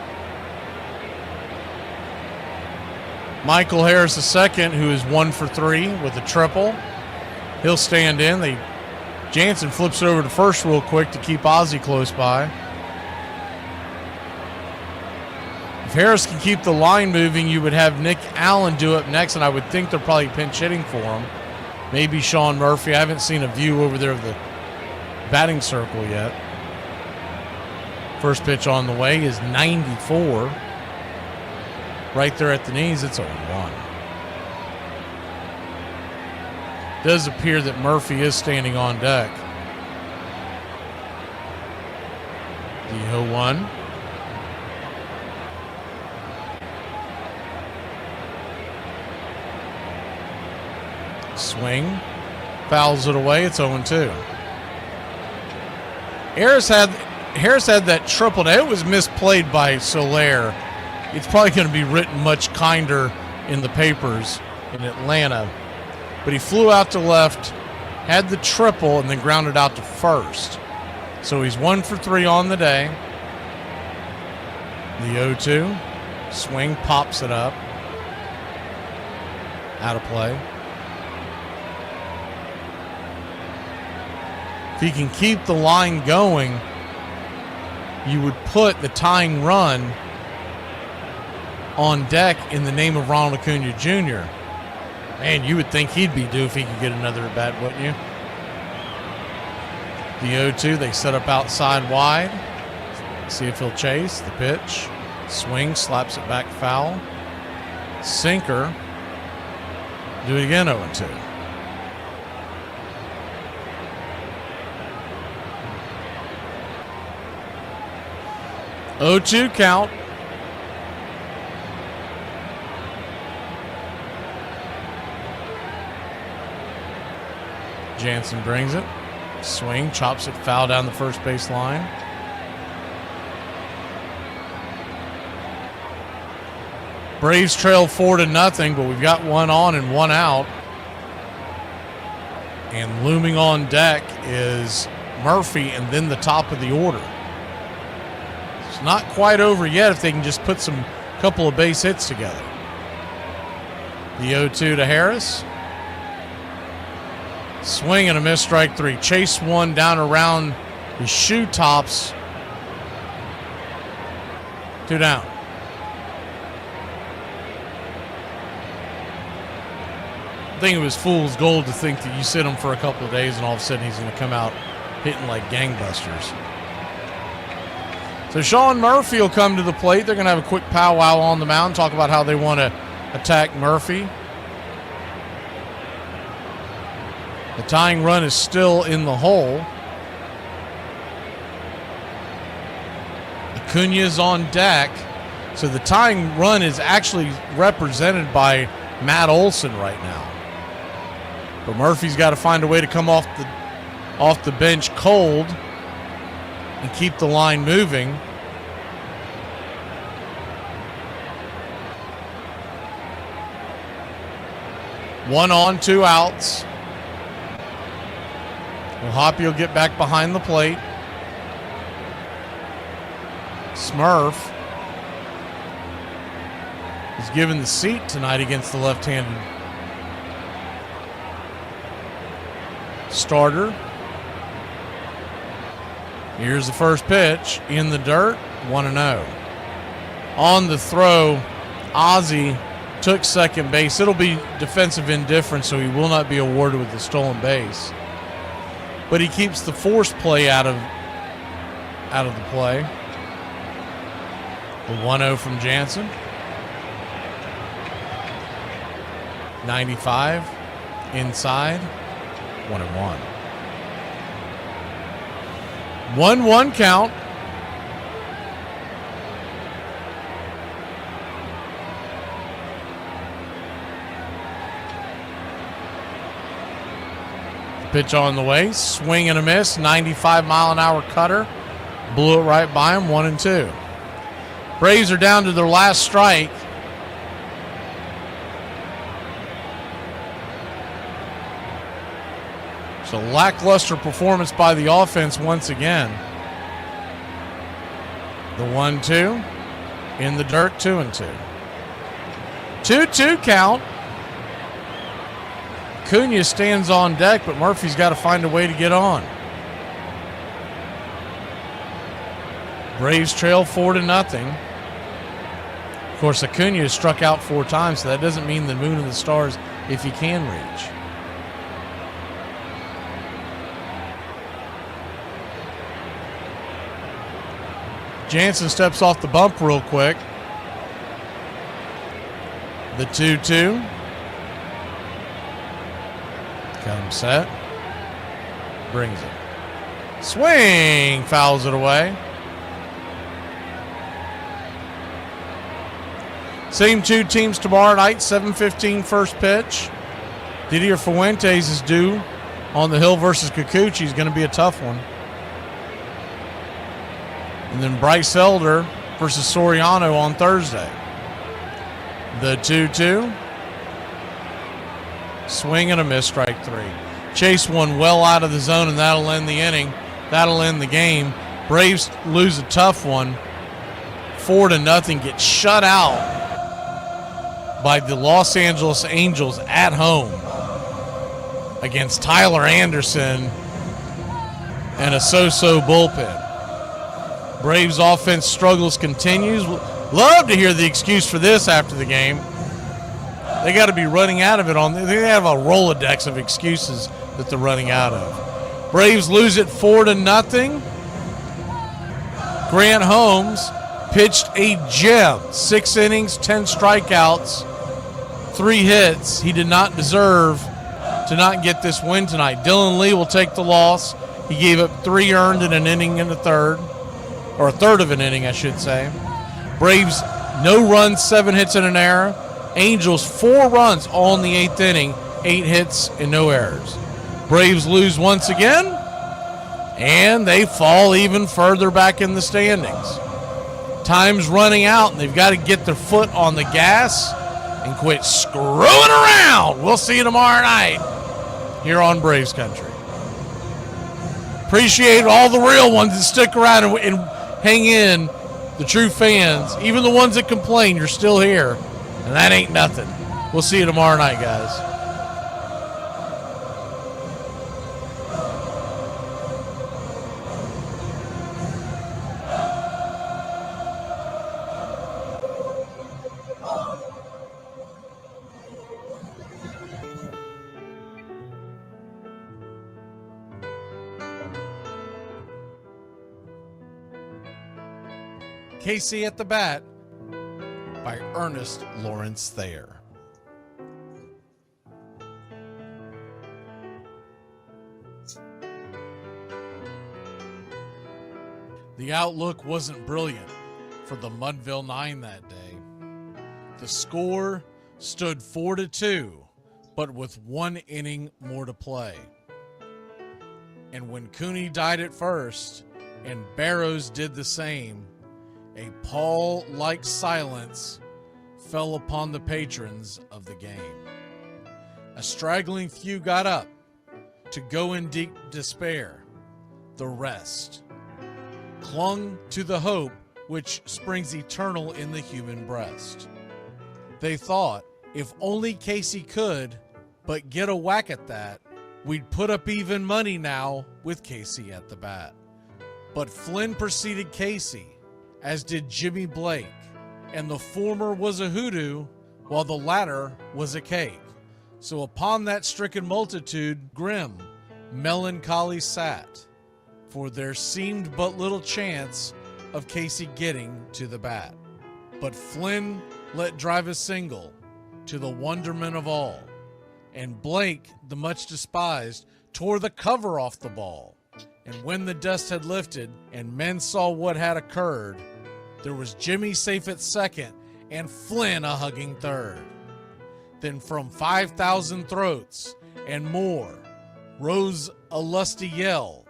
Michael Harris II, who is 1 for 3 with a triple, he'll stand in. Jansen flips it over to first real quick to keep Ozzie close by. If Harris can keep the line moving, you would have Nick Allen do it next, and I would think they're probably pinch hitting for him. Maybe Sean Murphy. I haven't seen a view over there of the batting circle yet. First pitch on the way is 94. Right there at the knees, it's 0-1. Does appear that Murphy is standing on deck. The 0-1. Swing. Fouls it away. It's 0-2. Harris had that triple. Now, it was misplayed by Soler. It's probably going to be written much kinder in the papers in Atlanta. But he flew out to left, had the triple, and then grounded out to first. So he's 1 for 3 on the day. The 0-2. Swing, pops it up. Out of play. If he can keep the line going, you would put the tying run on deck in the name of Ronald Acuna Jr. Man, you would think he'd be due if he could get another at bat, wouldn't you? The 0-2, they set up outside wide. See if he'll chase. The pitch. Swing, slaps it back foul. Sinker. Do it again, 0-2. (0-2) count. Jansen brings it. Swing, chops it foul down the first base line. Braves trail 4-0, but we've got one on and one out. And looming on deck is Murphy and then the top of the order. It's not quite over yet if they can just put some couple of base hits together. The 0-2 to Harris. Swing and a miss, strike three. Chase one down around his shoe tops. 2 down. I think it was fool's gold to think that you sit him for a couple of days and all of a sudden he's going to come out hitting like gangbusters. So Sean Murphy will come to the plate. They're going to have a quick powwow on the mound, talk about how they want to attack Murphy. The tying run is still in the hole. Acuna's on deck. So the tying run is actually represented by Matt Olson right now. But Murphy's got to find a way to come off the bench cold and keep the line moving. One on, 2 outs. Well, Hoppy will get back behind the plate. Smurf is given the seat tonight against the left-handed starter. Here's the first pitch in the dirt, 1-0. On the throw, Ozzie took second base. It'll be defensive indifference, so he will not be awarded with the stolen base. But he keeps the force play out of the play. The 1-0 from Jansen. 95 inside. 1-1. 1-1 count. Pitch on the way. Swing and a miss. 95-mile-an-hour cutter. Blew it right by him. 1-2. Braves are down to their last strike. So lackluster performance by the offense once again. The 1-2 in the dirt, 2-2. 2-2 count. Acuna stands on deck, but Murphy's got to find a way to get on. Braves trail 4-0. Of course, Acuna has struck out 4 times, so that doesn't mean the moon and the stars if he can reach. Jansen steps off the bump real quick. The 2-2. Got him set. Brings it. Swing! Fouls it away. Same 2 teams tomorrow night, 7:15 first pitch. Didier Fuentes is due on the hill versus Kikuchi. It's going to be a tough one. And then Bryce Elder versus Soriano on Thursday. The 2-2. Swing and a miss, strike 3. Chase one well out of the zone, and that'll end the inning. That'll end the game. Braves lose a tough one, 4-0, get shut out by the Los Angeles Angels at home against Tyler Anderson and a so-so bullpen. Braves offense struggles continues. Love to hear the excuse for this after the game. They got to be running out of it they have a Rolodex of excuses that they're running out of. Braves lose it 4-0. Grant Holmes pitched a gem. 6 innings, 10 strikeouts, 3 hits. He did not deserve to not get this win tonight. Dylan Lee will take the loss. He gave up 3 earned in an inning in the third, or a third of an inning, I should say. Braves, no runs, 7 hits and an error. Angels, 4 runs, all in the 8th inning, 8 hits and no errors. Braves lose once again, and they fall even further back in the standings. Time's running out, and they've got to get their foot on the gas and quit screwing around. We'll see you tomorrow night here on Braves Country. Appreciate all the real ones that stick around and hang in, the true fans. Even the ones that complain, you're still here, and that ain't nothing. We'll see you tomorrow night, guys. Casey at the Bat by Ernest Lawrence Thayer. The outlook wasn't brilliant for the Mudville Nine that day. The score stood 4-2, but with 1 inning more to play. And when Cooney died at first and Barrows did the same, a pall-like silence fell upon the patrons of the game. A straggling few got up to go in deep despair. The rest clung to the hope which springs eternal in the human breast. They thought, if only Casey could but get a whack at that, we'd put up even money now with Casey at the bat. But Flynn preceded Casey, as did Jimmy Blake, and the former was a hoodoo, while the latter was a cake. So upon that stricken multitude, grim, melancholy sat, for there seemed but little chance of Casey getting to the bat. But Flynn let drive a single, to the wonderment of all, and Blake, the much despised, tore the cover off the ball. And when the dust had lifted, and men saw what had occurred, there was Jimmy safe at second, and Flynn a hugging third. Then from 5,000 throats and more rose a lusty yell.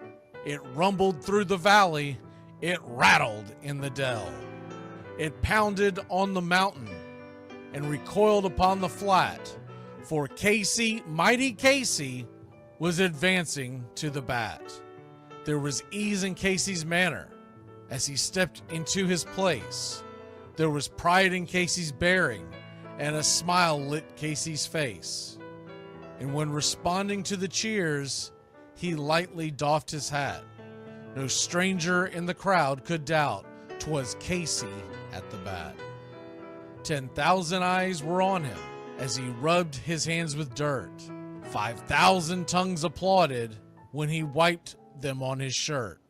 It rumbled through the valley, it rattled in the dell. It pounded on the mountain and recoiled upon the flat, for Casey, mighty Casey, was advancing to the bat. There was ease in Casey's manner as he stepped into his place. There was pride in Casey's bearing, and a smile lit Casey's face. And when responding to the cheers, he lightly doffed his hat. No stranger in the crowd could doubt 'twas Casey at the bat. 10,000 eyes were on him as he rubbed his hands with dirt. 5,000 tongues applauded when he wiped them on his shirt.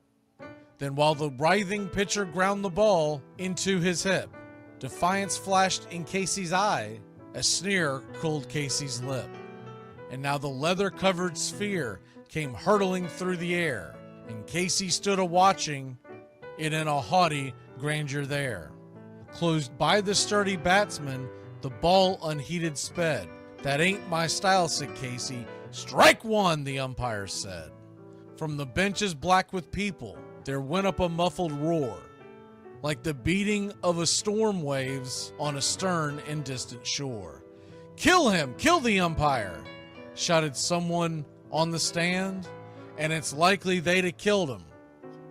Then while the writhing pitcher ground the ball into his hip, defiance flashed in Casey's eye, a sneer cooled Casey's lip. And now the leather-covered sphere came hurtling through the air, and Casey stood a-watching it in a haughty grandeur there. Closed by the sturdy batsman, the ball unheeded sped. That ain't my style, said Casey. Strike one, the umpire said. From the benches black with people, there went up a muffled roar, like the beating of a storm waves on a stern and distant shore. Kill him! Kill the umpire! Shouted someone on the stand, and it's likely they'd have killed him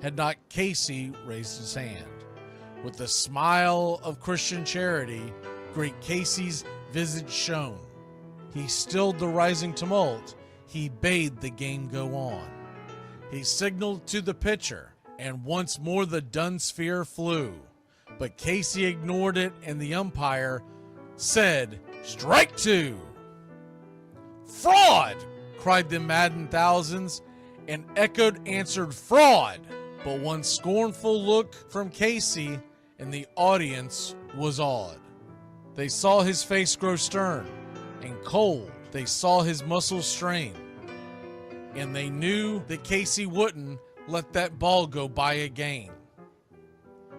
had not Casey raised his hand. With the smile of Christian charity, great Casey's visage shone. He stilled the rising tumult. He bade the game go on. He signaled to the pitcher, and once more the dun sphere flew. But Casey ignored it, and the umpire said, "Strike two!" "Fraud!" cried the maddened thousands, and echoed answered, "Fraud!" But one scornful look from Casey, and the audience was awed. They saw his face grow stern and cold. They saw his muscles strain. And they knew that Casey wouldn't let that ball go by again.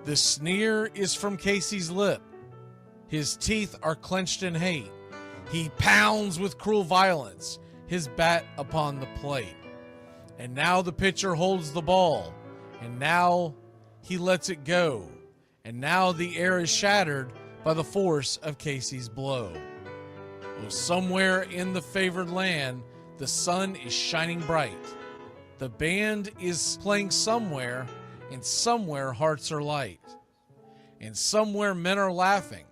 The sneer is from Casey's lip. His teeth are clenched in hate. He pounds with cruel violence, his bat upon the plate. And now the pitcher holds the ball, and now he lets it go. And now the air is shattered by the force of Casey's blow. Oh, somewhere in the favored land, the sun is shining bright. The band is playing somewhere, and somewhere hearts are light. And somewhere men are laughing,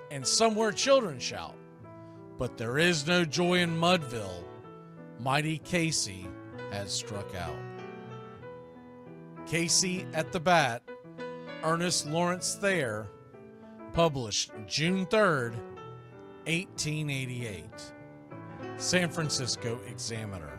and somewhere children shout. But there is no joy in Mudville. Mighty Casey has struck out. Casey at the Bat, Ernest Lawrence Thayer, published June 3rd, 1888. San Francisco Examiner.